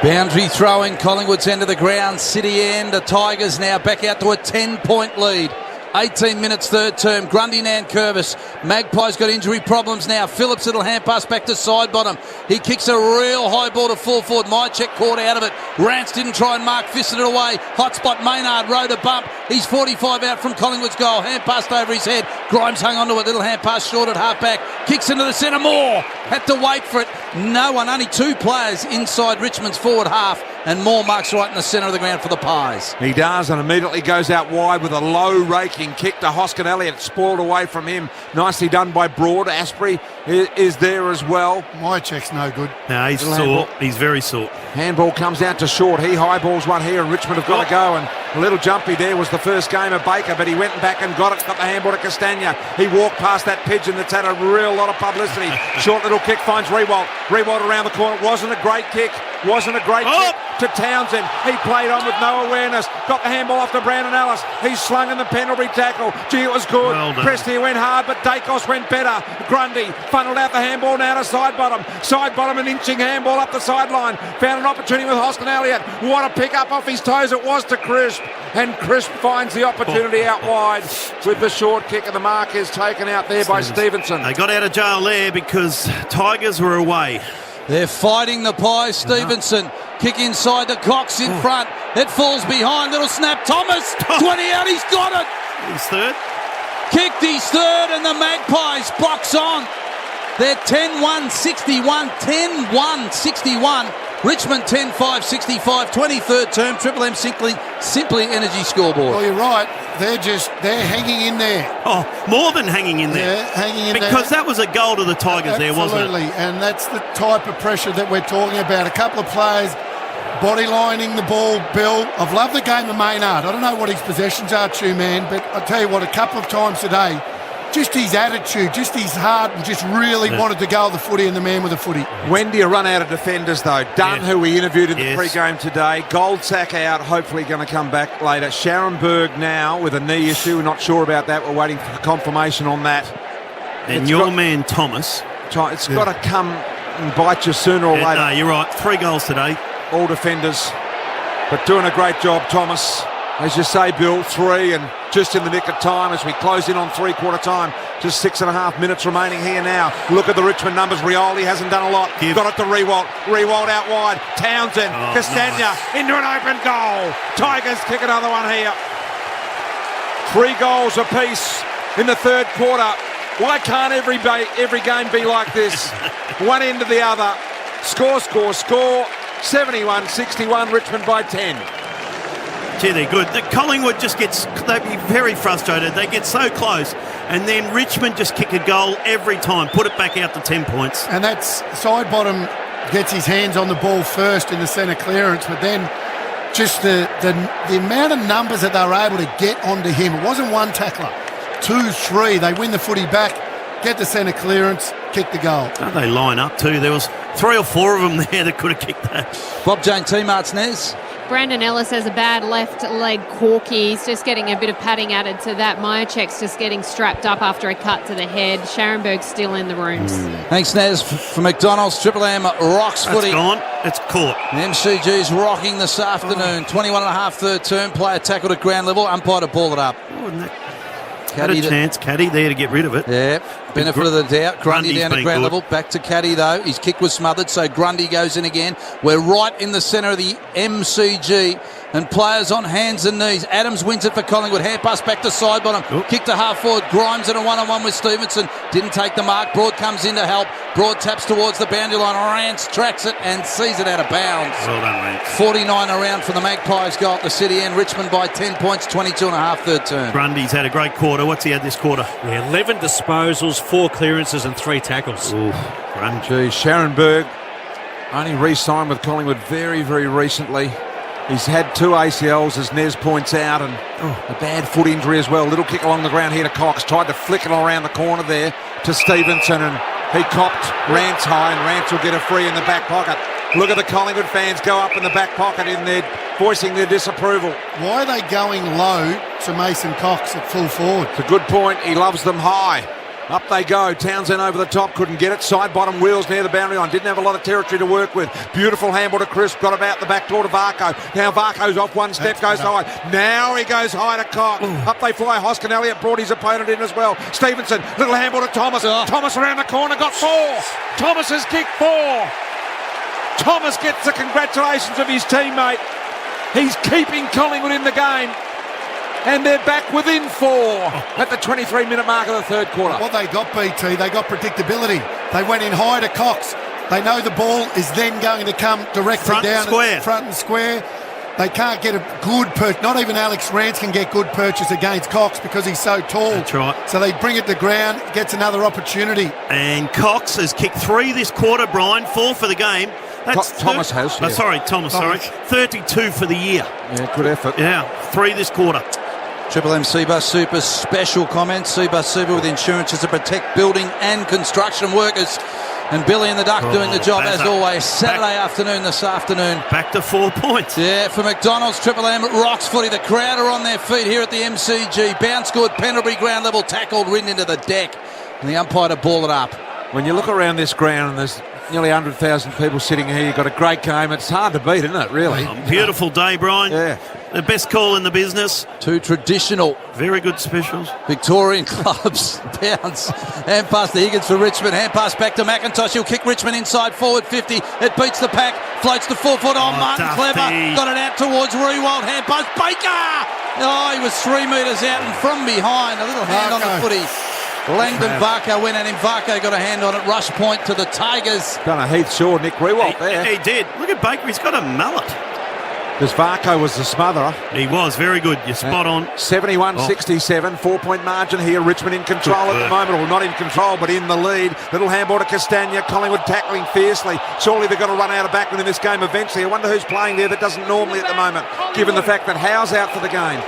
Boundary throwing, Collingwood's end of the ground, City end. The Tigers now back out to a 10-point lead. 18 minutes third term. Grundy, Nankervis. Magpie's got injury problems now. Phillips, little hand pass back to side bottom. He kicks a real high ball to full forward. Mycheck caught out of it. Rance didn't try and mark, fisted it away. Hot spot, Maynard rode a bump. He's 45 out from Collingwood's goal. Hand passed over his head. Grimes hung onto it. Little hand pass short at half back. Kicks into the centre. Moore had to wait for it. No one, only 2 players inside Richmond's forward half. And Moore marks right in the centre of the ground for the Pies. He does, and immediately goes out wide with a low raking kick to Hoskin Elliott. Spoiled away from him. Nicely done by Broad. Asprey is there as well. Mycheck's no good. No, he's sore. He's very sore. Handball comes out to short. He highballs one here, and Richmond have got to go. And a little jumpy there was the first game of Baker, but he went back and got it. Got the handball to Castagna. He walked past that pigeon that's had a real lot of publicity. Short little kick finds Rewalt. Rewalt around the corner. Wasn't a great kick. Wasn't a great kick. to Townsend. He played on with no awareness. Got the handball off to Brandon Ellis. He's slung in the Pendlebury tackle. Gee, it was good. Well done. Prestia went hard, but Dacos went better. Grundy funneled out the handball now to side bottom. Side bottom, an inching handball up the sideline. Found an opportunity with Hoskin Elliott. What a pick up off his toes it was to Crisp. And Crisp finds the opportunity out wide with the short kick, and the mark is taken out there by Stevenson. They got out of jail there because Tigers were away. They're fighting the pie. Stevenson, kick inside to Cox in front. It falls behind. Little snap. Thomas, 20 out. He's got it. He's third. Kicked his third, and the Magpies box on. They're 10-1, 61, 10-1, 61. Richmond 10-5, 65, 23rd term. Triple M simply energy scoreboard. Well, you're right. They're hanging in there. Oh, more than hanging in there. Yeah, hanging in there. Because that was a goal to the Tigers there, wasn't it? Absolutely, and that's the type of pressure that we're talking about. A couple of players body lining the ball, Bill. I've loved the game of Maynard. I don't know what his possessions are, man, but I'll tell you what, a couple of times today, just his attitude, just his heart, and just really wanted to go at the footy and the man with the footy. When do you run out of defenders, though? Dunn, who we interviewed in the pre-game today. Goldsack out, hopefully going to come back later. Scharenberg now with a knee issue. We're not sure about that. We're waiting for confirmation on that. And your man, Thomas. It's got to come and bite you sooner or later. No, you're right. 3 goals today. All defenders. But doing a great job, Thomas. As you say, Bill, 3 and just in the nick of time as we close in on three-quarter time. Just 6.5 minutes remaining here now. Look at the Richmond numbers. Rioli hasn't done a lot. Got it to Rewalt. Rewalt out wide. Townsend. Castagna into an open goal. Tigers kick another one here. 3 goals apiece in the third quarter. Why can't every game be like this? One end to the other. Score. 71-61, Richmond by 10. Gee, they're good. The Collingwood they'd be very frustrated. They get so close, and then Richmond just kick a goal every time, put it back out to 10 points. And that's side bottom gets his hands on the ball first in the centre clearance, but then just the amount of numbers that they were able to get onto him. It wasn't one tackler, 2, 3. They win the footy back, get the centre clearance, kick the goal. Don't they line up too? There was 3 or 4 of them there that could have kicked that. Bob Jane T-Marts, Nez. Brandon Ellis has a bad left leg corky. He's just getting a bit of padding added to that. Myercheck's just getting strapped up after a cut to the head. Scharenberg's still in the rooms. Thanks, Naz. For McDonald's, Triple M rocks footy. It's gone. It's caught. The MCG's rocking this afternoon. 21.5 third term. Player tackled at ground level. Umpire to ball it up. Had a chance, Caddy there to get rid of it. Yeah, benefit of the doubt. Grundy down at ground level. Back to Caddy, though. His kick was smothered, so Grundy goes in again. We're right in the centre of the MCG. And players on hands and knees. Adams wins it for Collingwood. Hand pass back to side bottom. Kick to half forward. Grimes in a one-on-one with Stevenson. Didn't take the mark. Broad comes in to help. Broad taps towards the boundary line. Rance tracks it and sees it out of bounds. Well done, Rance. 49 around for the Magpies goal at the City End. Richmond by 10 points, 22.5 third term. Grundy's had a great quarter. What's he had this quarter? Yeah, 11 disposals, 4 clearances and 3 tackles. Ooh, Grundy. Gee, Scharenberg only re-signed with Collingwood very, very recently. He's had 2 ACLs, as Nez points out, and a bad foot injury as well. Little kick along the ground here to Cox. Tried to flick it around the corner there to Stevenson, and he copped Rance high, and Rance will get a free in the back pocket. Look at the Collingwood fans go up in the back pocket in there, voicing their disapproval. Why are they going low to Mason Cox at full forward? It's a good point. He loves them high. Up they go. Townsend over the top. Couldn't get it. Side bottom wheels near the boundary line. Didn't have a lot of territory to work with. Beautiful handball to Crisp. Got about the back door to Varco. Now Varco's off one step. Goes high. Now he goes high to Cox. Up they fly. Hoskin Elliott brought his opponent in as well. Stevenson. Little handball to Thomas. Thomas around the corner. Got 4. Thomas has kicked 4. Thomas gets the congratulations of his teammate. He's keeping Collingwood in the game. And they're back within 4 at the 23-minute mark of the third quarter. What they got, BT, they got predictability. They went in high to Cox. They know the ball is then going to come directly down front and square. They can't get a good purchase. Not even Alex Rance can get good purchase against Cox because he's so tall. That's right. So they bring it to ground, gets another opportunity. And Cox has kicked 3 this quarter, Brian, 4 for the game. That's Thomas has. Yeah. Thomas. 32 for the year. Yeah, good effort. Yeah, 3 this quarter. Triple M Seabus Super special comments. Seabus Super with insurances to protect building and construction workers. And Billy and the Duck doing the job as always. Saturday afternoon this afternoon. Back to 4 points. Yeah, for McDonald's, Triple M rocks footy. The crowd are on their feet here at the MCG. Bounce good, Pendlebury ground level tackle, ridden into the deck. And the umpire to ball it up. When you look around this ground and there's nearly 100,000 people sitting here, you've got a great game. It's hard to beat, isn't it, really? Beautiful day, Brian. Yeah. The best call in the business. Two traditional Very good specials. Victorian clubs. Bounce. Hand pass to Higgins for Richmond. Hand pass back to McIntosh. He'll kick Richmond inside forward 50. It beats the pack. Floats to 4 foot on. Martin Duffy. Clever. Got it out towards Rewald. Hand pass. Baker! Oh, he was 3 metres out and from behind. A little hand on the footy. Langdon Varco went at him. Varco got a hand on it. Rush point to the Tigers. Done a Heath Shaw, Nick Rewalt there. He did. Look at Baker. He's got a mallet. Because Varco was the smotherer. He was very good. You're spot on. 71-67, 4-point margin here. Richmond in control at the moment. Well, not in control, but in the lead. Little handball to Castagna. Collingwood tackling fiercely. Surely they've got to run out of backman in this game eventually. I wonder who's playing there that doesn't normally at the moment, given the fact that Howe's out for the game.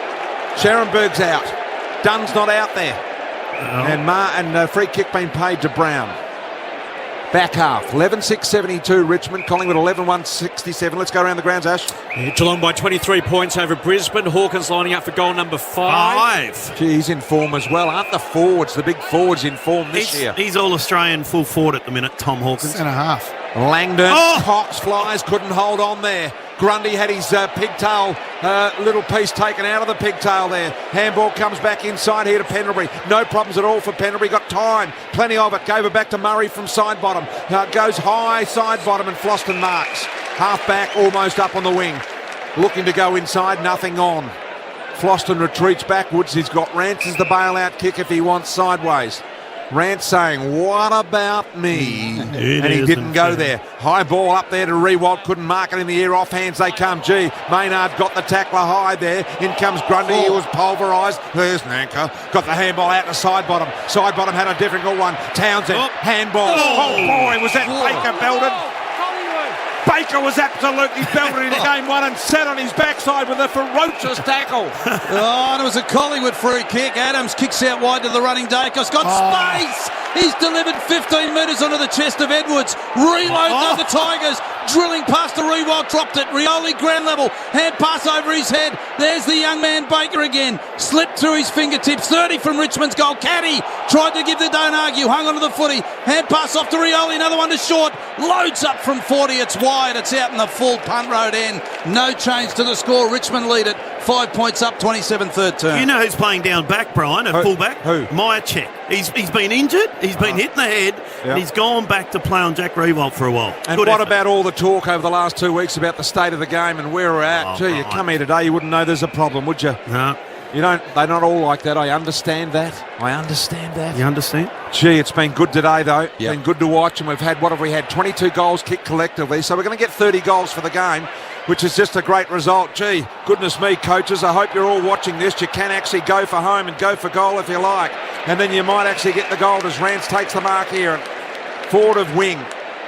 Scharenberg's out. Dunn's not out there. And free kick being paid to Brown. Back half, 11-6-72 Richmond, Collingwood 11-1-67. Let's go around the grounds, Ash. Yeah, Geelong by 23 points over Brisbane. Hawkins lining up for goal number 5. Gee, he's in form as well. Aren't the forwards, the big forwards, in form this year? He's all-Australian full forward at the minute, Tom Hawkins. And a half. Langdon, Cox flies, couldn't hold on there. Grundy had his pigtail little piece taken out of the pigtail there. Handball comes back inside here to Pendlebury. No problems at all for Pendlebury. Got time, plenty of it. Gave it back to Murray from side bottom. Goes high side bottom and Floston marks. Half back, almost up on the wing. Looking to go inside, nothing on. Floston retreats backwards. He's got Rance as the bailout kick if he wants sideways. Rance saying, what about me? And he didn't go there. High ball up there to Rewalt. Couldn't mark it in the air. Off hands they come. Gee, Maynard got the tackler high there. In comes Grundy. He was pulverised. There's Nanker. Got the handball out to side bottom. Side bottom had a difficult one. Townsend. Handball. Oh boy, was that Baker belted. Baker was absolutely belted into game one and sat on his backside with a ferocious tackle. And it was a Collingwood free kick. Adams kicks out wide to the running Dacos. Got space. He's delivered 15 metres onto the chest of Edwards. Reload of the Tigers. Drilling past the Rewalt, dropped it. Rioli ground level. Hand pass over his head. There's the young man Baker again. Slipped through his fingertips. 30 from Richmond's goal. Caddy tried to give the don't argue. Hung onto the footy. Hand pass off to Rioli. Another one to short. Loads up from 40. It's wide. It's out in the full punt road end. No change to the score. Richmond lead it. 5 points up, 27 third term. You know who's playing down back, Brian, at fullback? Who? Myercheck. He's been injured. He's been hit in the head. And he's gone back to play on Jack Rewalt for a while. And Good what effort. about all the talk over the last 2 weeks about the state of the game and where we're at? Gee, you come here today, you wouldn't know there's a problem, would you? No. You don't. They're not all like that. I understand that. You understand? Gee, it's been good today, though. Yep. Been good to watch, and we've had, 22 goals kicked collectively, so we're going to get 30 goals for the game, which is just a great result. Gee, goodness me, coaches, I hope you're all watching this. You can actually go for home and go for goal if you like, and then you might actually get the goal as Rance takes the mark here. And forward of wing,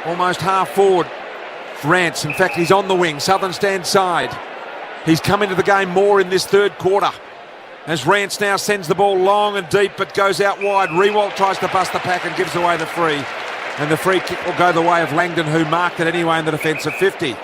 almost half forward. Rance, in fact, he's on the wing, southern stand side. He's come into the game more in this third quarter. As Rance now sends the ball long and deep, but goes out wide. Rewalt tries to bust the pack and gives away the free. And the free kick will go the way of Langdon, who marked it anyway in the defensive 50.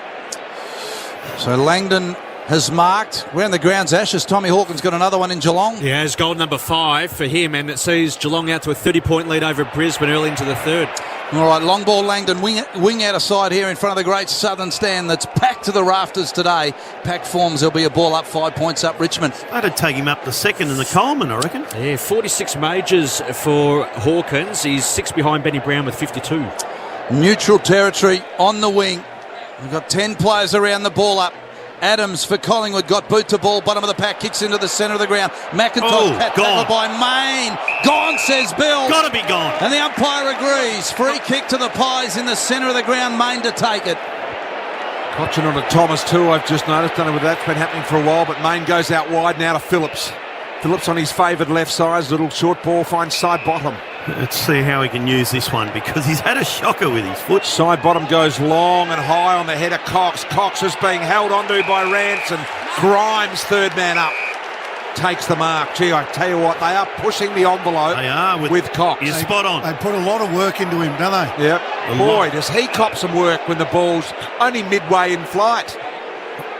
So Langdon has marked. We're in the grounds, Ashes. Tommy Hawkins got another one in Geelong. Yeah, it's goal number 5 for him, and it sees Geelong out to a 30-point lead over Brisbane early into the third. All right, long ball Langdon, wing out of side here in front of the great southern stand that's packed to the rafters today. Packed forms, there'll be a ball up, 5 points up Richmond. That'd take him up to second in the Coleman, I reckon. Yeah, 46 majors for Hawkins. He's 6 behind Benny Brown with 52. Neutral territory on the wing. We've got 10 players around the ball up. Adams for Collingwood got boot to ball, bottom of the pack, kicks into the centre of the ground. McIntosh tackled by Main. Gone, says Bill. Got to be gone. And the umpire agrees. Free kick to the Pies in the centre of the ground. Main to take it. Watching on to Thomas too, I've just noticed. Don't know whether that's been happening for a while, but Main goes out wide now to Phillips. Phillips on his favoured left side, little short ball, finds side bottom. Let's see how he can use this one, because he's had a shocker with his foot. Side bottom goes long and high on the head of Cox. Cox is being held onto by Rance, and Grimes, third man up. takes the mark. Gee, I tell you what, they are pushing the envelope. They are with Cox. You're spot on. They put a lot of work into him, don't they? Yep. Boy, does he cop some work when the ball's only midway in flight.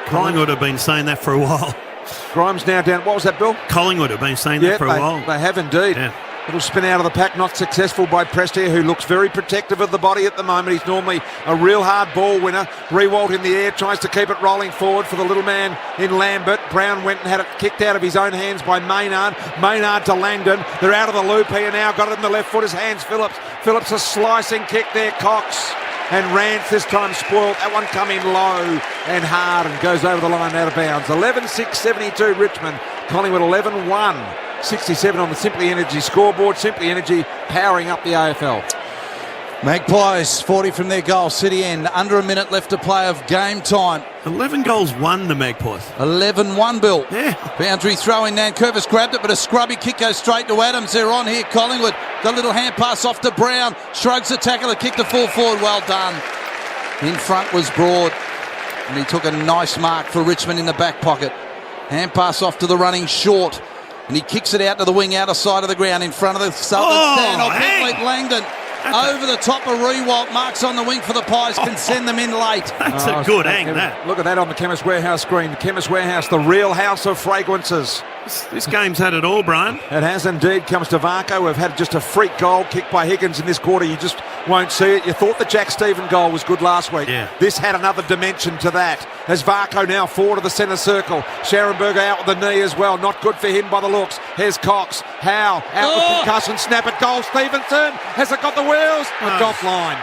Collingwood have been saying that for a while. Grimes now down. What was that, Bill? Collingwood have been saying that for a while. They have indeed. Yeah. Little spin out of the pack, not successful by Prestia, who looks very protective of the body at the moment. He's normally a real hard ball winner. Rewalt in the air, tries to keep it rolling forward for the little man in Lambert. Brown went and had it kicked out of his own hands by Maynard. Maynard to Langdon. They're out of the loop here now. Got it in the left foot. His hands, Phillips. Phillips a slicing kick there. Cox. And Rance this time spoiled. That one come in low and hard and goes over the line out of bounds. 11-6-72 Richmond. Collingwood 11-1. 67 on the Simply Energy scoreboard. Simply Energy powering up the AFL. Magpies 40 from their goal. City end. Under a minute left to play of game time. 11 goals won the Magpies. 11-1, Bill. Yeah. Boundary throw in. Nankervis grabbed it, but a scrubby kick goes straight to Adams. They're on here. Collingwood. The little hand pass off to Brown. Shrugs the tackle. A kick to full forward. Well done. In front was Broad. And he took a nice mark for Richmond in the back pocket. Hand pass off to the running Short. And he kicks it out to the wing, outer side of the ground, in front of the Southern stand. Langdon over the top of Rewalt. Marks on the wing for the Pies. Can send them in late. That's a good hang, that. Look at that on the Chemist Warehouse screen. The Chemist Warehouse, the real house of fragrances. This game's had it all, Brian. It has indeed. Comes to Varco. We've had just a freak goal kicked by Higgins in this quarter. You just won't see it. You thought the Jack Stephen goal was good last week. Yeah. This had another dimension to that. As Varco now forward of the centre circle. Scharenberger out with the knee as well. Not good for him by the looks. Here's Cox. Howe out with concussion. Snap at goal. Stevenson. Has it got the wheels? It's offline.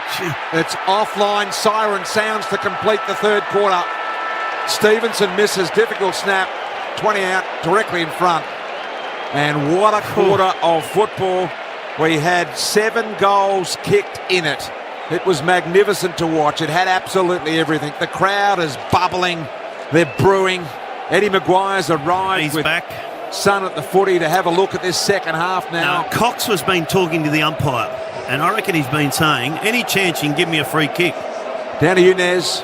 It's offline. Siren sounds to complete the third quarter. Stevenson misses. Difficult snap. 20 out, directly in front. And what a quarter of football. We had 7 goals kicked in it. It was magnificent to watch. It had absolutely everything. The crowd is bubbling. They're brewing. Eddie Maguire's arrived. He's with back. Son at the footy to have a look at this second half now. Cox has been talking to the umpire, and I reckon he's been saying, any chance you can give me a free kick. Down to you, Nez.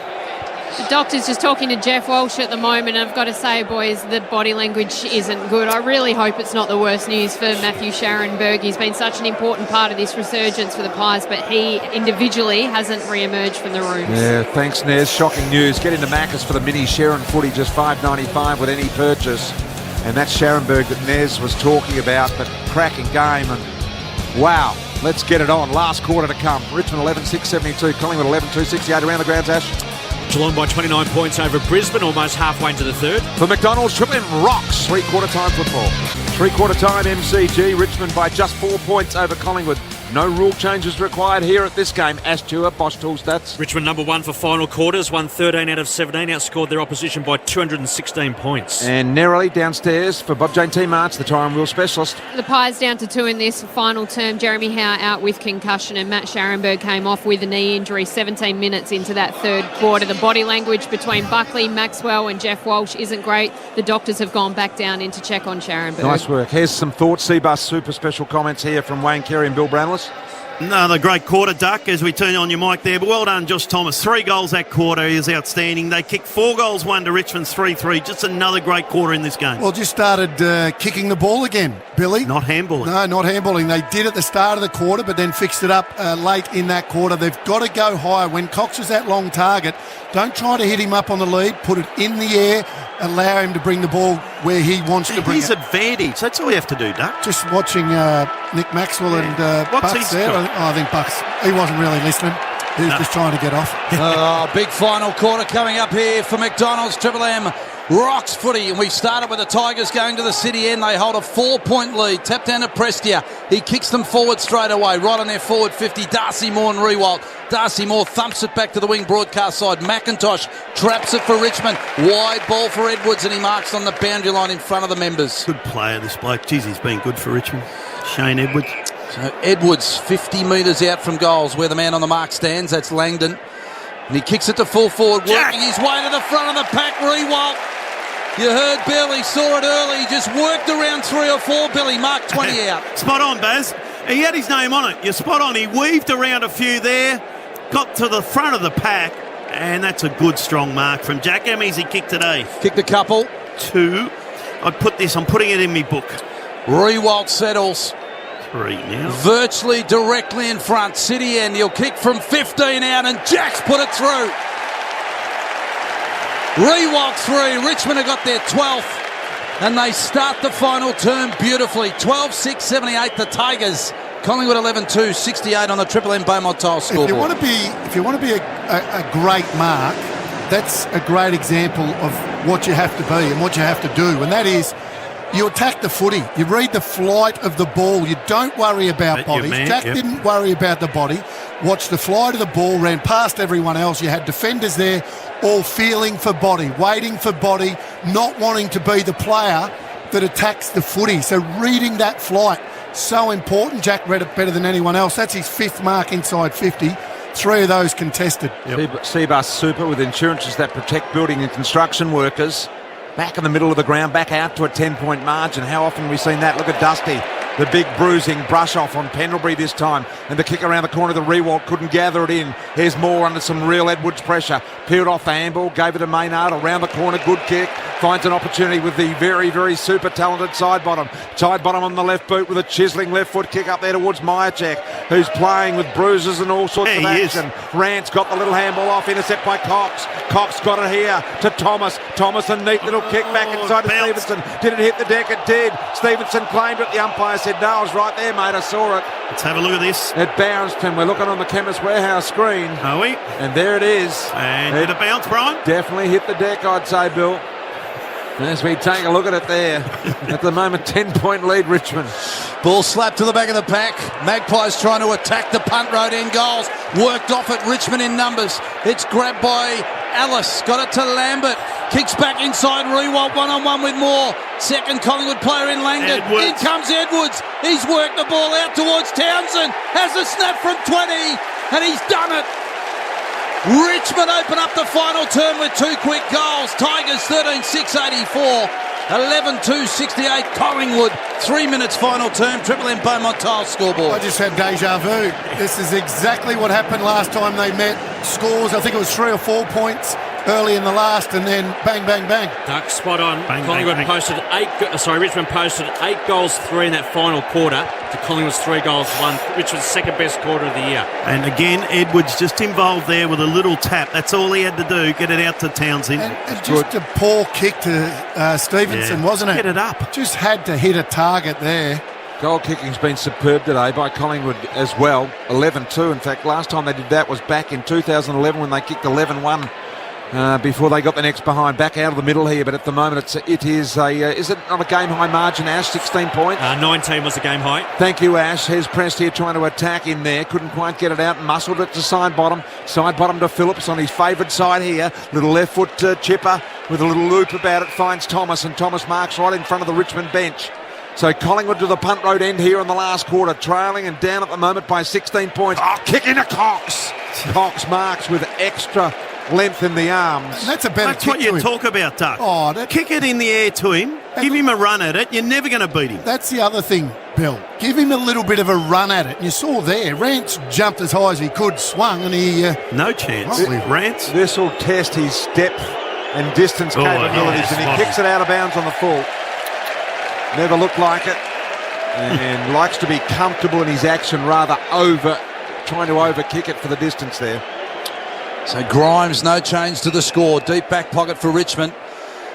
The doctor's just talking to Jeff Walsh at the moment, and I've got to say, boys, the body language isn't good. I really hope it's not the worst news for Matthew Scharenberg. He's been such an important part of this resurgence for the Pies, but he individually hasn't re-emerged from the rooms. Yeah, thanks, Nez. Shocking news. Get into Macca's for the mini Sharon footy, just $5.95 with any purchase. And that's Scharenberg that Nez was talking about, the cracking game. And wow, let's get it on. Last quarter to come. Richmond 11-6-72, Collingwood 11-2-68 around the grounds, Ash. Geelong by 29 points over Brisbane, almost halfway into the third. For McDonald's, Triple M rocks three-quarter time football. Three-quarter time MCG, Richmond by just 4 points over Collingwood. No rule changes required here at this game. Ash Stewart, Bosch Tool Stats. Richmond number 1 for final quarters, won 13 out of 17, outscored their opposition by 216 points. And narrowly downstairs for Bob Jane T. March, the tyre and wheel specialist. The Pies down to 2 in this final term. Jeremy Howe out with concussion, and Matt Scharenberg came off with a knee injury 17 minutes into that third quarter. The body language between Buckley, Maxwell and Jeff Walsh isn't great. The doctors have gone back down in to check on Scharenberg. Nice work. Here's some thoughts. Seabus super special comments here from Wayne Carey and Bill Brownless. Another great quarter, Duck, as we turn on your mic there. But well done, Josh Thomas. 3 goals that quarter is outstanding. They kicked 4 goals, 1 to Richmond's 3-3. Just another great quarter in this game. Well, just started kicking the ball again, Billy. Not handballing. No, not handballing. They did at the start of the quarter, but then fixed it up late in that quarter. They've got to go higher. When Cox is that long target, don't try to hit him up on the lead. Put it in the air. Allow him to bring the ball where he wants to bring it. His advantage. That's all you have to do, Duck. Just watching Nick Maxwell and Bucks there. I think Bucks, he wasn't really listening. He was just trying to get off. Big final quarter coming up here for McDonald's. Triple M rocks footy, and we've started with the Tigers going to the City end. They hold a 4-point lead. Tap down to Prestia. He kicks them forward straight away, right on their forward 50. Darcy Moore and Rewalt. Darcy Moore thumps it back to the wing broadcast side. McIntosh traps it for Richmond. Wide ball for Edwards, and he marks on the boundary line in front of the members. Good player, this bloke. Jeez, he's been good for Richmond. Shane Edwards. So Edwards, 50 metres out from goals, where the man on the mark stands. That's Langdon. And he kicks it to full forward, working his way to the front of the pack. Rewalt. You heard Bill, he saw it early. He just worked around 3 or 4, Billy. Marked 20 out. Spot on, Baz. He had his name on it. You're spot on. He weaved around a few there, got to the front of the pack, and that's a good, strong mark from Jack. How many's he kicked today? Kicked a couple. 2. I'm putting it in my book. Rewalt settles. 3 now. Virtually directly in front. City end. He'll kick from 15 out, and Jack's put it through. Rewalt 3. Richmond have got their 12th, and they start the final term beautifully. 12-6, 78. The Tigers. Collingwood 11-2, 68 on the Triple M Beaumont Tile scoreboard. If you want to be a great mark, that's a great example of what you have to be and what you have to do, and that is you attack the footy. You read the flight of the ball. You don't worry about bodies. Jack didn't worry about the body. Watched the flight of the ball, ran past everyone else. You had defenders there all feeling for body, waiting for body, not wanting to be the player that attacks the footy. So reading that flight, so important. Jack read it better than anyone else. That's his 5th mark inside 50. 3 of those contested. Seabus Super with insurances that protect building and construction workers. Back in the middle of the ground, back out to a 10-point margin. How often have we seen that? Look at Dusty. The big bruising brush off on Pendlebury this time. And the kick around the corner, the Rewalt couldn't gather it in. Here's Moore under some real Edwards pressure. Peeled off the handball, gave it to Maynard around the corner. Good kick. Finds an opportunity with the very, very super talented side bottom. Side bottom on the left boot with a chiselling left foot kick up there towards Myercheck, who's playing with bruises and all sorts of action. Rance got the little handball off, intercept by Cox. Cox got it here to Thomas. Thomas, a neat little kick back inside to Stevenson. Did it hit the deck? It did. Stevenson claimed it. The umpire said, no, I was right there, mate. I saw it. Let's have a look at this. It bounced, and we're looking on the Chemist Warehouse screen. Are we? And there it is. And did it bounce, Brian? Definitely hit the deck, I'd say, Bill. As we take a look at it there. At the moment, 10-point lead, Richmond. Ball slapped to the back of the pack. Magpies trying to attack the punt road end goals. Worked off at Richmond in numbers. It's grabbed by Ellis. Got it to Lambert. Kicks back inside. Rewalt one-on-one with Moore. Second Collingwood player in Langdon. Edwards. In comes Edwards. He's worked the ball out towards Townsend. Has a snap from 20. And he's done it. Richmond open up the final term with 2 quick goals. Tigers 13-6, 84. 11-2, 68. Collingwood. 3 minutes final term. Triple M Beaumont Tile scoreboard. I just had deja vu. This is exactly what happened last time they met. Scores, I think it was 3 or 4 points early in the last, and then bang, bang, bang. Duck spot on. Bang, Collingwood bang, bang. posted Richmond posted 8 goals, 3 in that final quarter to Collingwood's 3 goals, 1. Richmond's second best quarter of the year. And again, Edwards just involved there with a little tap. That's all he had to do, get it out to Townsend. And just a poor kick to Stevenson, wasn't it? Get it up. Just had to hit a target there. Goal kicking's been superb today by Collingwood as well. 11-2. In fact, last time they did that was back in 2011 when they kicked 11-1. Before they got the next behind, back out of the middle here, but at the moment it is it not a game high margin, Ash? 16 points. 19 was the game high. Thank you, Ash. Here's Prest here trying to attack in there, couldn't quite get it out, muscled it to side bottom to Phillips on his favourite side here. Little left foot chipper with a little loop about it, finds Thomas, and Thomas marks right in front of the Richmond bench. So Collingwood to the punt road end here in the last quarter, trailing and down at the moment by 16 points. Kick into Cox. Cox marks with extra length in the arms. And that's a better That's kick what you to him. talk about, Duck. Oh, Kick it in the air to him. Give him a run at it. You're never going to beat him. That's the other thing, Bill. Give him a little bit of a run at it. And you saw there, Rance jumped as high as he could, swung, and he... No chance. Rance. This will test his depth and distance capabilities, and he kicks it out of bounds on the full. Never looked like it, and likes to be comfortable in his action, rather trying to over kick it for the distance there. So Grimes, no change to the score. Deep back pocket for Richmond.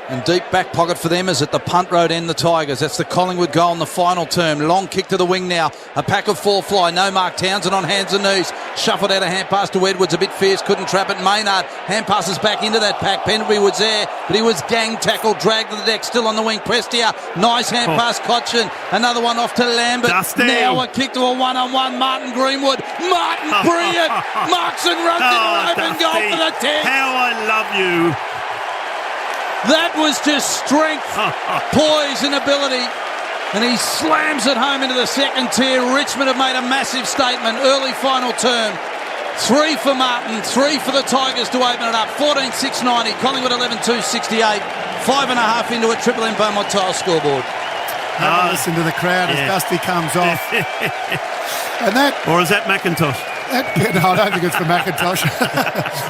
And deep back pocket for them is at the punt road end, the Tigers. That's the Collingwood goal in the final term. Long kick to the wing now. A pack of 4 fly. No mark. Townsend on hands and knees. Shuffled out a hand pass to Edwards. A bit fierce. Couldn't trap it. Maynard. Hand passes back into that pack. Pendlebury was there, but he was gang tackled. Dragged to the deck. Still on the wing. Prestia. Nice hand pass. Cotchin. Another one off to Lambert. Dusty. Now a kick to a one-on-one. Martin Greenwood. Martin, brilliant. Marks and runs into an open goal for the 10. How I love you. That was just strength, poise and ability. And he slams it home into the second tier. Richmond have made a massive statement. Early final term. 3 for Martin, 3 for the Tigers to open it up. 14-6-90. Collingwood 11-2, 68. 5.5 into a Triple M Beaumont Tile scoreboard. Listen to the crowd as Dusty comes off. And that... Or is that McIntosh? No, I don't think it's for McIntosh.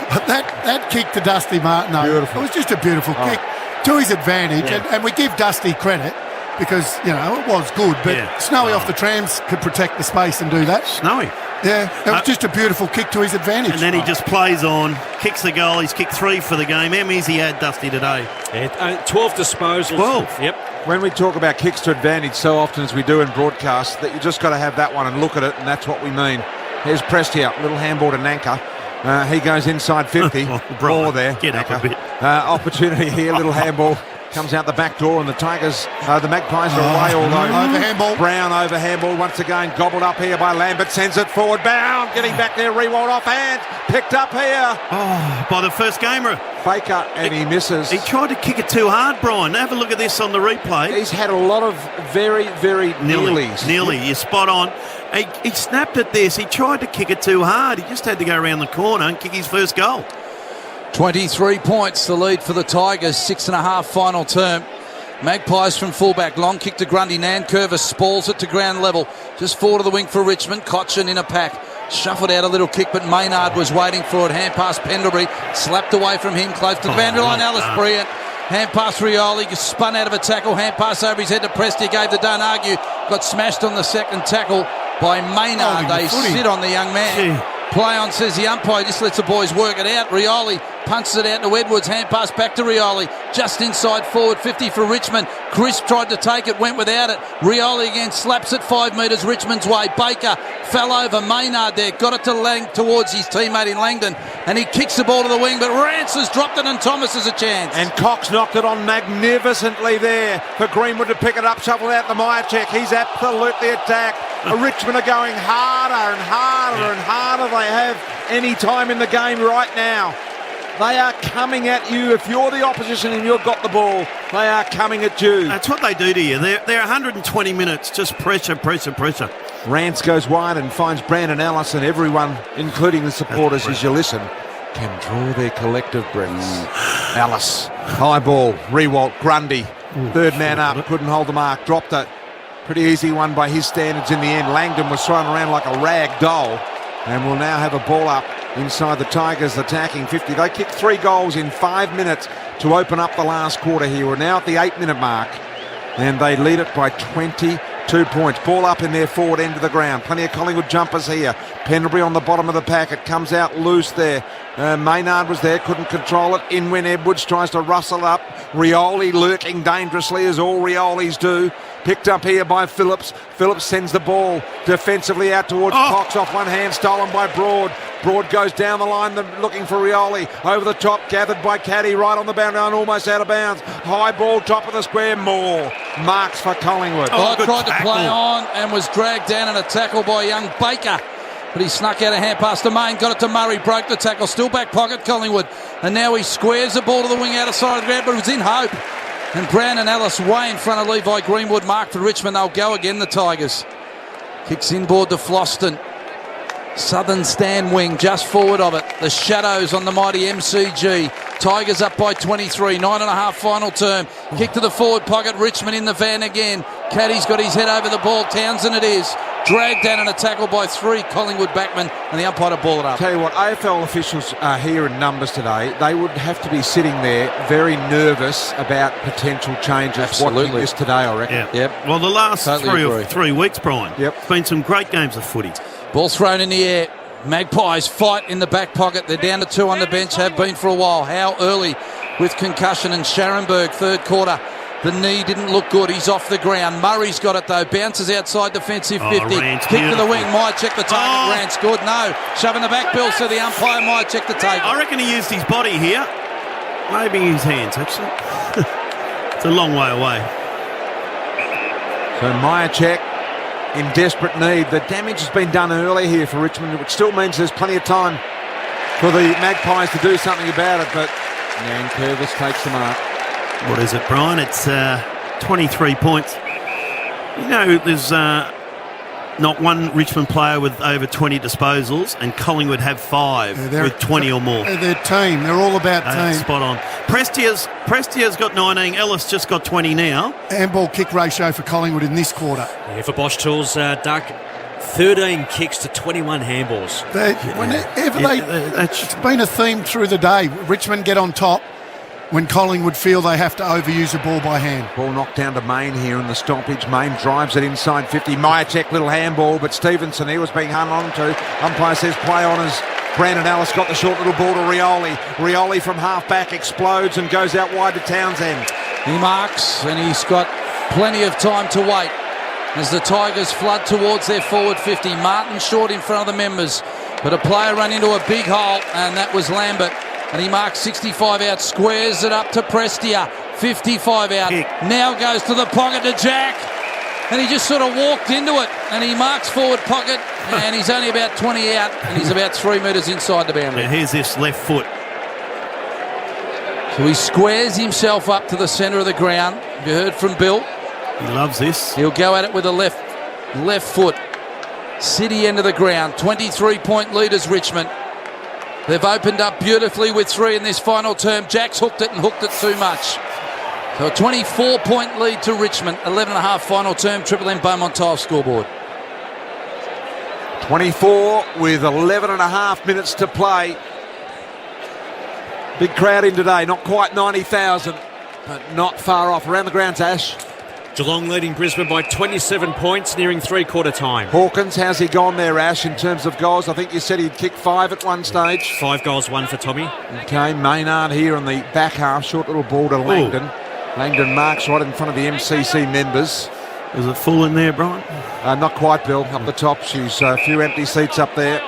But that kick to Dusty Martin, beautiful. It was just a beautiful kick. to his advantage, and we give Dusty credit because, you know, it was good, but Snowy off the trams could protect the space and do that. Snowy. Yeah, it was just a beautiful kick to his advantage. And then he just plays on, kicks the goal. He's kicked 3 for the game. How many's he had, Dusty, today? 12 disposals. 12? Yep. When we talk about kicks to advantage so often as we do in broadcast, that you just got to have that one and look at it, and that's what we mean. Here's Prestia, little handball to Nanka. He goes inside 50. Ball there. Get up a bit. Opportunity here, little handball. Comes out the back door, and the Tigers, the Magpies are away, although over handball. Brown over handball once again, gobbled up here by Lambert, sends it forward, bound, getting back there, Rewald off hand, picked up here. Oh, by the first gamer. Baker, and he misses. He tried to kick it too hard, Brian. Have a look at this on the replay. He's had a lot of very, very nearlies. Nearly, you're spot on. He snapped at this. He tried to kick it too hard. He just had to go around the corner and kick his first goal. 23 points, the lead for the Tigers, 6.5 final term. Magpies from fullback, long kick to Grundy. Nankervis spalls it to ground level, just forward of the wing for Richmond. Cochin in a pack, shuffled out a little kick, but Maynard was waiting for it. Hand pass Pendlebury, slapped away from him, close to the boundary line. Ellis brilliant. Hand pass Rioli, spun out of a tackle. Hand pass over his head to Presti, gave the don't argue. Got smashed on the second tackle by Maynard. They sit on the young man. Play on, says the umpire, just lets the boys work it out. Rioli punches it out to Edwards, hand pass back to Rioli, just inside forward 50 for Richmond. Crisp tried to take it, went without it. Rioli again slaps it 5 metres Richmond's way. Baker fell over, Maynard there, got it to towards his teammate in Langdon, and he kicks the ball to the wing, but Rance has dropped it and Thomas has a chance. And Cox knocked it on magnificently there for Greenwood to pick it up, shuffle out the Myercheck. He's absolutely attacked. Richmond are going harder and harder and harder. They have any time in the game right now. They are coming at you. If you're the opposition and you've got the ball, they are coming at you. That's what they do to you. They're 120 minutes, just pressure. Rance goes wide and finds Brandon Ellis, and everyone, including the supporters, as you listen, can draw their collective breaths. Ellis, high ball, Rewalt, Grundy, third man up, couldn't hold the mark, dropped it. Pretty easy one by his standards in the end. Langdon was thrown around like a rag doll, and will now have a ball up inside the Tigers attacking 50. They kicked 3 goals in 5 minutes to open up the last quarter here. We're now at the 8-minute mark, and they lead it by 22 points. Ball up in their forward end of the ground. Plenty of Collingwood jumpers here. Pendlebury on the bottom of the pack. It comes out loose there. Maynard was there, couldn't control it. In when Edwards tries to rustle up. Rioli lurking dangerously, as all Riolis do. Picked up here by Phillips. Phillips sends the ball defensively out towards Cox, off one hand, stolen by Broad. Broad goes down the line, looking for Rioli. Over the top, gathered by Caddy, right on the boundary line, almost out of bounds. High ball, top of the square, Moore. Marks for Collingwood. Tried to play on and was dragged down in a tackle by young Baker. But he snuck out a hand pass to Main, got it to Murray, broke the tackle, still back pocket Collingwood. And now he squares the ball to the wing out of side of the ground, but it was in hope. And Brandon Ellis way in front of Levi Greenwood, mark for Richmond. They'll go again, the Tigers. Kicks inboard to Floston. Southern stand wing just forward of it. The shadows on the mighty MCG. Tigers up by 23, 9.5 final term. Kick to the forward pocket, Richmond in the van again. Caddy's got his head over the ball, Townsend it is. Dragged down in a tackle by 3 Collingwood backmen, and the umpire to ball it up. Tell you what, AFL officials are here in numbers today. They would have to be sitting there very nervous about potential changes. Absolutely. Watching this today, I reckon. Yeah. Yep. Well, the last Totally 3 weeks, Brian. Yep. It's been some great games of footy. Ball thrown in the air. Magpies fight in the back pocket. They're down to 2 on the bench, have been for a while. Howe early with concussion, and Scharenberg third quarter. The knee didn't look good. He's off the ground. Murray's got it though. Bounces outside defensive 50. Rance, Kick to the wing. Might check the target. Rance good. No. Shoving the back bill, so the umpire might check the take. I reckon he used his body here. Maybe his hands, actually. It's a long way away. So Myercheck in desperate need. The damage has been done early here for Richmond, which still means there's plenty of time for the Magpies to do something about it, but Nankervis takes the mark. What is it, Brian? It's 23 points. You know, there's not one Richmond player with over 20 disposals, and Collingwood have 5 with 20 or more. They're team. They're all about team. Spot on. Prestia's got 19. Ellis just got 20 now. Handball kick ratio for Collingwood in this quarter. Yeah, for Bosch Tools, Duck, 13 kicks to 21 handballs. It's been a theme through the day. Richmond get on top, when Collingwood feel they have to overuse a ball by hand. Ball knocked down to Main here in the stoppage. Main drives it inside 50. Myercheck, little handball, but Stevenson here was being hung on to. Umpire says play on as Brandon Ellis got the short little ball to Rioli. Rioli from half-back explodes and goes out wide to Townsend. He marks, and he's got plenty of time to wait as the Tigers flood towards their forward 50. Martin short in front of the members, but a player ran into a big hole, and that was Lambert. And he marks 65 out, squares it up to Prestia. 55 out. Kick. Now goes to the pocket to Jack. And he just sort of walked into it. And he marks forward pocket. And he's only about 20 out. And he's about 3 metres inside the boundary. Now here's this left foot. So he squares himself up to the centre of the ground. You heard from Bill. He loves this. He'll go at it with a left foot. City end of the ground. 23-point leaders, Richmond. They've opened up beautifully with 3 in this final term. Jack's hooked it and hooked it too much. So a 24-point lead to Richmond. 11.5 final term. Triple M Beaumont Tile scoreboard. 24 with 11.5 minutes to play. Big crowd in today. Not quite 90,000, but not far off. Around the grounds, Ash. Geelong leading Brisbane by 27 points, nearing three-quarter time. Hawkins, how's he gone there, Ash, in terms of goals? I think you said he'd kick 5 at one stage. 5 goals, 1 for Tommy. Okay, Maynard here on the back half. Short little ball to Langdon. Langdon marks right in front of the MCC members. Is it full in there, Brian? Not quite, Bill. Up the top, she's a few empty seats up there.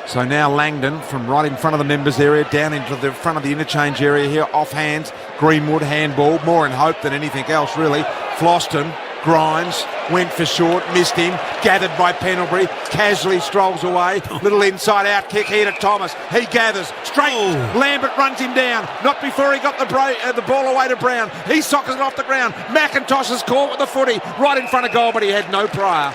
So now Langdon from right in front of the members area down into the front of the interchange area here. Offhand, Greenwood handball. More in hope than anything else, really. Floston, Grimes, went for short, missed him. Gathered by Pendlebury. Casually strolls away. Little inside out kick here to Thomas. He gathers. Straight. Lambert runs him down. Not before he got the ball away to Brown. He sockers it off the ground. McIntosh is caught with the footy right in front of goal, but he had no prior.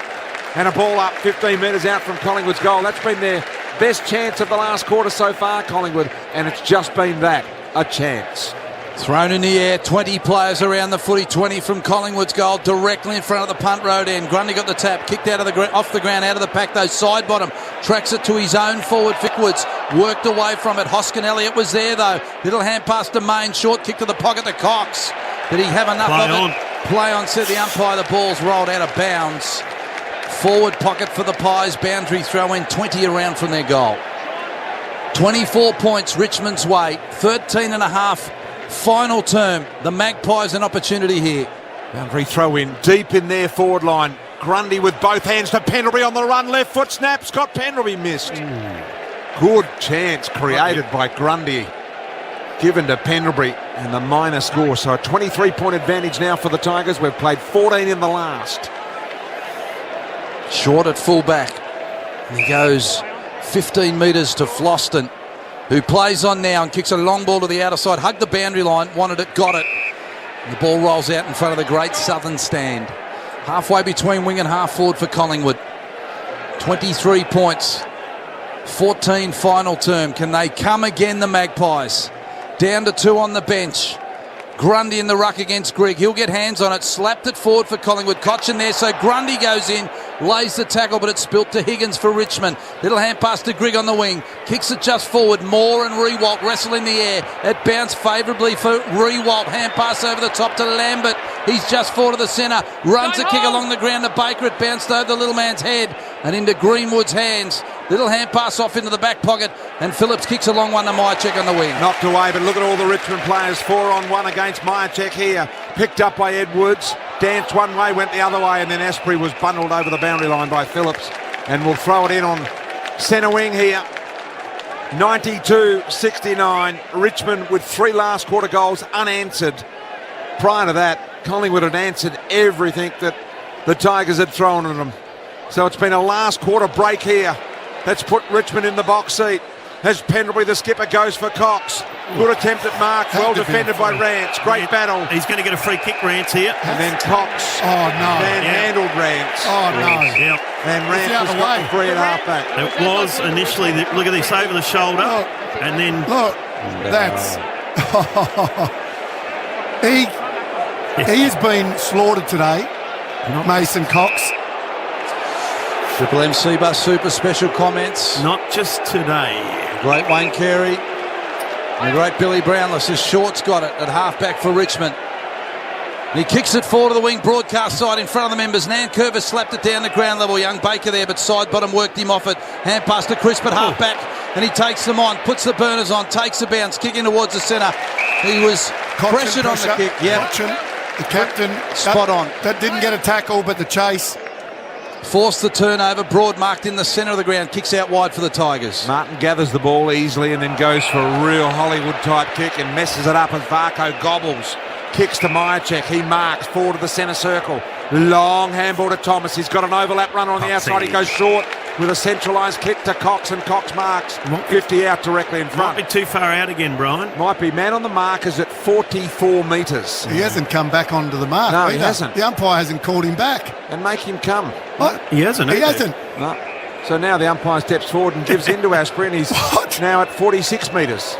And a ball up 15 metres out from Collingwood's goal. That's been their best chance of the last quarter so far, Collingwood, and it's just been that, a chance. Thrown in the air, 20 players around the footy, 20 from Collingwood's goal, directly in front of the punt road end. Grundy got the tap, kicked out of off the ground, out of the pack, though, side bottom, tracks it to his own forward, Fickwards, worked away from it. Hoskin Elliott was there, though. Little hand pass to Main, short kick to the pocket to Cox. Did he have enough of it? Play on, said the umpire. The ball's rolled out of bounds. Forward pocket for the Pies, boundary throw in, 20 around from their goal. 24 points Richmond's way, 13.5 final term. The Magpies an opportunity here. Boundary throw in, deep in their forward line. Grundy with both hands to Pendlebury on the run, left foot snap, Scott Pendlebury missed. Good chance created by Grundy, given to Pendlebury, and the minor score. So a 23-point advantage now for the Tigers. We've played 14 in the last. Short at full back. And he goes 15 metres to Floston, who plays on now and kicks a long ball to the outer side. Hugged the boundary line, wanted it, got it. And the ball rolls out in front of the great Southern stand. Halfway between wing and half forward for Collingwood. 23 points. 14 final term. Can they come again, the Magpies? Down to 2 on the bench. Grundy in the ruck against Grigg. He'll get hands on it. Slapped it forward for Collingwood. Cochin there. So Grundy goes in. Lays the tackle, but it's spilt to Higgins for Richmond. Little hand pass to Grigg on the wing. Kicks it just forward. Moore and Rewalt wrestle in the air. It bounced favourably for Rewalt. Hand pass over the top to Lambert. He's just forward to the centre. Runs the kick along the ground to Baker. It bounced over the little man's head and into Greenwood's hands. Little hand pass off into the back pocket, and Phillips kicks a long one to Myercheck on the wing. Knocked away, but look at all the Richmond players. 4-on-1 against Myercheck here. Picked up by Edwards. Danced one way, went the other way, and then Asprey was bundled over the boundary line by Phillips. And we'll throw it in on centre wing here. 92-69. Richmond with 3 last quarter goals unanswered. Prior to that, Collingwood had answered everything that the Tigers had thrown at them. So it's been a last quarter break here. That's put Richmond in the box seat. As Pendlebury, the skipper, goes for Cox. Good attempt at mark, well defended by Rance. Great battle. He's going to get a free kick, Rance, here. And then Cox handled Rance. Oh, no. Yep. And Rance was got the free at half back. It was initially, look at this, over the shoulder. And then... Look, that's... He has been slaughtered today, Mason Cox. Triple M Bus Super special comments. Not just today. Great Wayne Carey. The great Billy Brownless, his short's got it at halfback for Richmond. He kicks it forward to the wing, broadcast side in front of the members. Nankervis slapped it down to ground level. Young Baker there, but side bottom worked him off it. Hand pass to Crisp at halfback, and he takes them on, puts the burners on, takes a bounce, kicking towards the centre. He was pressured on the kick. Yeah, the captain, spot on. That didn't get a tackle, but the chase. Forced the turnover, broad marked in the centre of the ground, kicks out wide for the Tigers. Martin gathers the ball easily and then goes for a real Hollywood type kick and messes it up as Varco gobbles. Kicks to Myercheck, he marks forward to the centre circle. Long handball to Thomas, he's got an overlap runner on the outside, he goes short with a centralised kick to Cox, and Cox marks 50 out directly in front. Might be too far out again, Brian. Might be. Man on the mark is at 44 metres. He hasn't come back onto the mark. No, either. he hasn't. The umpire hasn't called him back. And make him come. What? He hasn't. He hasn't. No. So now the umpire steps forward and gives in to Asprey, and he's now at 46 metres.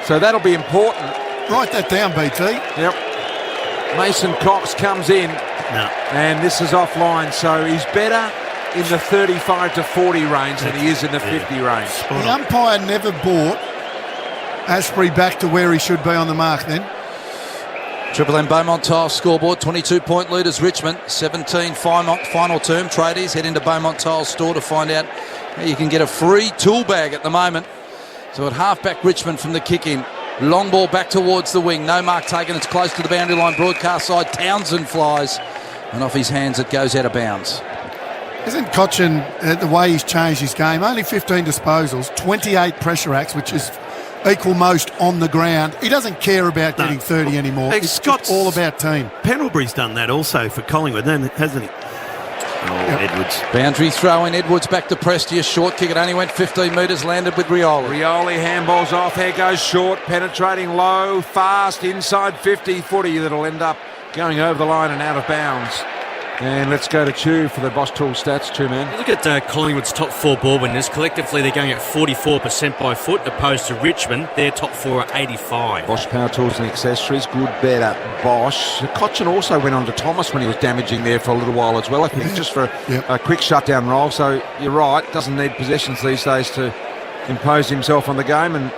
So that'll be important. Write that down, BT. Yep. Mason Cox comes in, and this is offline, so he's better in the 35 to 40 range than he is in the 50 range. The umpire never brought Asprey back to where he should be on the mark then. Triple M Beaumont Tiles scoreboard, 22-point leaders Richmond, 17 final term. Tradies head into Beaumont Tiles store to find out how you can get a free tool bag at the moment. So at halfback Richmond from the kick in. Long ball back towards the wing. No mark taken. It's close to the boundary line. Broadcast side. Townsend flies. And off his hands it goes out of bounds. Isn't Cochin, the way he's changed his game, only 15 disposals, 28 pressure acts, which is equal most on the ground. He doesn't care about getting 30 anymore. It's just all about team. Pendlebury's done that also for Collingwood, hasn't he? Edwards. Boundary throw in. Edwards back to Prestia. Short kick. It only went 15 metres. Landed with Rioli. Rioli handballs off. Here goes short. Penetrating low. Fast. Inside 50 footy that'll end up going over the line and out of bounds. And let's go to Chew for the Boss Tool stats. Chew, man. Look at Collingwood's top four ball winners. Collectively, they're going at 44% by foot, opposed to Richmond. Their top four are 85. Bosch Power Tools and Accessories. Good, better, Bosch. Cochin also went on to Thomas when he was damaging there for a little while as well, I think, just for a quick shutdown roll. So you're right, doesn't need possessions these days to impose himself on the game, and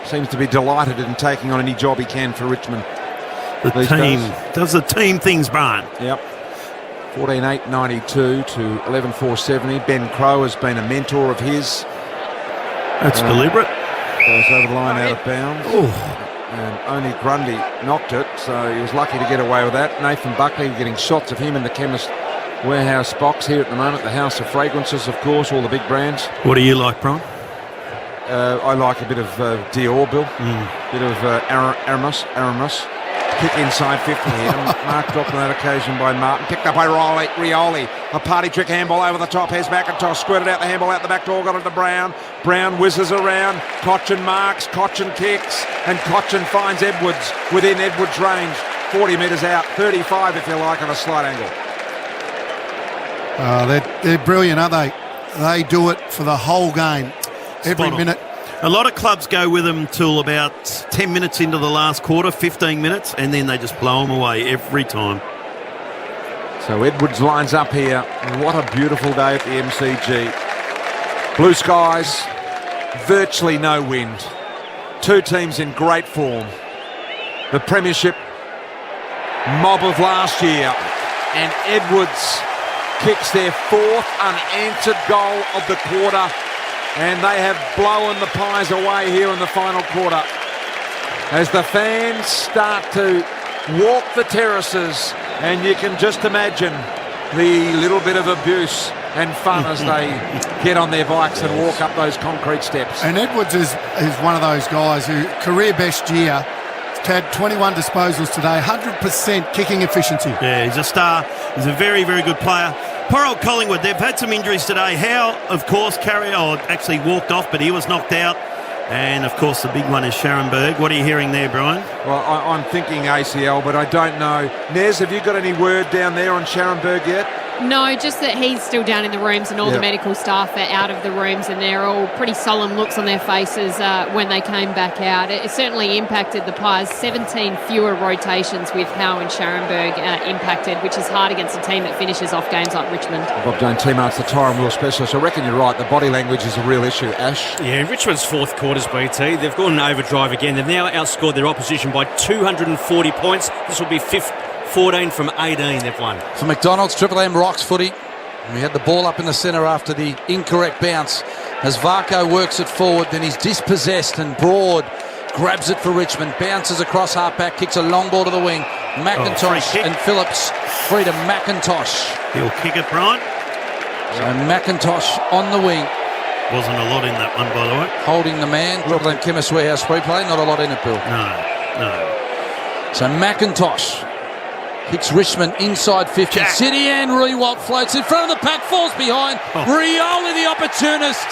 seems to be delighted in taking on any job he can for Richmond. The team does the team things, Brian. Yep. 14.892 to 11.470. Ben Crowe has been a mentor of his. That's deliberate. Goes over the line out of bounds. And only Grundy knocked it, so he was lucky to get away with that. Nathan Buckley getting shots of him in the Chemist Warehouse box here at the moment. The House of Fragrances, of course, all the big brands. What do you like, Brian? I like a bit of Dior, Bill. Bit of Aramis. Kick inside 50 here. Marked off on that occasion by Martin. Picked up by Rioli. A party trick handball over the top. Here's McIntosh. Squirted out the handball out the back door. Got it to Brown. Brown whizzes around. Cochin marks. Cochin kicks. And Cochin finds Edwards within Edwards' range. 40 metres out. 35 if you like on a slight angle. They're brilliant, aren't they? They do it for the whole game. Every minute. A lot of clubs go with them till about 10 minutes into the last quarter, 15 minutes, and then they just blow them away every time. So Edwards lines up here. What a beautiful day at the MCG. Blue skies, virtually no wind. Two teams in great form. The Premiership mob of last year. And Edwards kicks their fourth unanswered goal of the quarter. And they have blown the Pies away here in the final quarter. As the fans start to walk the terraces, and you can just imagine the little bit of abuse and fun as they get on their bikes and walk up those concrete steps. And Edwards is one of those guys who, career best year, had 21 disposals today, 100% kicking efficiency. Yeah, he's a star. He's a very, very good player. Poor old Collingwood, they've had some injuries today. Howe, of course, Carrier actually walked off, but he was knocked out. And, of course, the big one is Scharenberg. What are you hearing there, Brian? Well, I'm thinking ACL, but I don't know. Nez, have you got any word down there on Scharenberg yet? No, just that he's still down in the rooms and all the medical staff are out of the rooms, and they're all pretty solemn looks on their faces when they came back out. It certainly impacted the Pies. 17 fewer rotations with Howe and Scharenberg impacted, which is hard against a team that finishes off games like Richmond. Bob Jane T-Mart's the tyre and wheel specialist. I reckon you're right. The body language is a real issue. Ash? Yeah, Richmond's fourth quarter's BT. They've gone in overdrive again. They've now outscored their opposition by 240 points. This will be 14 from 18 they've won. For McDonald's, Triple M rocks footy. We had the ball up in the centre after the incorrect bounce. As Varco works it forward, then he's dispossessed and Broad grabs it for Richmond. Bounces across half-back, kicks a long ball to the wing. McIntosh and Phillips free to McIntosh. He'll kick it, Brian. So McIntosh on the wing. Wasn't a lot in that one, by the way. Holding the man. Triple M Chemist Warehouse replay. Not a lot in it, Bill. No. So McIntosh kicks Richmond inside 50. City and Rewalt floats in front of the pack, falls behind. Rioli, the opportunist.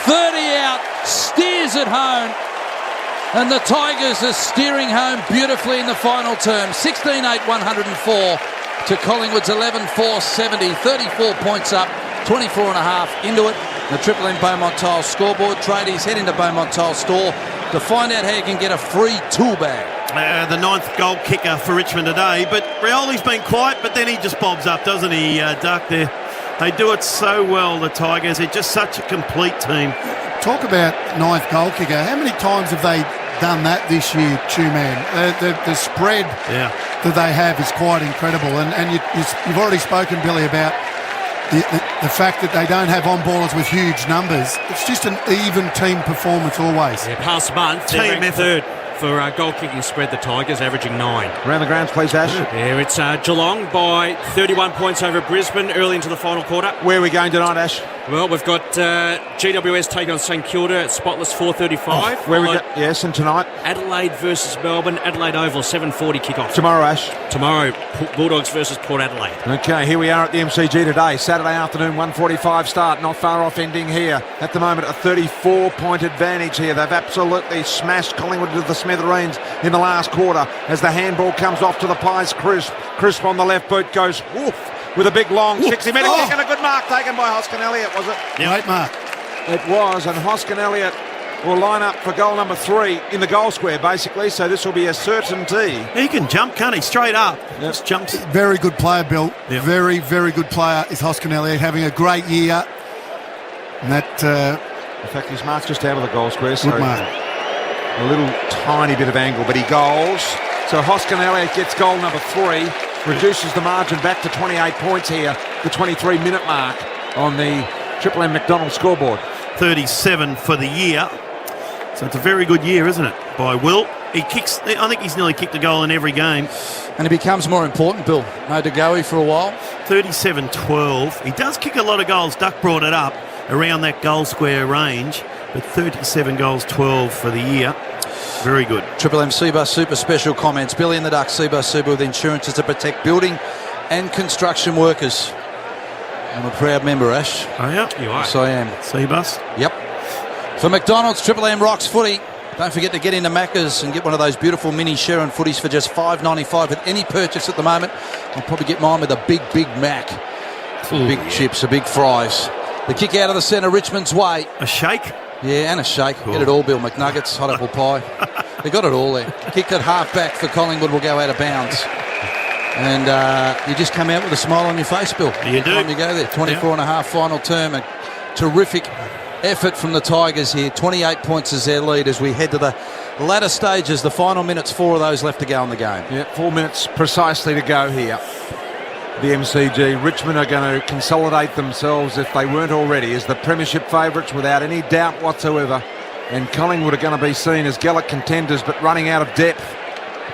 30 out, steers it home. And the Tigers are steering home beautifully in the final term. 16-8, 104 to Collingwood's 11-4, 70. 34 points up, 24 and a half into it. The Triple M Beaumont Tile scoreboard. Tradies head into Beaumont Tile store to find out how you can get a free tool bag. The ninth goal kicker for Richmond today, but Rioli's been quiet, but then he just bobs up, doesn't he, Duck? They do it so well, the Tigers. They're just such a complete team. Talk about ninth goal kicker. How many times have they done that this year, Two-Man? The spread that they have is quite incredible. And you've already spoken, Billy, about the fact that they don't have on-ballers with huge numbers. It's just an even team performance always. Yeah, past month, they're ranked third for goal-kicking spread, the Tigers, averaging 9. Around the grounds, please, Ash. Yeah, it's Geelong by 31 points over Brisbane early into the final quarter. Where are we going tonight, Ash? Well, we've got GWS taking on St Kilda at spotless 4:35. Where we go? Yes, and tonight? Adelaide versus Melbourne. Adelaide Oval, 7:40 kickoff. Tomorrow, Ash? Tomorrow, Bulldogs versus Port Adelaide. Okay, here we are at the MCG today. Saturday afternoon, 1:45 start. Not far off ending here. At the moment, a 34-point advantage here. They've absolutely smashed Collingwood to the smithereens in the last quarter as the handball comes off to the Pies. Crisp on the left boot goes woof with a big long 60-metre kick and a good mark taken by Hoskin Elliott, was it? Great mark. It was, and Hoskin Elliott will line up for goal number 3 in the goal square, basically, so this will be a certainty. He can jump, can't he? Straight up. Just jumps. Very good player, Bill. Yep. Very, very good player is Hoskin Elliott, having a great year. And that... in fact, his mark's just out of the goal square, so good mark. A little tiny bit of angle, but he goals. So Hoskin Elliott gets goal number 3, reduces the margin back to 28 points here, the 23-minute mark on the Triple M McDonald scoreboard. 37 for the year. So it's a very good year, isn't it, by Will? He kicks. I think he's nearly kicked a goal in every game. And it becomes more important, Bill. No Degoe for a while. 37-12. He does kick a lot of goals. Duck brought it up around that goal square range. But 37 goals, 12 for the year. Very good. Triple M Seabus Super special comments. Billy and the Duck, Seabus Super with insurances to protect building and construction workers. I'm a proud member, Ash. Oh, yeah? You are. Yes, I am. Seabus? Yep. For McDonald's, Triple M rocks footy. Don't forget to get into Macca's and get one of those beautiful mini Sherrin footies for just $5.95 with any purchase at the moment. I'll probably get mine with a big Mac. Big chips, a big fries. The kick out of the centre, Richmond's way. A shake? Yeah, and a shake. Cool. Get it all, Bill. McNuggets, hot apple pie. They got it all there. Kick at half back for Collingwood will go out of bounds. And you just come out with a smile on your face, Bill. You do. Time you go there. 24 and a half final term. A terrific effort from the Tigers here. 28 points is their lead as we head to the latter stages. The final minutes, 4 of those left to go in the game. Yeah, 4 minutes precisely to go here. The MCG. Richmond are going to consolidate themselves, if they weren't already, as the premiership favourites without any doubt whatsoever. And Collingwood are going to be seen as Gallic contenders, but running out of depth.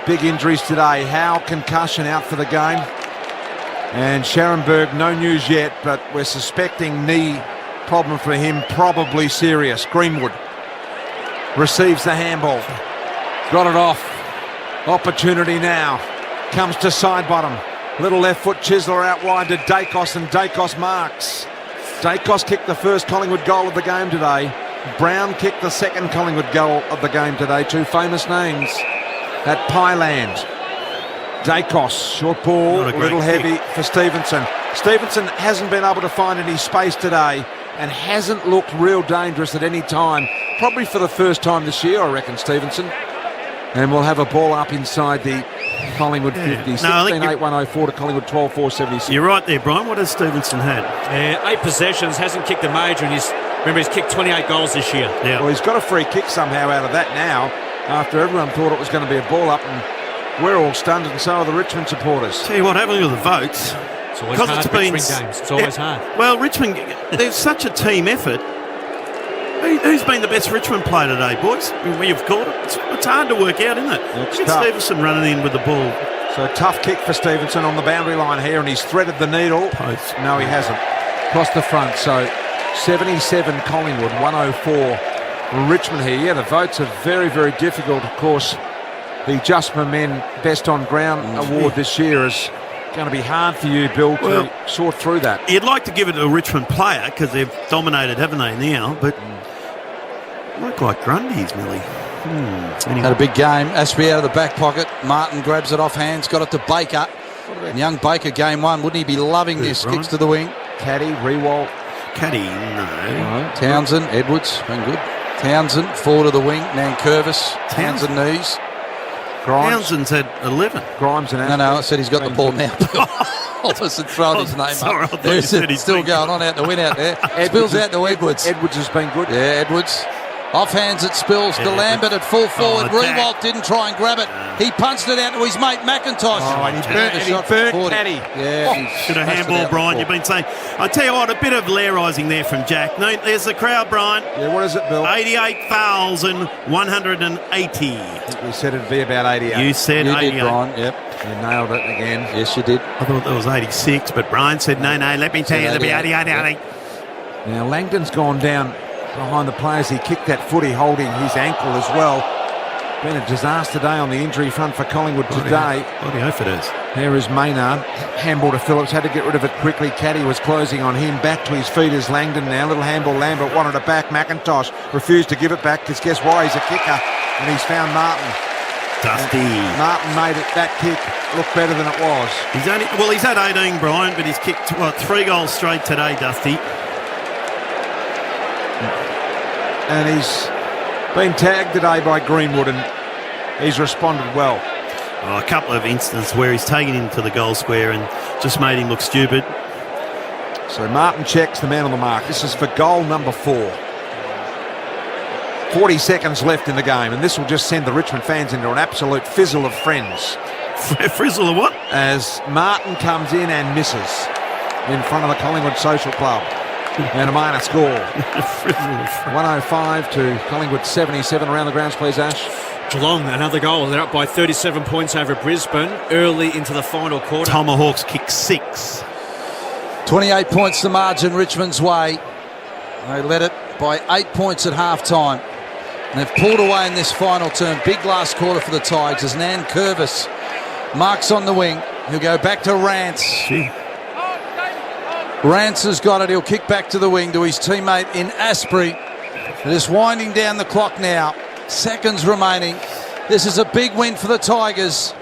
Big injuries today. Howe, concussion, out for the game. And Scharenberg, no news yet, but we're suspecting knee problem for him, probably serious. Greenwood receives the handball. Got it off. Opportunity now. Comes to side bottom. Little left foot chiseler out wide to Dacos, and Dacos marks. Dacos kicked the first Collingwood goal of the game today. Brown kicked the second Collingwood goal of the game today. 2 famous names at Pieland. Dacos, short ball, Not a a great little kick. heavy for Stevenson. Stevenson hasn't been able to find any space today and hasn't looked real dangerous at any time. Probably for the first time this year, I reckon, Stevenson. And we'll have a ball up inside the Collingwood 50. No, I think 16-8-104 to Collingwood 12-4-76. You're right there, Brian. What has Stevenson had? 8 possessions, hasn't kicked a major, and he's kicked 28 goals this year. Yeah. Well, he's got a free kick somehow out of that now, after everyone thought it was going to be a ball up, and we're all stunned, and so are the Richmond supporters. Tell you what, having a look at the votes, It's always hard Richmond games. It's always hard. Well, Richmond, there's such a team effort. Who's been the best Richmond player today, boys? You've called it. It's hard to work out, isn't it? It's Look at tough. Stevenson running in with the ball. So a tough kick for Stevenson on the boundary line here, and he's threaded the needle. Post. No, he hasn't. Across the front, so 77 Collingwood, 104 Richmond here. Yeah, the votes are very, very difficult. Of course, the Just for Men Best on Ground award this year is going to be hard for you, Bill, to sort through that. You'd like to give it to a Richmond player because they've dominated, haven't they, now? But look like Grundy's, Millie. Anyway. Had a big game. Ashby out of the back pocket. Martin grabs it off hands, got it to Baker. And young Baker, game one. Wouldn't he be loving this? Brian. Kicks to the wing. Caddy, Rewalt. Caddy, no. Townsend, Edwards, been good. Townsend, forward of the wing. Nankervis, Townsend knees. Grimes. Townsend's had 11. Grimes and No, I said he's got the ball now. I wasn't throwing his name Sorry, I up. thought There's you said it, he's still been going on out the win out there. Spills out to Edwards. Edwards has been good. Yeah, Edwards. Off hands it spills to Lambert at full forward. Jack. Rewalt didn't try and grab it. He punched it out to his mate McIntosh. Oh, and he Turned burnt, the and he shot for burnt 40. Caddy. Yeah, he Should have smashed it handball, out Brian. the You've been saying. I tell you what, a bit of Lairising there from Jack. No, there's the crowd, Brian. Yeah, what is it, Bill? 88,180. We said it'd be about 88. You said You 88. did, Brian. Yep. You nailed it again. Yes, you did. I thought that was 86, but Brian said, no, let me tell you, it'll be 88. Now, Langdon's gone down behind the players. He kicked that footy holding his ankle as well. Been a disaster day on the injury front for Collingwood today. Bloody hope it is. Here is Maynard. Handball to Phillips. Had to get rid of it quickly. Caddy was closing on him. Back to his feet is Langdon now. Little handball. Lambert wanted it back. McIntosh refused to give it back because guess why? He's a kicker. And he's found Martin. Dusty. Martin made that kick look better than it was. He's had 18, Brian, but he's kicked, 3 goals straight today, Dusty. And he's been tagged today by Greenwood, and he's responded well. A couple of instances where he's taken him to the goal square and just made him look stupid. So Martin checks the man on the mark. This is for goal number 4. 40 seconds left in the game, and this will just send the Richmond fans into an absolute fizzle of friends. Frizzle or what? As Martin comes in and misses in front of the Collingwood Social Club. And a minor score. 105 to Collingwood 77. Around the grounds, please, Ash. Geelong, another goal. They're up by 37 points over Brisbane early into the final quarter. Tomahawks kick 6. 28 points the margin Richmond's way. They led it by 8 points at half-time. And they've pulled away in this final term. Big last quarter for the Tigers as Nankervis marks on the wing. He'll go back to Rance. Rance has got it. He'll kick back to the wing to his teammate in Asprey. Just winding down the clock now. Seconds remaining. This is a big win for the Tigers.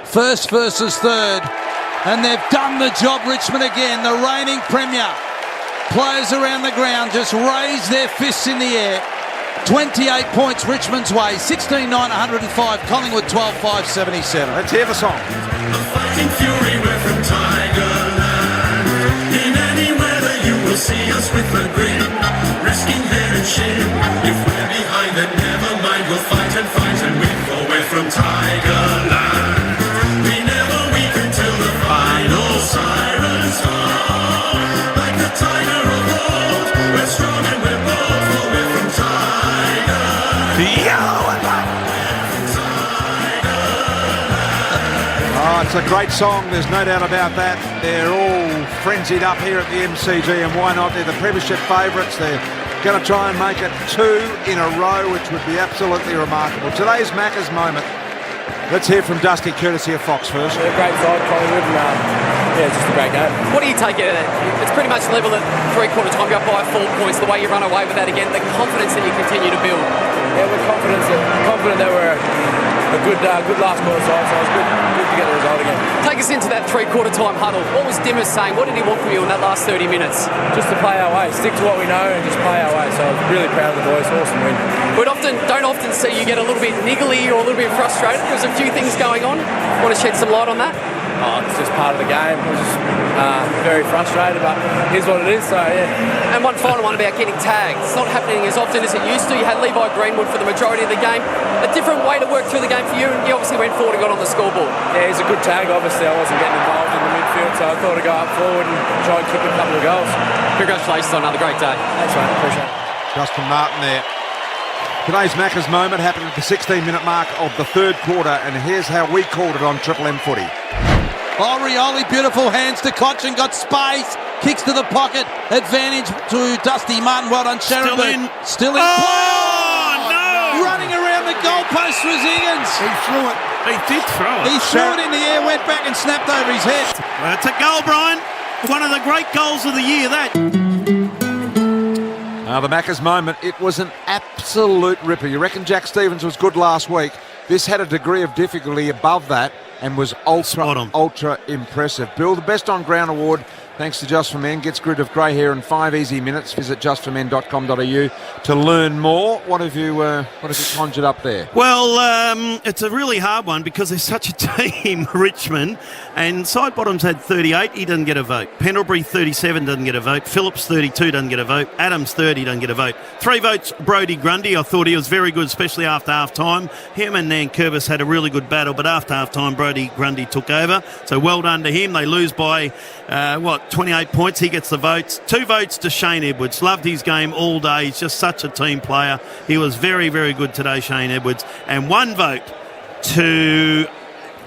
First versus third. And they've done the job, Richmond again. The reigning premier. Players around the ground just raise their fists in the air. 28 points Richmond's way. 16,905. Collingwood 12,577. Let's hear the song. A fighting fury, we're from Tigerland. In any weather you will see us with a grin, risking hair and shin. If we're behind then never mind, we'll fight and win, for we're from Tigerland. We never weaken till the final sirens fall. Like the tiger of old, we're strong and we're bold, for we're from Oh, it's a great song, there's no doubt about that. They're all frenzied up here at the MCG, and why not? They're the premiership favourites. They're going to try and make it 2 in a row, which would be absolutely remarkable. Today's Macca's moment. Let's hear from Dusty, courtesy of Fox first. A great side, Collingwood, and it's just a great game. What do you take out of that? It's pretty much level at three-quarter time. You're up by 4 points. The way you run away with that again, the confidence that you continue to build. Yeah, we're confident that we're a good last quarter side, so it was good to get the result again. Take us into that three-quarter time huddle. What was Dimmer saying? What did he want from you in that last 30 minutes? Just to play our way, stick to what we know and just play our way. So I was really proud of the boys. Awesome win. We don't often see you get a little bit niggly or a little bit frustrated. There's a few things going on. Want to shed some light on that? Oh, it's just part of the game. I was just very frustrated, but here's what it is, so yeah. And one final one about getting tagged. It's not happening as often as it used to. You had Levi Greenwood for the majority of the game. A different way to work through the game for you, and you obviously went forward and got on the scoreboard. Yeah, he's a good tag. Obviously, I wasn't getting involved in the midfield, so I thought I'd go up forward and try and kick a couple of goals. Congratulations on another great day. Thanks, mate. Appreciate it. Justin Martin there. Today's Macca's moment happened at the 16-minute mark of the third quarter, and here's how we called it on Triple M Footy. Oh, Rioli, beautiful hands to Cochin, got space, kicks to the pocket, advantage to Dusty Martin. Well done, Sharon. Still in play. No! Running around the goalpost was Higgins. He threw it. He did throw it. He threw it in the air, went back and snapped over his head. Well, it's a goal, Brian. One of the great goals of the year, that. The Macca's moment, it was an absolute ripper. You reckon Jack Stevens was good last week? This had a degree of difficulty above that and was ultra impressive. Bill, the Best on Ground award, thanks to Just for Men, gets rid of grey hair in 5 easy minutes. Visit justformen.com.au to learn more. What have you conjured up there? Well, it's a really hard one because there's such a team, Richmond, and Sidebottom's had 38, he doesn't get a vote. Pendlebury 37 doesn't get a vote. Phillips 32 doesn't get a vote. Adams 30 doesn't get a vote. 3 votes, Brodie Grundy. I thought he was very good, especially after half-time. Him and Nankervis had a really good battle, but after half-time, Brodie Grundy took over. So well done to him. They lose by, 28 points. He gets the votes. 2 votes to Shane Edwards. Loved his game all day. He's just such a team player. He was very, very good today, Shane Edwards. And 1 vote to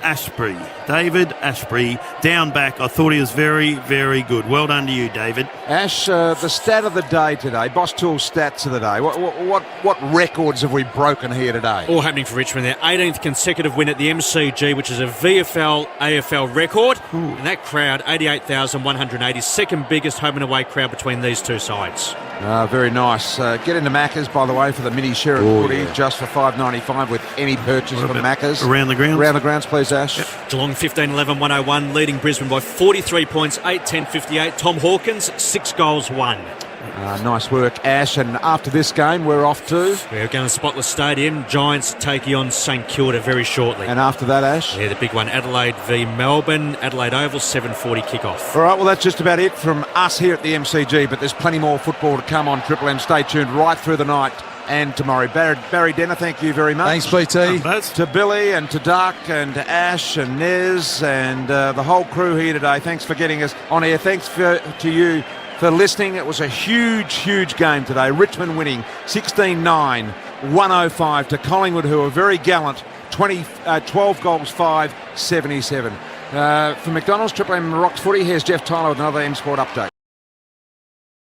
Ashbury. David Ashbury, down back. I thought he was very, very good. Well done to you, David. Ash, the stat of the day today, Boss Tool's stats of the day. What records have we broken here today? All happening for Richmond. Their 18th consecutive win at the MCG, which is a VFL AFL record. Ooh. And that crowd, 88,180, second biggest home and away crowd between these two sides. Very nice. Get into Macca's, by the way, for the mini Sheriff footy, just for $5.95 with any purchase from Macca's. Around the grounds? Around the grounds, please, Ash. Yep. Geelong 15-11-101, leading Brisbane by 43 points, 8-10-58. Tom Hawkins, 6 goals, 1. Nice work, Ash. And after this game, we're off to... We're going to Spotless Stadium. Giants taking on St Kilda very shortly. And after that, Ash? Yeah, the big one, Adelaide v Melbourne. Adelaide Oval, 7:40 kickoff. All right, well, that's just about it from us here at the MCG, but there's plenty more football to come on Triple M. Stay tuned right through the night and tomorrow. Barry Denner, thank you very much. Thanks, BT. To Billy and to Duck and to Ash and Nez and the whole crew here today. Thanks for getting us on air. Thanks to you for listening. It was a huge, huge game today. Richmond winning 16-9, 105 to Collingwood, who were very gallant, 12 goals, 5, 77. For McDonald's, Triple M Rocks Footy, here's Jeff Tyler with another M Sport update.